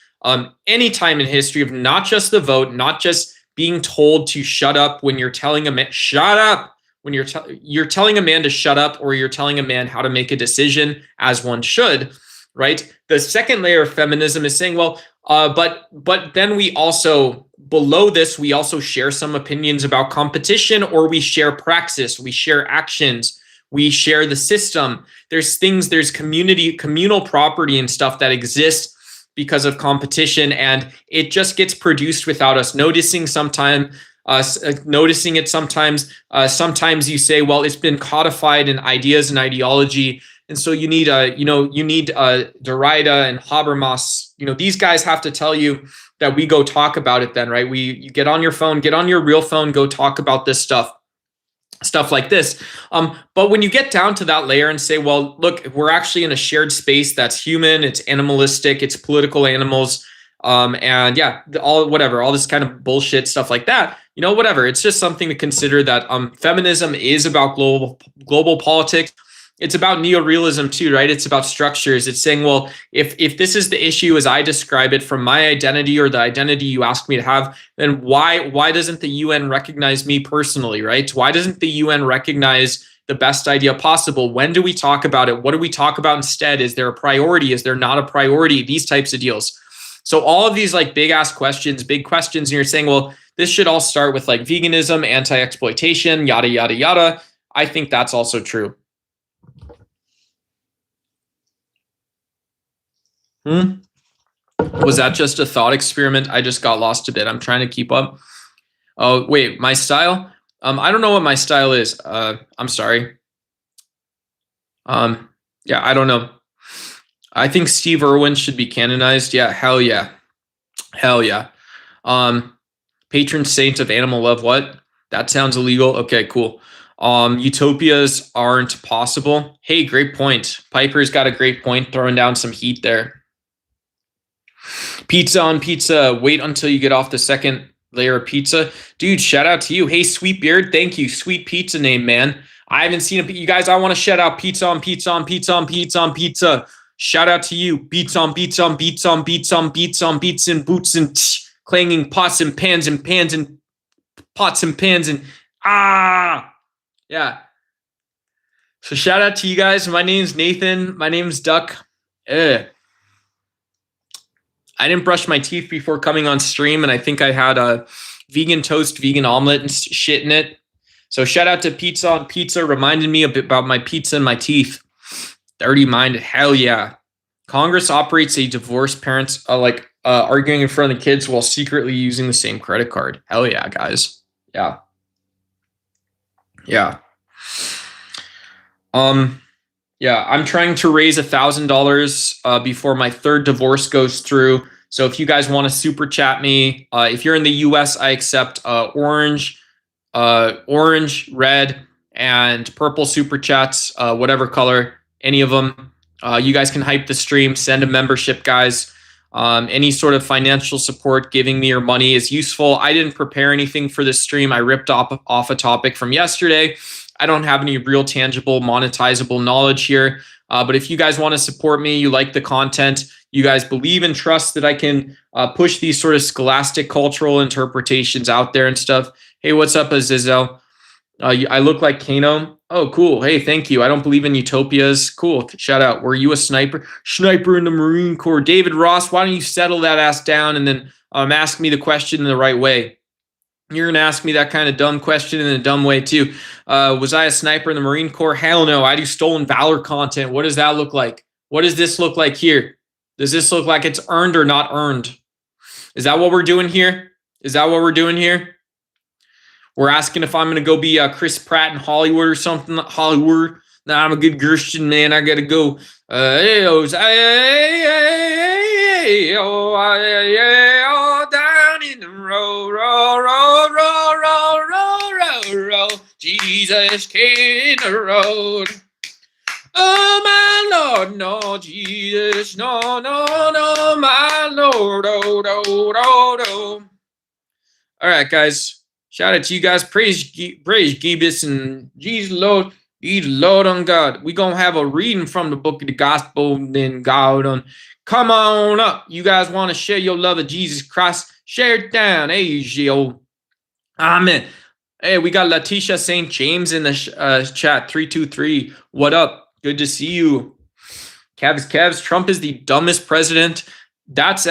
any time in history of not just the vote, not just being told to shut up when you're telling a man, shut up, when you're telling a man to shut up, or you're telling a man how to make a decision as one should, right? The second layer of feminism is saying, well, but then we also, below this, we also share some opinions about competition, or we share praxis, we share actions, we share the system. There's communal property and stuff that exists because of competition, and it just gets produced without us noticing sometimes. Sometimes you say, well, it's been codified in ideas and ideology, and so you need Derrida and Habermas. These guys have to tell you that we go talk about it. Then, right? You get on your phone, get on your real phone, go talk about this stuff like this. But when you get down to that layer and say, well, look, we're actually in a shared space that's human, it's animalistic, it's political animals, and yeah, all this kind of bullshit stuff like that. Whatever. It's just something to consider that feminism is about global politics. It's about neorealism too, right? It's about structures. It's saying, well, if this is the issue as I describe it from my identity or the identity you ask me to have, then why doesn't the UN recognize me personally, right? Why doesn't the UN recognize the best idea possible? When do we talk about it? What do we talk about instead? Is there a priority? Is there not a priority? These types of deals. So all of these like big questions, and you're saying, well, this should all start with like veganism, anti-exploitation, yada, yada, yada. I think that's also true. Was that just a thought experiment? I just got lost a bit. I'm trying to keep up. Oh, wait, my style? I don't know what my style is. I'm sorry. Yeah, I don't know. I think Steve Irwin should be canonized. Yeah, hell yeah. Hell yeah. Patron saint of animal love. What? That sounds illegal. Okay, cool. Utopias aren't possible. Hey, great point. Piper's got a great point, throwing down some heat there. Pizza on pizza. Wait until you get off the second layer of pizza. Dude, shout out to you. Hey, Sweet Beard. Thank you. Sweet pizza name, man. I haven't seen it. You guys, I want to shout out pizza on pizza on pizza on pizza on pizza. Shout out to you. Beats on beats on beats on beats on beats on beats and boots and clanging pots and pans and pots and pans and yeah. So shout out to you guys. My name's Nathan. My name's Duck. I didn't brush my teeth before coming on stream, and I think I had a vegan toast, vegan omelet, and shit in it. So shout out to Pizza on Pizza, reminding me a bit about my pizza and my teeth. Dirty minded, hell yeah. Congress operates a divorced parents arguing in front of the kids while secretly using the same credit card. Hell yeah, guys. Yeah. Yeah. Yeah, I'm trying to raise $1,000 before my third divorce goes through. So if you guys want to super chat me, if you're in the US, I accept orange, red, and purple super chats, whatever color, any of them. You guys can hype the stream, send a membership, guys. Any sort of financial support, giving me your money is useful. I didn't prepare anything for this stream. I ripped off a topic from yesterday. I don't have any real tangible monetizable knowledge here. But if you guys want to support me, you like the content, you guys believe and trust that I can push these sort of scholastic cultural interpretations out there and stuff. Hey, what's up, Azizel? I look like Kano. Oh, cool. Hey, thank you. I don't believe in utopias. Cool. Shout out. Were you a sniper? Sniper in the Marine Corps. David Ross, why don't you settle that ass down and then ask me the question in the right way? You're going to ask me that kind of dumb question in a dumb way, too. Was I a sniper in the Marine Corps? Hell no. I do stolen valor content. What does that look like? What does this look like here? Does this look like it's earned or not earned? Is that what we're doing here? Is that what we're doing here? We're asking if I'm going to go be Chris Pratt in Hollywood or something. Hollywood. Nah, I'm a good Christian man. I got to go. Down in the road, roll. Jesus came in the road. Oh, my Lord, no, Jesus, no, my Lord, oh. All right, guys. Shout out to you guys. Praise Gibbous and Jesus Lord on God. We gonna have a reading from the book of the gospel, and then God on. Come on up. You guys want to share your love of Jesus Christ? Share it down. Hey, Gio. Amen. Hey, we got Letitia St. James in the chat. 323. What up? Good to see you. Kevs. Trump is the dumbest president that's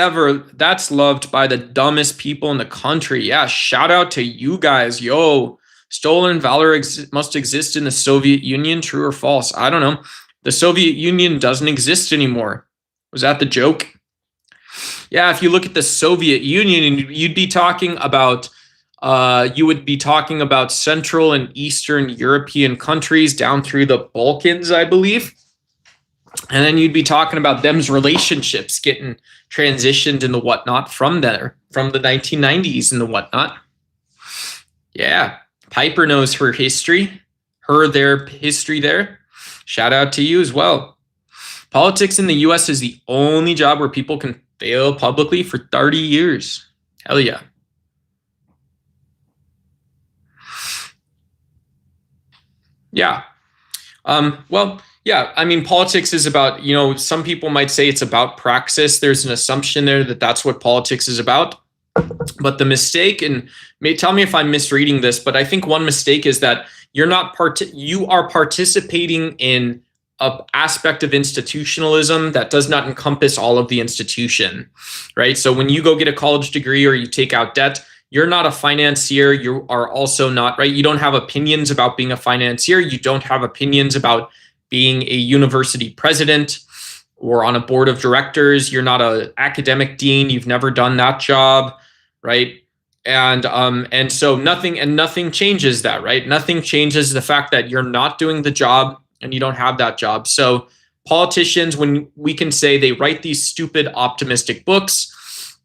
loved by the dumbest people in the country. Yeah, shout out to you guys. Yo, stolen valor must exist in the Soviet Union. True or false? I don't know. The Soviet Union doesn't exist anymore. Was that the joke? Yeah, if you look at the Soviet Union, you'd be talking about Central and Eastern European countries down through the Balkans, I believe. And then you'd be talking about them's relationships getting transitioned and the whatnot from the 1990s and the whatnot. Yeah, Piper knows her history, their history there. Shout out to you as well. Politics in the U.S. is the only job where people can fail publicly for 30 years. Hell yeah. Yeah. Well, yeah, I mean, politics is about, some people might say it's about praxis. There's an assumption there that that's what politics is about. But the mistake, and tell me if I'm misreading this, but I think one mistake is that you are participating in an aspect of institutionalism that does not encompass all of the institution, right? So when you go get a college degree or you take out debt, you're not a financier. You are also not, right? You don't have opinions about being a financier. You don't have opinions about being a university president or on a board of directors. You're not an academic dean. You've never done that job, right? And so nothing changes that, right? Nothing changes the fact that you're not doing the job and you don't have that job. So politicians, when we can say they write these stupid optimistic books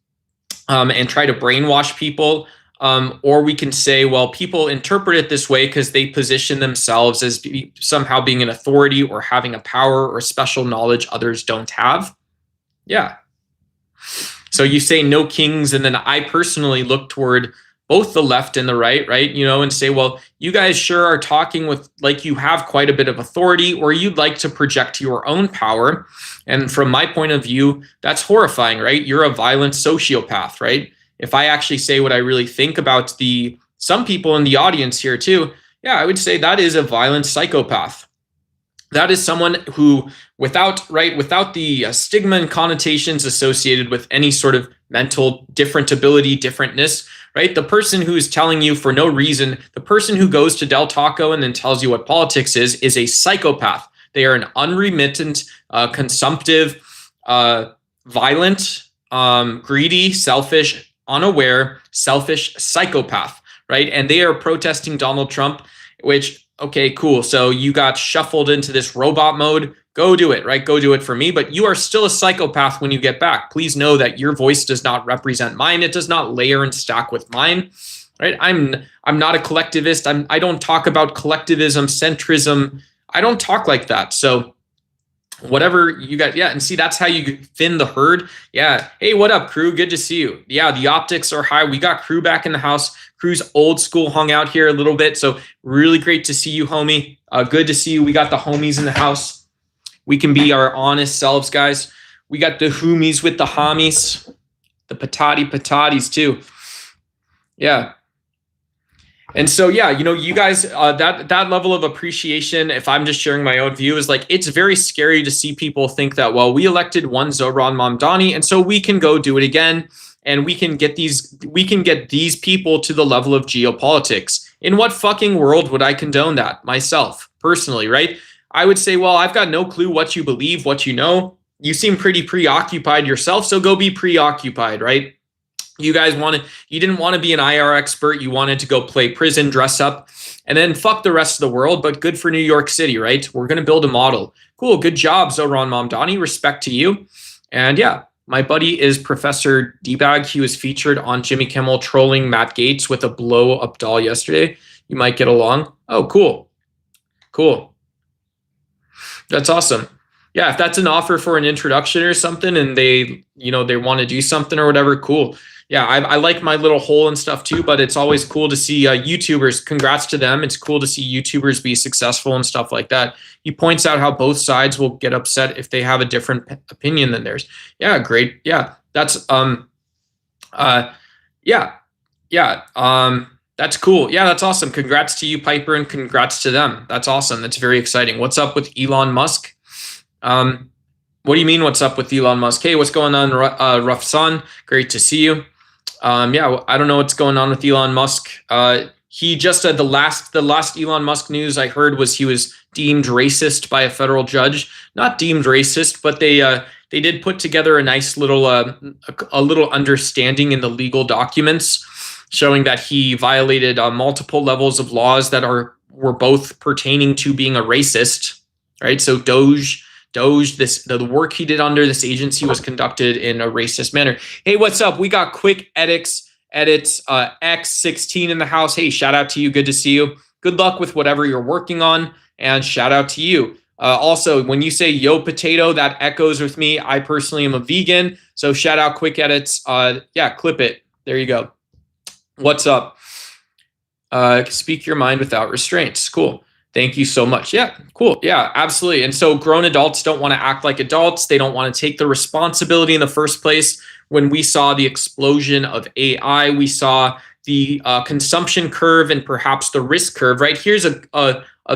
and try to brainwash people, or we can say, well, people interpret it this way because they position themselves as somehow being an authority or having a power or special knowledge others don't have. Yeah. So you say no kings, and then I personally look toward both the left and the right, and say, well, you guys sure are talking with like you have quite a bit of authority, or you'd like to project your own power. And from my point of view, that's horrifying, right? You're a violent sociopath, right? If I actually say what I really think about some people in the audience here too, yeah, I would say that is a violent psychopath. That is someone who, without the stigma and connotations associated with any sort of mental different ability, differentness, right? The person who is telling you for no reason, the person who goes to Del Taco and then tells you what politics is a psychopath. They are an unremittent, consumptive, violent, greedy, selfish, unaware, selfish psychopath, right? And they are protesting Donald Trump, which, okay, cool. So you got shuffled into this robot mode. Go do it, right? Go do it for me. But you are still a psychopath when you get back. Please know that your voice does not represent mine. It does not layer and stack with mine, right? I'm not a collectivist. I don't talk about collectivism, centrism. I don't talk like that. So whatever you got, yeah, and see, that's how you thin the herd. Yeah, hey, what up, crew? Good to see you. Yeah, the optics are high. We got crew back in the house. Crew's old school hung out here a little bit, so really great to see you, homie. Good to see you. We got the homies in the house. We can be our honest selves, guys. We got the homies with the homies, the patatis too. Yeah. And so, yeah, you know, you guys, that level of appreciation, if I'm just sharing my own view, is like, it's very scary to see people think that, well, we elected one Zohran Mamdani, and so we can go do it again, and we can get these people to the level of geopolitics. In what fucking world would I condone that myself, personally, right? I would say, well, I've got no clue what you believe, what you know. You seem pretty preoccupied yourself, so go be preoccupied, right? You didn't want to be an IR expert. You wanted to go play prison, dress up, and then fuck the rest of the world, but good for New York City, right? We're going to build a model. Cool. Good job, Zohran Mamdani. Respect to you. And yeah, my buddy is Professor D-Bag. He was featured on Jimmy Kimmel trolling Matt Gaetz with a blow up doll yesterday. You might get along. Oh, cool. Cool. That's awesome. Yeah, if that's an offer for an introduction or something and they want to do something or whatever, cool. Yeah, I like my little hole and stuff too, but it's always cool to see YouTubers. Congrats to them. It's cool to see YouTubers be successful and stuff like that. He points out how both sides will get upset if they have a different opinion than theirs. Yeah, great. Yeah, that's that's cool. Yeah, that's awesome. Congrats to you, Piper, and congrats to them. That's awesome. That's very exciting. What's up with Elon Musk? What do you mean, what's up with Elon Musk? Hey, what's going on, Rough Son? Great to see you. Yeah, I don't know what's going on with Elon Musk. He just the last Elon Musk news I heard was he was deemed racist by a federal judge. Not deemed racist, but they did put together a nice little a little understanding in the legal documents showing that he violated multiple levels of laws that were both pertaining to being a racist, right? So Doge, the work he did under this agency was conducted in a racist manner. Hey, what's up? We got quick edits, X16 in the house. Hey, shout out to you. Good to see you. Good luck with whatever you're working on, and shout out to you. Also, when you say yo potato, that echoes with me. I personally am a vegan, so shout out quick edits. Yeah, clip it. There you go. What's up? Speak your mind without restraints. Cool. Thank you so much. Yeah, cool. Yeah, absolutely. And so grown adults don't want to act like adults. They don't want to take the responsibility in the first place. When we saw the explosion of AI, we saw the consumption curve and perhaps the risk curve, right? Here's a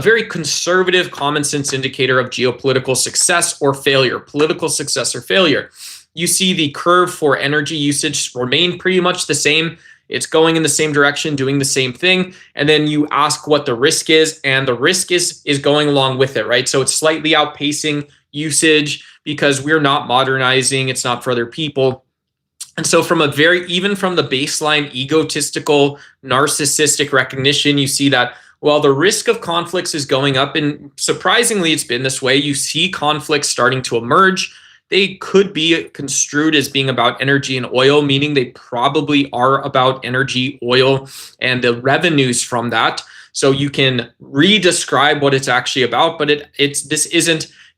very conservative common sense indicator of geopolitical success or failure, political success or failure. You see the curve for energy usage remain pretty much the same. It's going in the same direction, doing the same thing. And then you ask what the risk is, and the risk is going along with it, right? So it's slightly outpacing usage because we're not modernizing. It's not for other people. And so even from the baseline egotistical, narcissistic recognition, you see that, well, the risk of conflicts is going up. And surprisingly, it's been this way. You see conflicts starting to emerge. They could be construed as being about energy and oil, meaning they probably are about energy, oil, and the revenues from that. So you can redescribe what it's actually about, but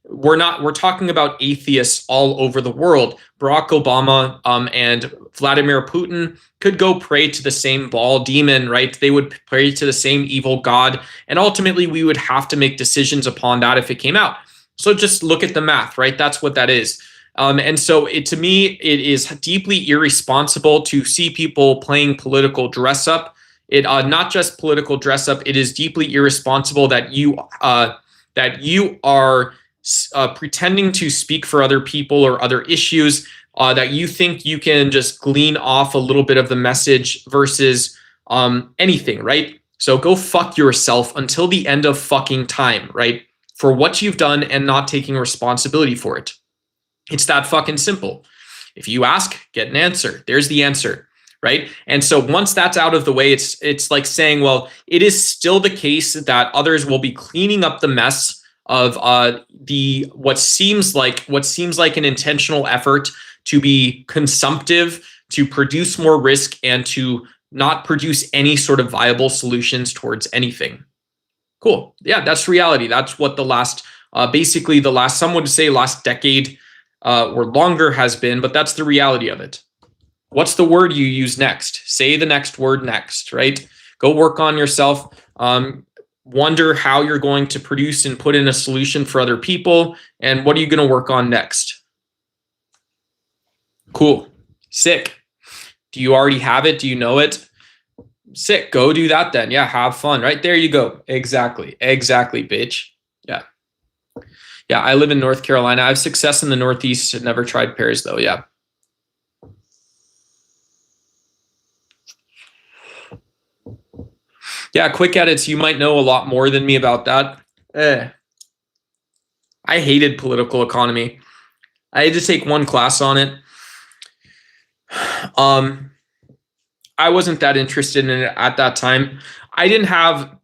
we're talking about atheists all over the world. Barack Obama and Vladimir Putin could go pray to the same ball demon, right? They would pray to the same evil god, and ultimately we would have to make decisions upon that if it came out. So just look at the math, right? That's what that is. And so to me, it is deeply irresponsible to see people playing political dress up. Not just political dress up. It is deeply irresponsible that you that you are pretending to speak for other people or other issues, that you think you can just glean off a little bit of the message versus anything, right? So go fuck yourself until the end of fucking time, right? For what you've done and not taking responsibility for it. It's that fucking simple. If you ask, get an answer. There's the answer, right? And so once that's out of the way, it's like saying, well, it is still the case that others will be cleaning up the mess of the what seems like an intentional effort to be consumptive, to produce more risk, and to not produce any sort of viable solutions towards anything. Cool. Yeah, that's reality. That's what the last, basically the last, some would say last decade or longer has been, but that's the reality of it. What's the word you use next? Say the next word next, right? Go work on yourself. Wonder how you're going to produce and put in a solution for other people. And what are you going to work on next? Cool. Sick. Do you already have it? Do you know it? Sick. Go do that then. Yeah, have fun. Right there you go. Exactly. Exactly, bitch. Yeah. Yeah, I live in North Carolina. I have success in the Northeast. I've never tried pears though. Yeah. Yeah, quick edits. You might know a lot more than me about that. I hated political economy. I had to take one class on it. I wasn't that interested in it at that time. I didn't have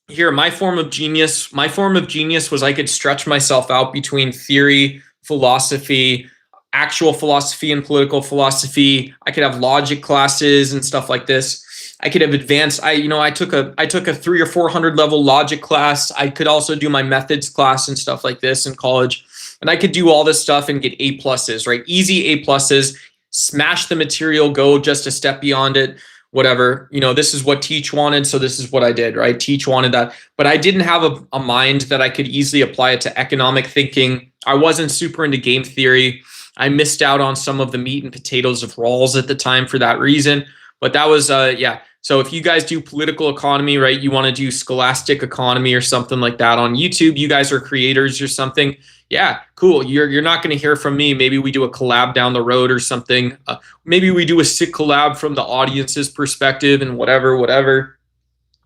here my form of genius. My form of genius was I could stretch myself out between theory, philosophy, actual philosophy and political philosophy. I could have logic classes and stuff like this. I could have advanced. I took a 300 or 400 level logic class. I could also do my methods class and stuff like this in college. And I could do all this stuff and get A pluses, right? Easy A pluses. Smash the material, go just a step beyond it, whatever. This is what Teach wanted, so this is what I did, right? Teach wanted that. But I didn't have a mind that I could easily apply it to economic thinking. I wasn't super into game theory. I missed out on some of the meat and potatoes of Rawls at the time for that reason. But that was, yeah. So if you guys do political economy, right, you want to do scholastic economy or something like that on YouTube, you guys are creators or something. Yeah, cool. You're not going to hear from me. Maybe we do a collab down the road or something. Maybe we do a sick collab from the audience's perspective and whatever.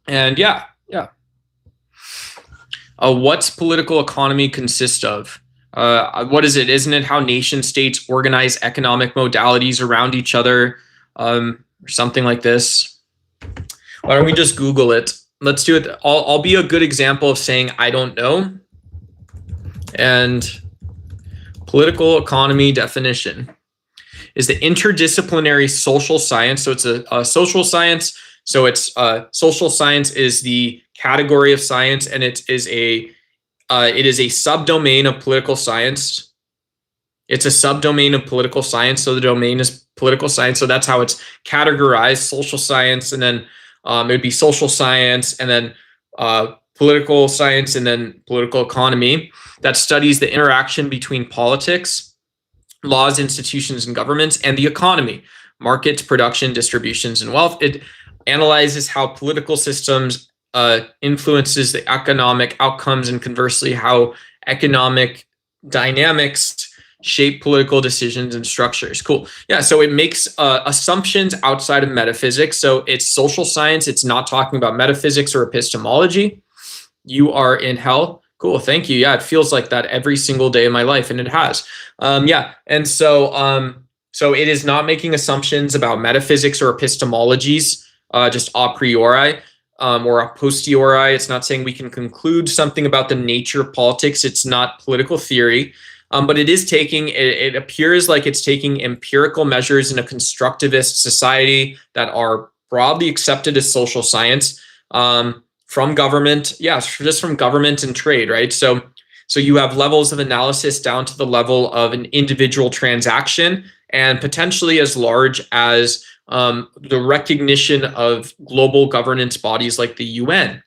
And yeah. What's political economy consist of? What is it? Isn't it how nation states organize economic modalities around each other, or something like this? Why don't we just Google it? Let's do it. I'll be a good example of saying I don't know. And political economy definition is the interdisciplinary social science. So it's a social science. So it's social science is the category of science, and it is a subdomain of political science. It's a subdomain of political science. So the domain is political science. So that's how it's categorized: social science, and then it would be social science, and then political science, and then political economy, that studies the interaction between politics, laws, institutions, and governments, and the economy, markets, production, distributions, and wealth. It analyzes how political systems influences the economic outcomes, and conversely, how economic dynamics shape political decisions and structures. Cool. Yeah, so it makes assumptions outside of metaphysics. So it's social science. It's not talking about metaphysics or epistemology. You are in hell. Cool. Thank you. Yeah, it feels like that every single day of my life, and it has. Yeah, and so it is not making assumptions about metaphysics or epistemologies just a priori or a posteriori. It's not saying we can conclude something about the nature of politics. It's not political theory, but it is taking. It appears like it's taking empirical measures in a constructivist society that are broadly accepted as social science. From government, just from government and trade, right? So you have levels of analysis down to the level of an individual transaction, and potentially as large as the recognition of global governance bodies like the UN,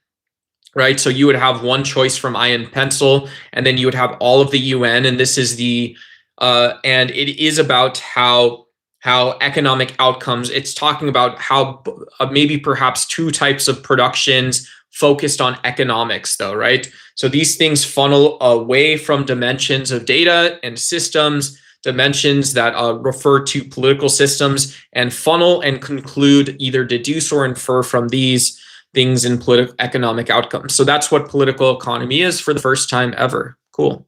right? So you would have one choice from iron pencil, and then you would have all of the UN, and this is the and it is about how economic outcomes. It's talking about how maybe perhaps two types of productions focused on economics though, right? So these things funnel away from dimensions of data and systems, dimensions that refer to political systems, and funnel and conclude, either deduce or infer from these things in political economic outcomes. So that's what political economy is for the first time ever. Cool.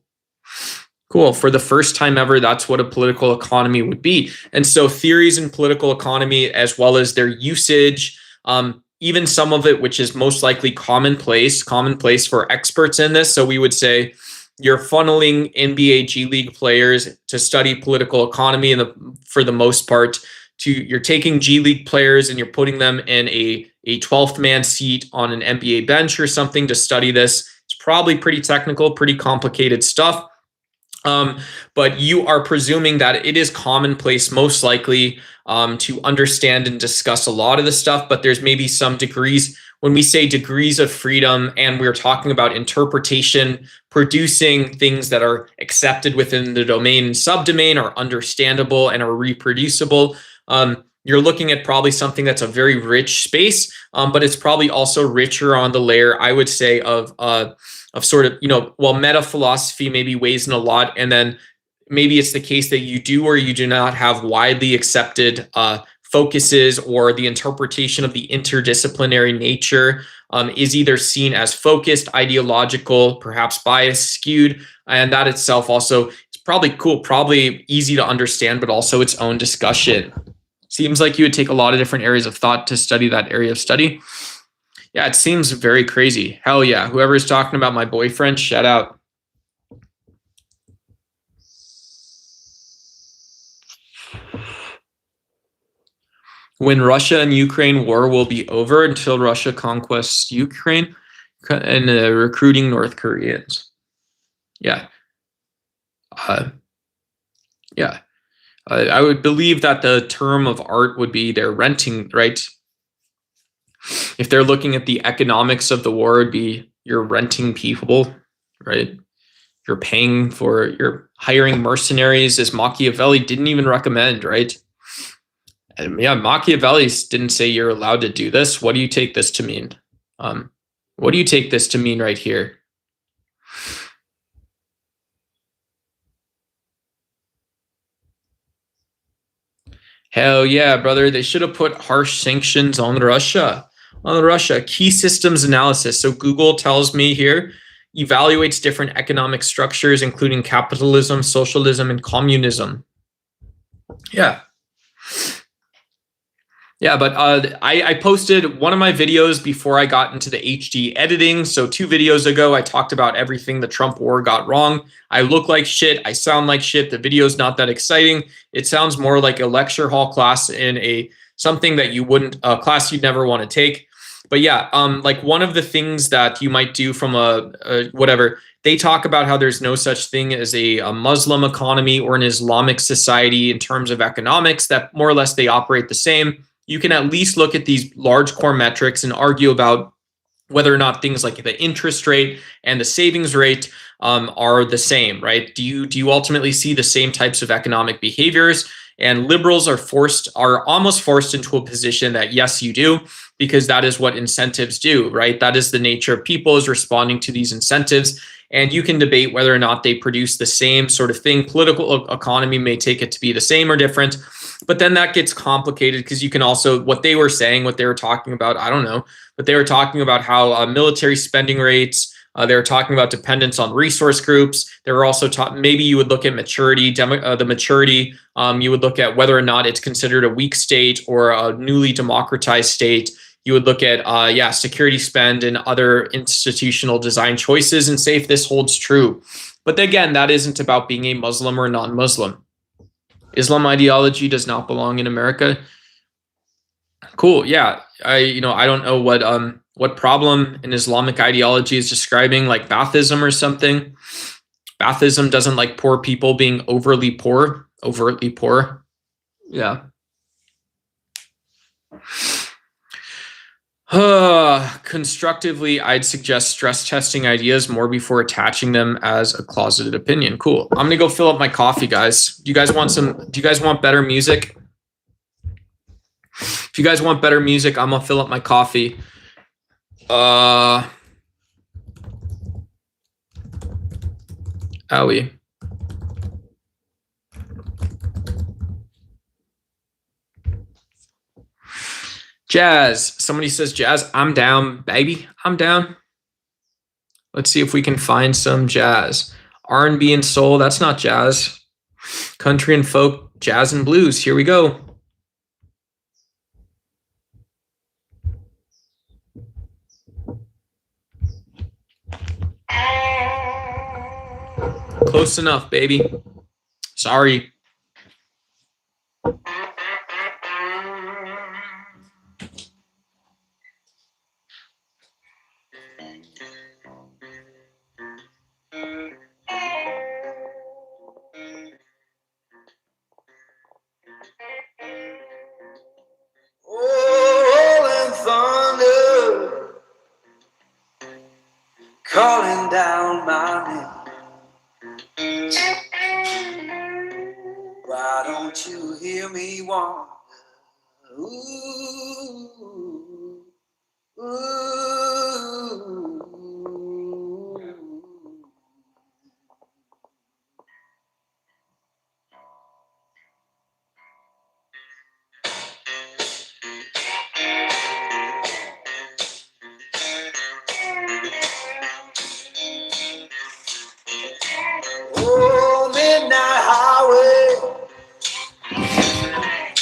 Cool. For the first time ever, that's what a political economy would be. And so theories in political economy, as well as their usage, even some of it, which is most likely commonplace for experts in this. So we would say you're funneling NBA G League players to study political economy, and for the most part, you're taking G League players and you're putting them in a 12th man seat on an NBA bench or something to study this. It's probably pretty technical, pretty complicated stuff. But you are presuming that it is commonplace, most likely, to understand and discuss a lot of the stuff, but there's maybe some degrees. When we say degrees of freedom, and we're talking about interpretation, producing things that are accepted within the domain and subdomain, are understandable and are reproducible, you're looking at probably something that's a very rich space, but it's probably also richer on the layer, I would say, of sort of, while meta philosophy maybe weighs in a lot, and then maybe it's the case that you do or you do not have widely accepted focuses, or the interpretation of the interdisciplinary nature is either seen as focused, ideological, perhaps biased, skewed, and that itself also is probably cool, probably easy to understand, but also its own discussion. Seems like you would take a lot of different areas of thought to study that area of study. Yeah, it seems very crazy. Hell yeah. Whoever's talking about my boyfriend, shout out. When Russia and Ukraine war will be over, until Russia conquests Ukraine and recruiting North Koreans. Yeah. Yeah. I would believe that the term of art would be they're renting, right? If they're looking at the economics of the war, it'd be you're renting people, right? You're hiring mercenaries, as Machiavelli didn't even recommend, right? And yeah, Machiavelli didn't say you're allowed to do this. What do you take this to mean? What do you take this to mean right here? Hell yeah, brother. They should have put harsh sanctions on Russia. Key systems analysis. So Google tells me here, evaluates different economic structures, including capitalism, socialism, and communism. Yeah. Yeah, but I posted one of my videos before I got into the HD editing. So 2 videos ago, I talked about everything the Trump war got wrong. I look like shit. I sound like shit. The video's not that exciting. It sounds more like a lecture hall class in something that you wouldn't, a class you'd never want to take. But yeah, like one of the things that you might do from whatever, they talk about how there's no such thing as a Muslim economy or an Islamic society in terms of economics, that more or less they operate the same. You can at least look at these large core metrics and argue about whether or not things like the interest rate and the savings rate are the same, right? Do you ultimately see the same types of economic behaviors? And liberals are almost forced into a position that yes, you do, because that is what incentives do, right? That is the nature of people, is responding to these incentives. And you can debate whether or not they produce the same sort of thing. Political economy may take it to be the same or different, but then that gets complicated, because you can also, what they were talking about, I don't know, but they were talking about how military spending rates, they were talking about dependence on resource groups. They were also maybe you would look at maturity, the maturity. You would look at whether or not it's considered a weak state or a newly democratized state. You would look at, security spend and other institutional design choices and say if this holds true. But again, that isn't about being a Muslim or non-Muslim. Islam ideology does not belong in America. Cool. Yeah. I don't know what problem an Islamic ideology is describing, like Baathism or something. Baathism doesn't like poor people being overtly poor. Yeah. Constructively, I'd suggest stress testing ideas more before attaching them as a closeted opinion. Cool. I'm gonna go fill up my coffee, guys. Do you guys want better music? If you guys want better music, I'm gonna fill up my coffee. Owie. Jazz. Somebody says jazz. I'm down, baby. I'm down. Let's see if we can find some jazz. R&B and soul. That's not jazz. Country and folk, jazz and blues. Here we go. Close enough, baby. Sorry. Calling down my name. Why don't you hear me wander? Ooh, ooh.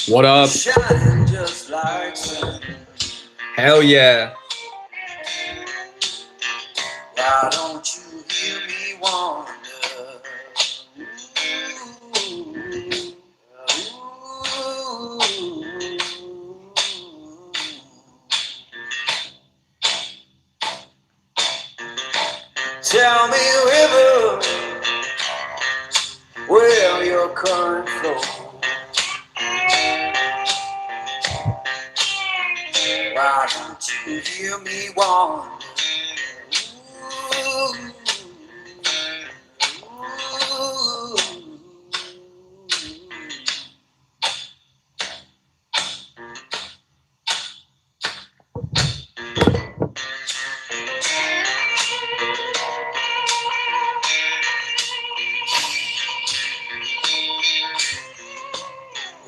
What up? Shining just like sun. Hell yeah. Why don't you hear me wander? Tell me, river, where your current flows. Why don't you hear me wander?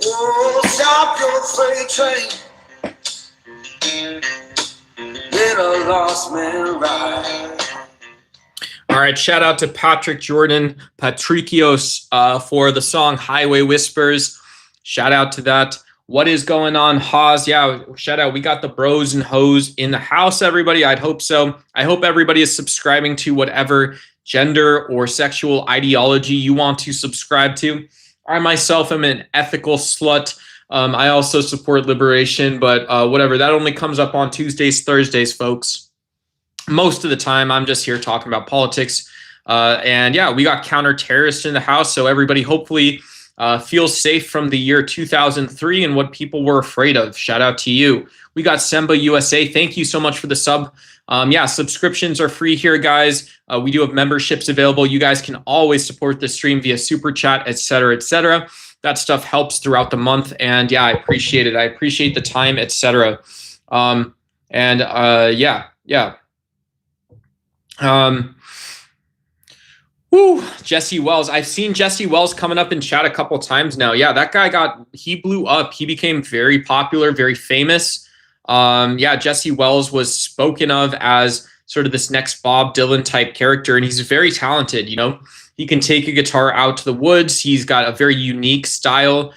Oh, stop your freight train. Let a lost man ride. All right, shout out to Patrick Jordan Patricios for the song Highway Whispers. Shout out to that. What is going on, Haas? Yeah, shout out. We got the bros and hoes in the house, everybody. I'd hope so. I hope everybody is subscribing to whatever gender or sexual ideology you want to subscribe to. I myself am an ethical slut. I also support liberation, but whatever. That only comes up on Tuesdays, Thursdays, folks. Most of the time, I'm just here talking about politics. And yeah, we got counter-terrorists in the house, so everybody hopefully feels safe from the year 2003 and what people were afraid of. Shout out to you. We got Semba USA. Thank you so much for the sub. Yeah, subscriptions are free here, guys. We do have memberships available. You guys can always support the stream via Super Chat, etc., etc. That stuff helps throughout the month. And yeah, I appreciate it. I appreciate the time, etc. Yeah. Jesse Wells. I've seen Jesse Wells coming up in chat a couple times now. Yeah, that guy he blew up. He became very popular, very famous. Yeah, Jesse Wells was spoken of as sort of this next Bob Dylan type character, and he's very talented. You know, he can take a guitar out to the woods. He's got a very unique style,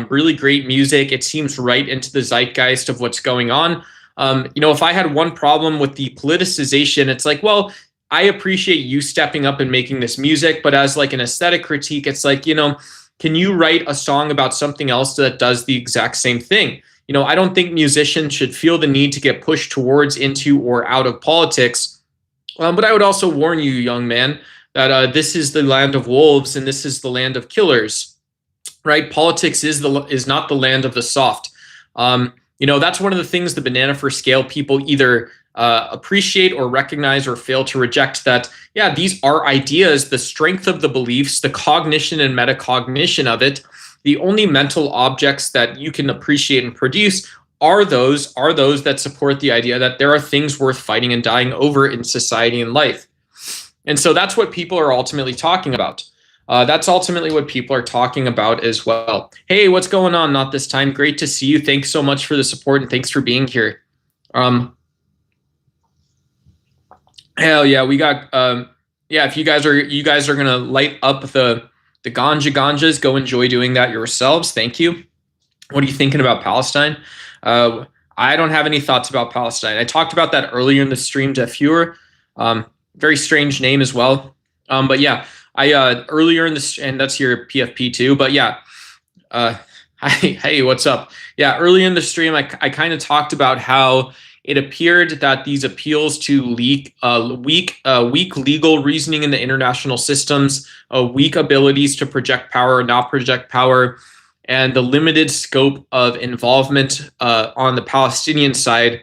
really great music. It seems right into the zeitgeist of what's going on. You know, if I had one problem with the politicization, it's like, well, I appreciate you stepping up and making this music, but as like an aesthetic critique, it's like, you know, can you write a song about something else that does the exact same thing? You know, I don't think musicians should feel the need to get pushed towards, into, or out of politics. But I would also warn you, young man, that this is the land of wolves and this is the land of killers, right? Politics is not the land of the soft. You know, that's one of the things the banana for scale people either appreciate or recognize or fail to reject, that, yeah, these are ideas, the strength of the beliefs, the cognition and metacognition of it. The only mental objects that you can appreciate and produce are those that support the idea that there are things worth fighting and dying over in society and life. And so that's what people are ultimately talking about. That's ultimately what people are talking about as well. Hey, what's going on? Not this time. Great to see you. Thanks so much for the support and thanks for being here. Hell yeah, we got yeah. If you guys are gonna light up the ganjas, go enjoy doing that yourselves. Thank you. What are you thinking about Palestine? I don't have any thoughts about Palestine. I talked about that earlier in the stream to Fuhrer. Very strange name as well. But yeah, I earlier in this, and that's your PFP too. But yeah, hey, what's up? Yeah, earlier in the stream, I kind of talked about how it appeared that these appeals to weak legal reasoning in the international systems, weak abilities to project power or not project power, and the limited scope of involvement on the Palestinian side.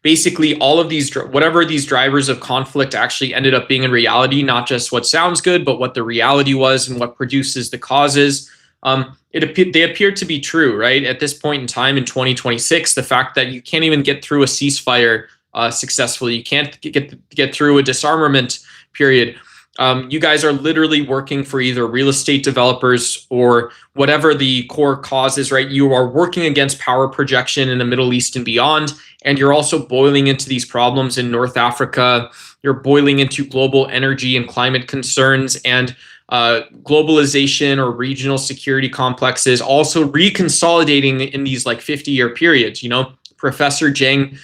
Basically, all of these, whatever these drivers of conflict actually ended up being in reality, not just what sounds good, but what the reality was and what produces the causes. They appeared to be true, right? At this point in time in 2026, the fact that you can't even get through a ceasefire successfully, you can't get through a disarmament period. You guys are literally working for either real estate developers or whatever the core cause is, right? You are working against power projection in the Middle East and beyond, and you're also boiling into these problems in North Africa. You're boiling into global energy and climate concerns and globalization or regional security complexes, also reconsolidating in these like 50-year periods. You know, Professor Zhang,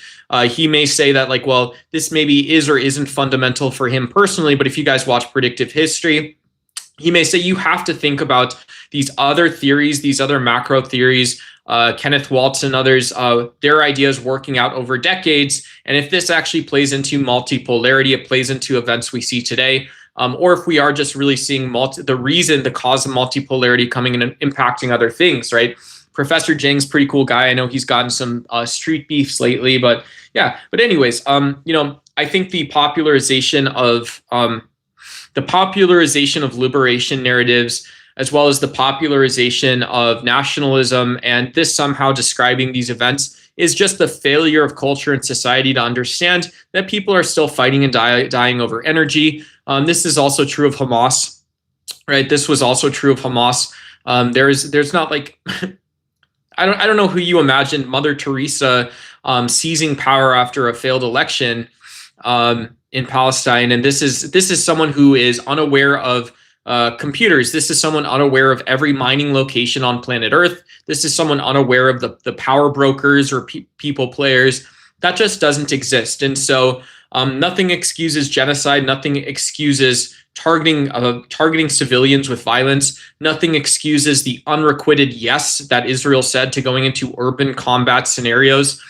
he may say that like, well, this maybe is or isn't fundamental for him personally, but if you guys watch predictive history, he may say you have to think about these other theories, these other macro theories, Kenneth Waltz and others, their ideas working out over decades. And if this actually plays into multipolarity, it plays into events we see today, or if we are just really seeing the cause of multipolarity coming and impacting other things, right? Professor Zhang's pretty cool guy. I know he's gotten some street beefs lately, but yeah. But anyways, you know, I think the popularization of liberation narratives, as well as the popularization of nationalism, and this somehow describing these events, is just the failure of culture and society to understand that people are still fighting and dying over energy. This is also true of Hamas, right? This was also true of Hamas. There's not like I don't know who you imagined Mother Teresa seizing power after a failed election in Palestine, and this is someone who is unaware of computers. This is someone unaware of every mining location on planet Earth. This is someone unaware of the power brokers or people players. That just doesn't exist. And so nothing excuses genocide. Nothing excuses targeting civilians with violence. Nothing excuses the unrequited yes that Israel said to going into urban combat scenarios.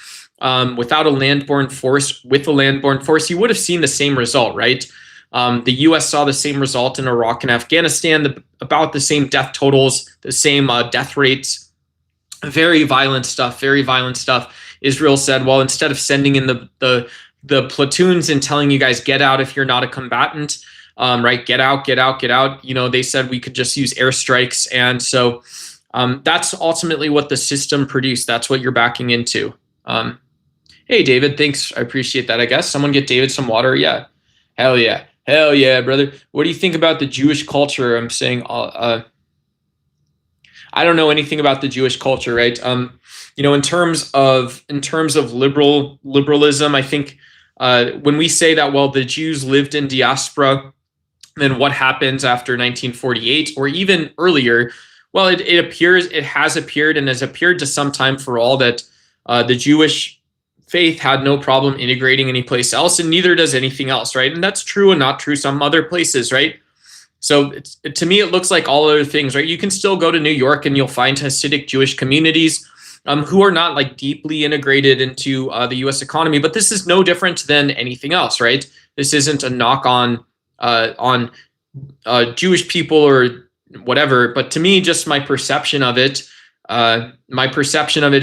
Without a land-borne force, with a land-borne force, you would have seen the same result, right? The U.S. saw the same result in Iraq and Afghanistan, about the same death totals, the same death rates, very violent stuff. Israel said, well, instead of sending in the platoons and telling you guys get out if you're not a combatant, right? Get out. You know, they said we could just use airstrikes, and so that's ultimately what the system produced. That's what you're backing into. Hey, David, thanks. I appreciate that. I guess someone get David some water. Yeah, hell yeah, brother. What do you think about the Jewish culture? I'm saying, I don't know anything about the Jewish culture, right? You know, in terms of liberalism, I think when we say that, well, the Jews lived in diaspora, then what happens after 1948 or even earlier? Well, it has appeared and has appeared to some time for all that the Jewish faith had no problem integrating anyplace else, and neither does anything else, right? And that's true and not true some other places, right? So to me, it looks like all other things, right? You can still go to New York and you'll find Hasidic Jewish communities who are not like deeply integrated into the U.S. economy, but this is no different than anything else, right? This isn't a knock on Jewish people or whatever, but to me, just my perception of it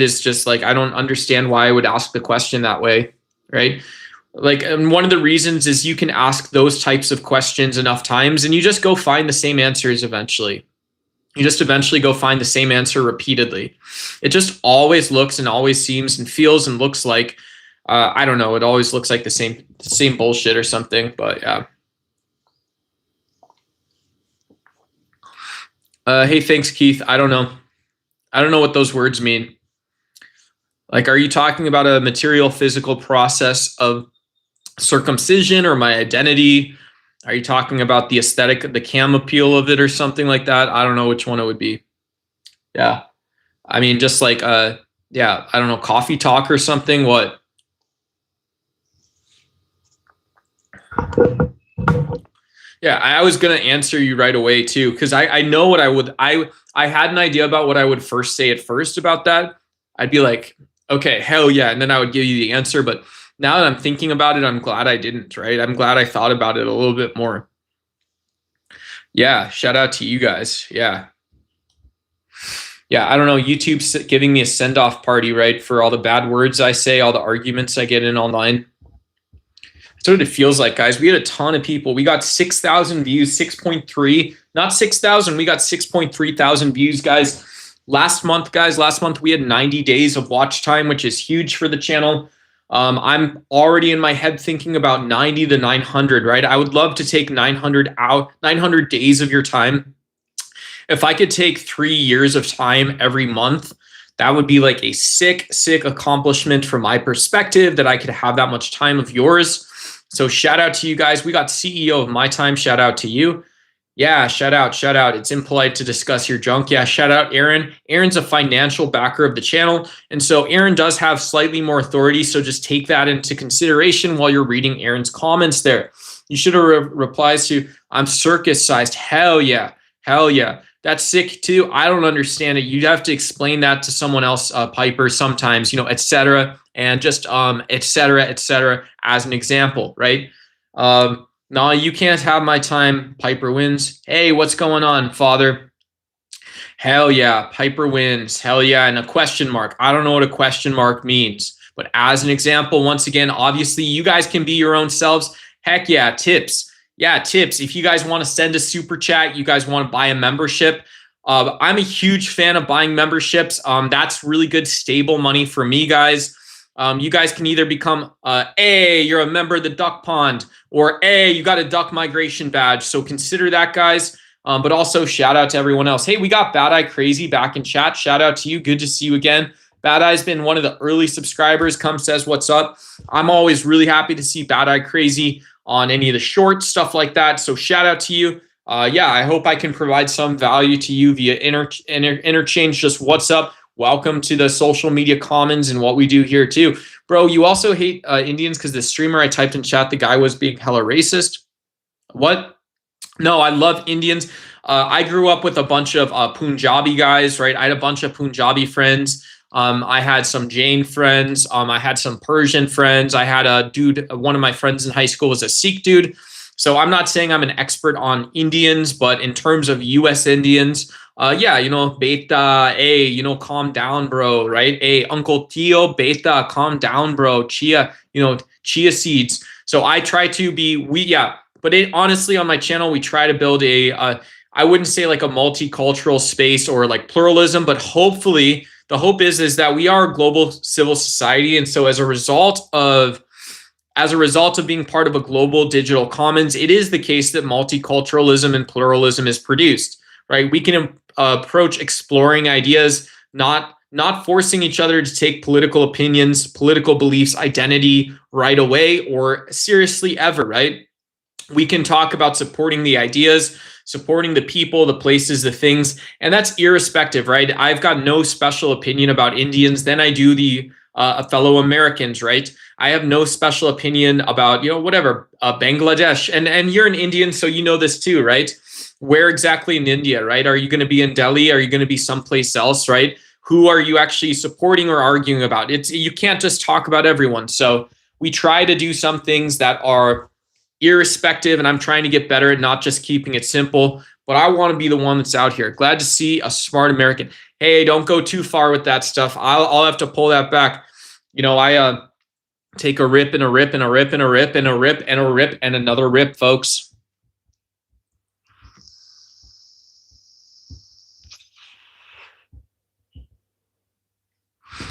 is just like, I don't understand why I would ask the question that way, right? Like, and one of the reasons is you can ask those types of questions enough times and you just go find the same answers eventually. You just eventually go find the same answer repeatedly. It just always looks and always seems and feels and looks like, I don't know, it always looks like the same bullshit or something, but yeah. Hey, thanks, Keith. I don't know. I don't know what those words mean. Like, are you talking about a material physical process of circumcision or my identity? Are you talking about the aesthetic, the cam appeal of it or something like that? I don't know which one it would be. Yeah. I mean, just like, yeah, I don't know, coffee talk or something. What? Yeah, I was going to answer you right away too, because I know what I had an idea about what I would first say at first about that. I'd be like, okay, hell yeah. And then I would give you the answer. But now that I'm thinking about it, I'm glad I didn't, right? I'm glad I thought about it a little bit more. Yeah, shout out to you guys. Yeah. Yeah, I don't know. YouTube's giving me a send-off party, right? For all the bad words I say, all the arguments I get in online. That's what it feels like, guys. We had a ton of people. We got 6,000 views, 6.3, not 6,000. We got 6.3 thousand views, guys. Last month, we had 90 days of watch time, which is huge for the channel. I'm already in my head thinking about 90 to 900, right? I would love to take 900 days of your time. If I could take 3 years of time every month, that would be like a sick accomplishment from my perspective, that I could have that much time of yours. So shout out to you guys. We got CEO of my time. Shout out to you. Yeah, shout out. It's impolite to discuss your junk. Yeah, shout out Aaron. Aaron's a financial backer of the channel. And so Aaron does have slightly more authority. So just take that into consideration while you're reading Aaron's comments there. You should have replies to, I'm circus sized. Hell yeah. That's sick too. I don't understand it. You'd have to explain that to someone else, Piper, sometimes, etc. And just etc. as an example, right? No, you can't have my time. Piper wins. Hey, what's going on, Father? Hell yeah, Piper wins. Hell yeah, and a question mark. I don't know what a question mark means, but as an example, once again, obviously you guys can be your own selves. Heck yeah, tips. Yeah, tips. If you guys want to send a super chat, you guys want to buy a membership. I'm a huge fan of buying memberships. That's really good, stable money for me, guys. You guys can either become you're a member of the duck pond, or you got a duck migration badge. So consider that, guys. But also shout out to everyone else. Hey, we got Bad Eye Crazy back in chat. Shout out to you. Good to see you again. Bad Eye's been one of the early subscribers. Come says what's up. I'm always really happy to see Bad Eye Crazy on any of the shorts, stuff like that. So shout out to you. Yeah, I hope I can provide some value to you via interchange. Just what's up. Welcome to the social media commons and what we do here too. Bro, you also hate Indians because the streamer I typed in chat, the guy was being hella racist. What? No, I love Indians. I grew up with a bunch of Punjabi guys, right? I had a bunch of Punjabi friends. I had some Jain friends. I had some Persian friends. I had a dude, one of my friends in high school was a Sikh dude. So I'm not saying I'm an expert on Indians, but in terms of US Indians, yeah, beta, calm down, bro, right? Uncle Tio, beta, calm down, bro. Chia, chia seeds. So I try to be, but honestly, on my channel, we try to build I wouldn't say like a multicultural space or like pluralism, but hopefully the hope is that we are a global civil society. And so as a result of being part of a global digital commons, it is the case that multiculturalism and pluralism is produced, right? We can approach exploring ideas, not forcing each other to take political opinions, political beliefs, identity right away or seriously ever, right? We can talk about supporting the ideas, supporting the people, the places, the things, and that's irrespective, right? I've got no special opinion about Indians than I do the fellow Americans, right? I have no special opinion about, whatever, Bangladesh. And you're an Indian, so you know this too, right? Where exactly in India, right? Are you going to be in Delhi? Are you going to be someplace else, right? Who are you actually supporting or arguing about? You can't just talk about everyone. So we try to do some things that are irrespective, and I'm trying to get better at not just keeping it simple, but I want to be the one that's out here. Glad to see a smart American. Hey, don't go too far with that stuff. I'll have to pull that back. I take a rip and a rip and a rip and a rip and a rip and a rip and another rip, folks.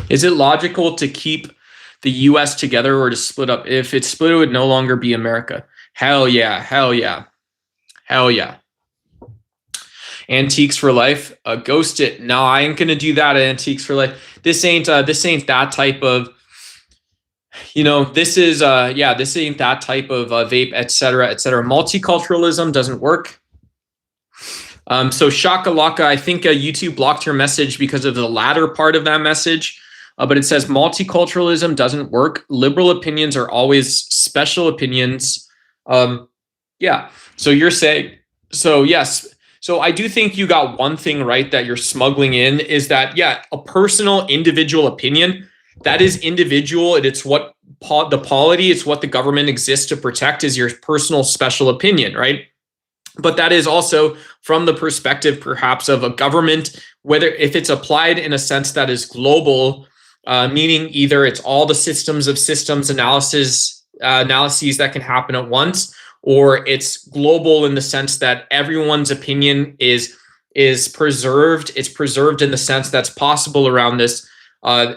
Is it logical to keep the US together or to split up? If it's split, it would no longer be America. Hell yeah, hell yeah, hell yeah. Antiques for life, ghost it. No, I ain't gonna do that. Antiques for life. This ain't that type of, this is this ain't that type of vape, etc., etc. Multiculturalism doesn't work. So Shakalaka, I think YouTube blocked her message because of the latter part of that message. But it says multiculturalism doesn't work. Liberal opinions are always special opinions. Yeah. So you're saying, so yes. So I do think you got one thing right that you're smuggling in is that, yeah, a personal individual opinion, that is individual. And it's what the polity, it's what the government exists to protect is your personal special opinion, right? But that is also from the perspective perhaps of a government, whether if it's applied in a sense that is global, meaning either it's all the systems analyses that can happen at once, or it's global in the sense that everyone's opinion is preserved. It's preserved in the sense that's possible around this.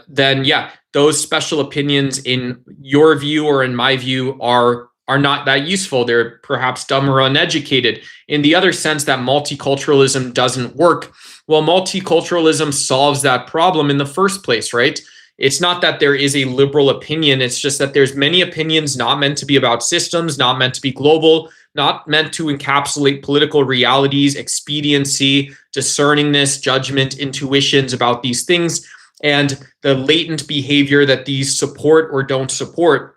Then yeah, those special opinions in your view or in my view are not that useful. They're perhaps dumb or uneducated. In the other sense that multiculturalism doesn't work, well, multiculturalism solves that problem in the first place, right? It's not that there is a liberal opinion. It's just that there's many opinions not meant to be about systems, not meant to be global, not meant to encapsulate political realities, expediency, discerningness, judgment, intuitions about these things, and the latent behavior that these support or don't support.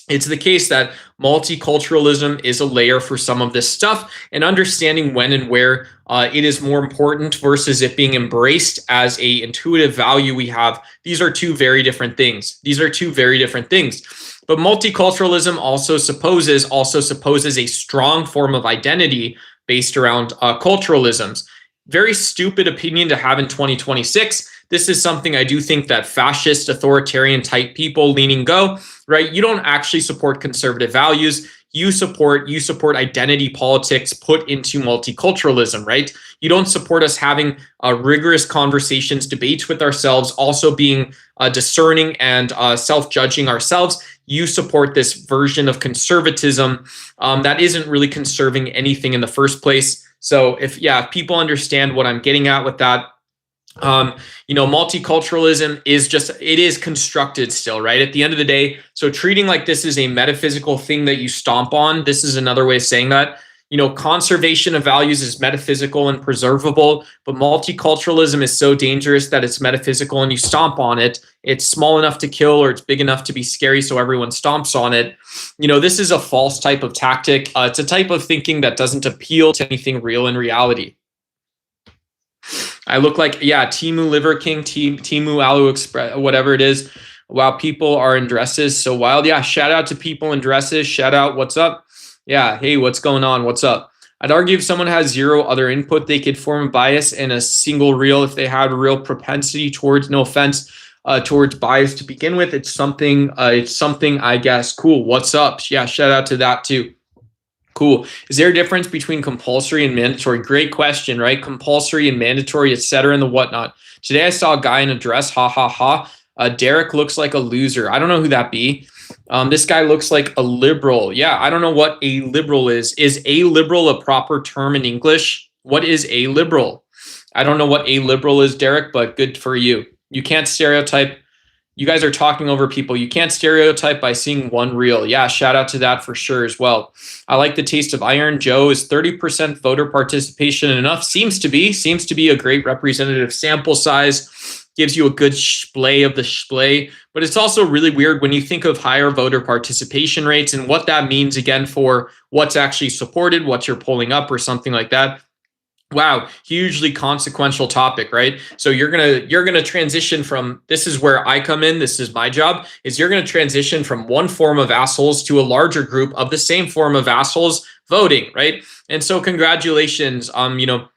It's the case that multiculturalism is a layer for some of this stuff, and understanding when and where it is more important versus it being embraced as a intuitive value we have. These are two very different things. But multiculturalism also supposes a strong form of identity based around culturalisms. Very stupid opinion to have in 2026. This is something I do think that fascist, authoritarian type people leaning go, right? You don't actually support conservative values. You support identity politics put into multiculturalism, right? You don't support us having rigorous conversations, debates with ourselves, also being discerning and self-judging ourselves. You support this version of conservatism that isn't really conserving anything in the first place. So if people understand what I'm getting at with that, multiculturalism is constructed still, right? At the end of the day, so treating like this is a metaphysical thing that you stomp on, this is another way of saying that. Conservation of values is metaphysical and preservable, but multiculturalism is so dangerous that it's metaphysical and you stomp on it. It's small enough to kill or it's big enough to be scary, so everyone stomps on it. This is a false type of tactic. It's a type of thinking that doesn't appeal to anything real in reality. I look like, Timu Liver King, Timu Alu Express, whatever it is. Wow, people are in dresses so wild. Yeah, shout out to people in dresses. Shout out, what's up? Yeah, hey, what's going on? What's up? I'd argue if someone has zero other input, they could form a bias in a single reel if they had a real propensity towards, no offense, towards bias to begin with. It's something, I guess. Cool, what's up? Yeah, shout out to that too. Cool. Is there a difference between compulsory and mandatory? Great question, right? Compulsory and mandatory, etc., and the whatnot. Today I saw a guy in a dress. Ha ha ha. Derek looks like a loser. I don't know who that be. This guy looks like a liberal. Yeah, I don't know what a liberal is. Is a liberal a proper term in English? What is a liberal? I don't know what a liberal is, Derek, but good for you. You can't stereotype. You guys are talking over people. You can't stereotype by seeing one reel. Yeah, shout out to that for sure as well. I like the taste of iron. Joe, is 30% voter participation enough? Seems to be a great representative sample size. Gives you a good splay of the splay. But it's also really weird when you think of higher voter participation rates and what that means, again, for what's actually supported, what you're pulling up or something like that. Wow, hugely consequential topic, right? So you're gonna transition from, this is where I come in, this is my job, is you're gonna transition from one form of assholes to a larger group of the same form of assholes voting, right? And so congratulations,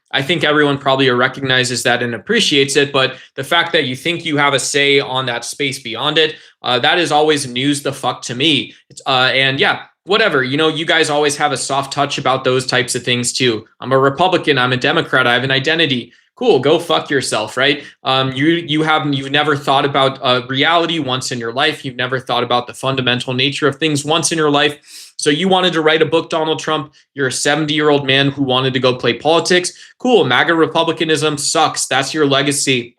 I think everyone probably recognizes that and appreciates it, but the fact that you think you have a say on that space beyond it, that is always news the fuck to me. And yeah, whatever, you guys always have a soft touch about those types of things too. I'm a Republican, I'm a Democrat, I have an identity. Cool, go fuck yourself, right? You've never thought about reality once in your life. You've never thought about the fundamental nature of things once in your life. So you wanted to write a book, Donald Trump. You're a 70-year-old man who wanted to go play politics. Cool, MAGA republicanism sucks. That's your legacy.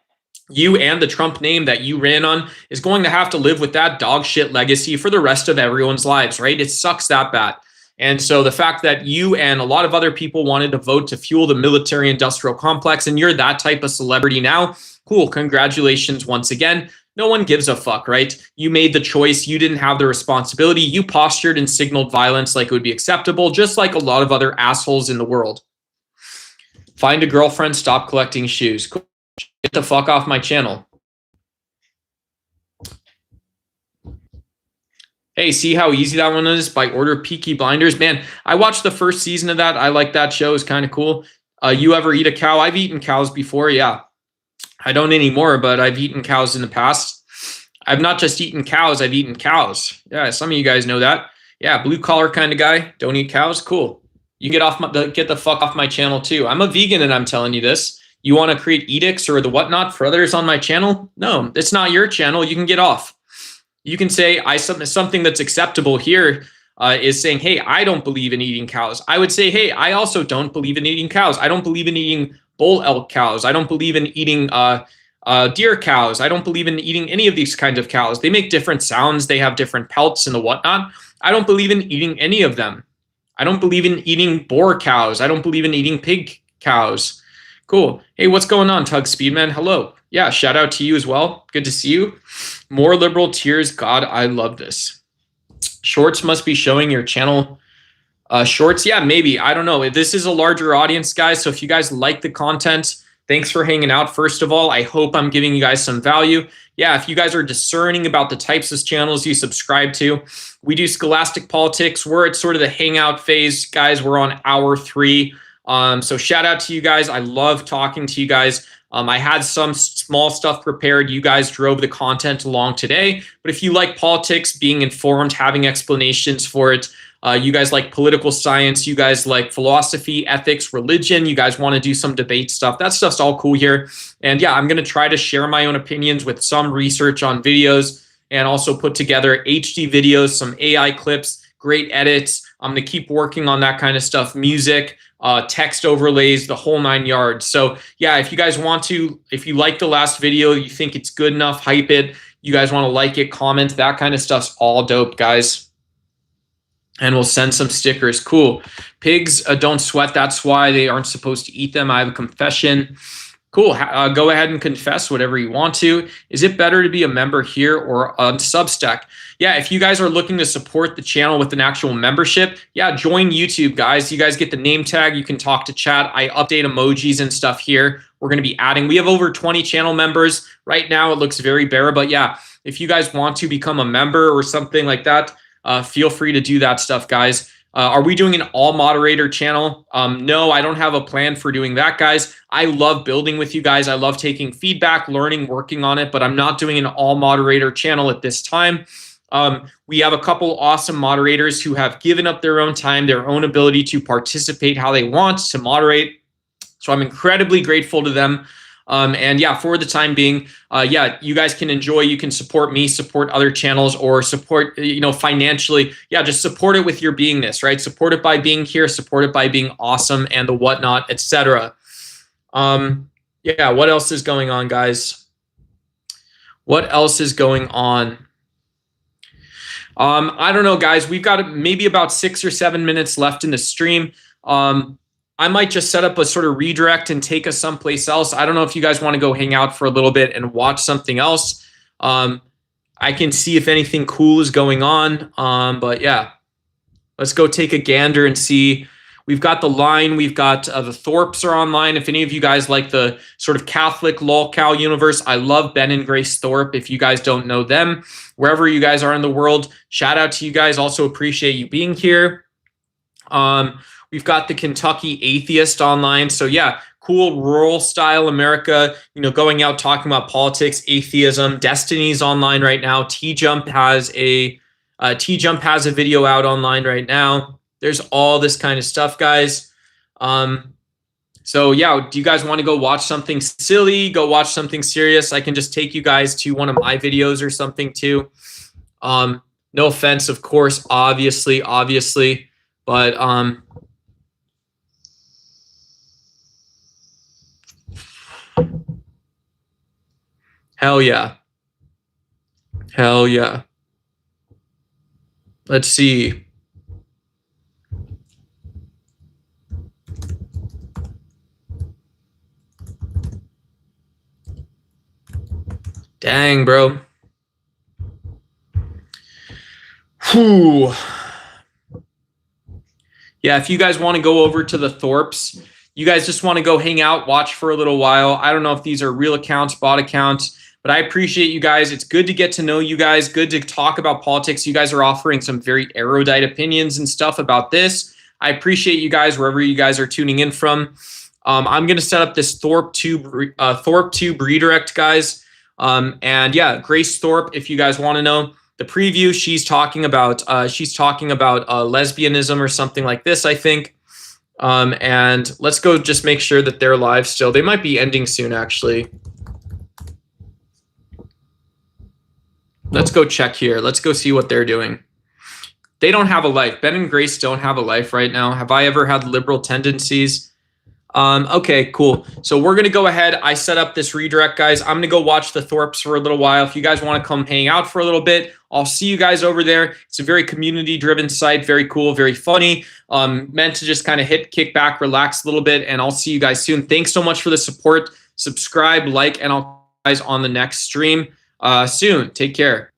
You and the Trump name that you ran on is going to have to live with that dog shit legacy for the rest of everyone's lives, right? It sucks that bad. And so the fact that you and a lot of other people wanted to vote to fuel the military industrial complex, and you're that type of celebrity now, cool, congratulations once again. No one gives a fuck, right? You made the choice. You didn't have the responsibility. You postured and signaled violence like it would be acceptable, just like a lot of other assholes in the world. Find a girlfriend, stop collecting shoes. Cool. Get the fuck off my channel. Hey, see how easy that one is? By order, Peaky Blinders. Man, I watched the first season of that. I like that show. It's kind of cool. You ever eat a cow? I've eaten cows before, yeah. I don't anymore, but I've eaten cows in the past. I've not just eaten cows, I've eaten cows. Yeah, some of you guys know that. Yeah, blue collar kind of guy. Don't eat cows? Cool. You get the fuck off my channel too. I'm a vegan and I'm telling you this. You want to create edicts or the whatnot for others on my channel? No, it's not your channel. You can get off. You can say something that's acceptable here is saying, hey, I don't believe in eating cows. I would say, hey, I also don't believe in eating cows. I don't believe in eating bull elk cows. I don't believe in eating deer cows. I don't believe in eating any of these kinds of cows. They make different sounds. They have different pelts and the whatnot. I don't believe in eating any of them. I don't believe in eating boar cows. I don't believe in eating pig cows. Cool. Hey, what's going on, Tug Speedman? Hello. Yeah, shout out to you as well. Good to see you. More liberal tears. God, I love this. Shorts must be showing your channel. Shorts, yeah, maybe. I don't know. This is a larger audience, guys. So if you guys like the content, thanks for hanging out. First of all, I hope I'm giving you guys some value. Yeah, if you guys are discerning about the types of channels you subscribe to, we do Scholastic Politics. We're at sort of the hangout phase, guys. We're on hour 3. So shout out to you guys. I love talking to you guys. I had some small stuff prepared. You guys drove the content along today. But if you like politics, being informed, having explanations for it, you guys like political science, you guys like philosophy, ethics, religion, you guys want to do some debate stuff, that stuff's all cool here. And yeah, I'm going to try to share my own opinions with some research on videos and also put together HD videos, some AI clips, great edits. I'm going to keep working on that kind of stuff, music, text overlays, the whole 9 yards. So yeah, if you guys want to, if you like the last video, you think it's good enough, hype it. You guys want to like it, comment, that kind of stuff's all dope, guys. And we'll send some stickers. Cool. Pigs, don't sweat. That's why they aren't supposed to eat them. I have a confession. Cool. Go ahead and confess whatever you want to. Is it better to be a member here or on Substack? Yeah, if you guys are looking to support the channel with an actual membership, yeah, join YouTube, guys. You guys get the name tag. You can talk to chat. I update emojis and stuff here. We're going to be adding. We have over 20 channel members. Right now, it looks very bare. But yeah, if you guys want to become a member or something like that, feel free to do that stuff, guys. Are we doing an all moderator channel? No, I don't have a plan for doing that, guys. I love building with you guys. I love taking feedback, learning, working on it, but I'm not doing an all moderator channel at this time. We have a couple awesome moderators who have given up their own time, their own ability to participate how they want to moderate. So I'm incredibly grateful to them. And yeah, for the time being, yeah, you guys can enjoy, you can support me, support other channels, or support, financially. Yeah, just support it with your beingness, right? Support it by being here, support it by being awesome and the whatnot, etc. Yeah, what else is going on, guys? What else is going on? I don't know, guys. We've got maybe about 6 or 7 minutes left in the stream. I might just set up a sort of redirect and take us someplace else. I don't know if you guys want to go hang out for a little bit and watch something else. I can see if anything cool is going on. But yeah, let's go take a gander and see. We've got the line. We've got the Thorpes are online. If any of you guys like the sort of Catholic lolcow universe, I love Ben and Grace Thorpe. If you guys don't know them, wherever you guys are in the world, shout out to you guys. Also appreciate you being here. We've got the Kentucky Atheist online. So yeah, cool rural style America, going out talking about politics, atheism. Destiny's online right now. T-Jump has a video out online right now. There's all this kind of stuff, guys. So yeah, do you guys want to go watch something silly? Go watch something serious? I can just take you guys to one of my videos or something too. No offense, of course, obviously, but hell yeah. Hell yeah. Let's see. Dang, bro. Whew. Yeah, if you guys want to go over to the Thorpes, you guys just want to go hang out, watch for a little while. I don't know if these are real accounts, bot accounts, but I appreciate you guys. It's good to get to know you guys, good to talk about politics. You guys are offering some very erudite opinions and stuff about this. I appreciate you guys wherever you guys are tuning in from. I'm going to set up this Thorpe Tube redirect, guys. And yeah, Grace Thorpe, if you guys want to know the preview, she's talking about lesbianism or something like this, I think. And let's go just make sure that they're live still. They might be ending soon, actually. Let's go check here. Let's go see what they're doing. They don't have a life. Ben and Grace don't have a life right now. Have I ever had liberal tendencies? Okay, cool. So we're going to go ahead. I set up this redirect, guys. I'm going to go watch the Thorpes for a little while. If you guys want to come hang out for a little bit, I'll see you guys over there. It's a very community-driven site, very cool, very funny. Meant to just kind of kick back, relax a little bit, and I'll see you guys soon. Thanks so much for the support. Subscribe, like, and I'll see you guys on the next stream soon. Take care.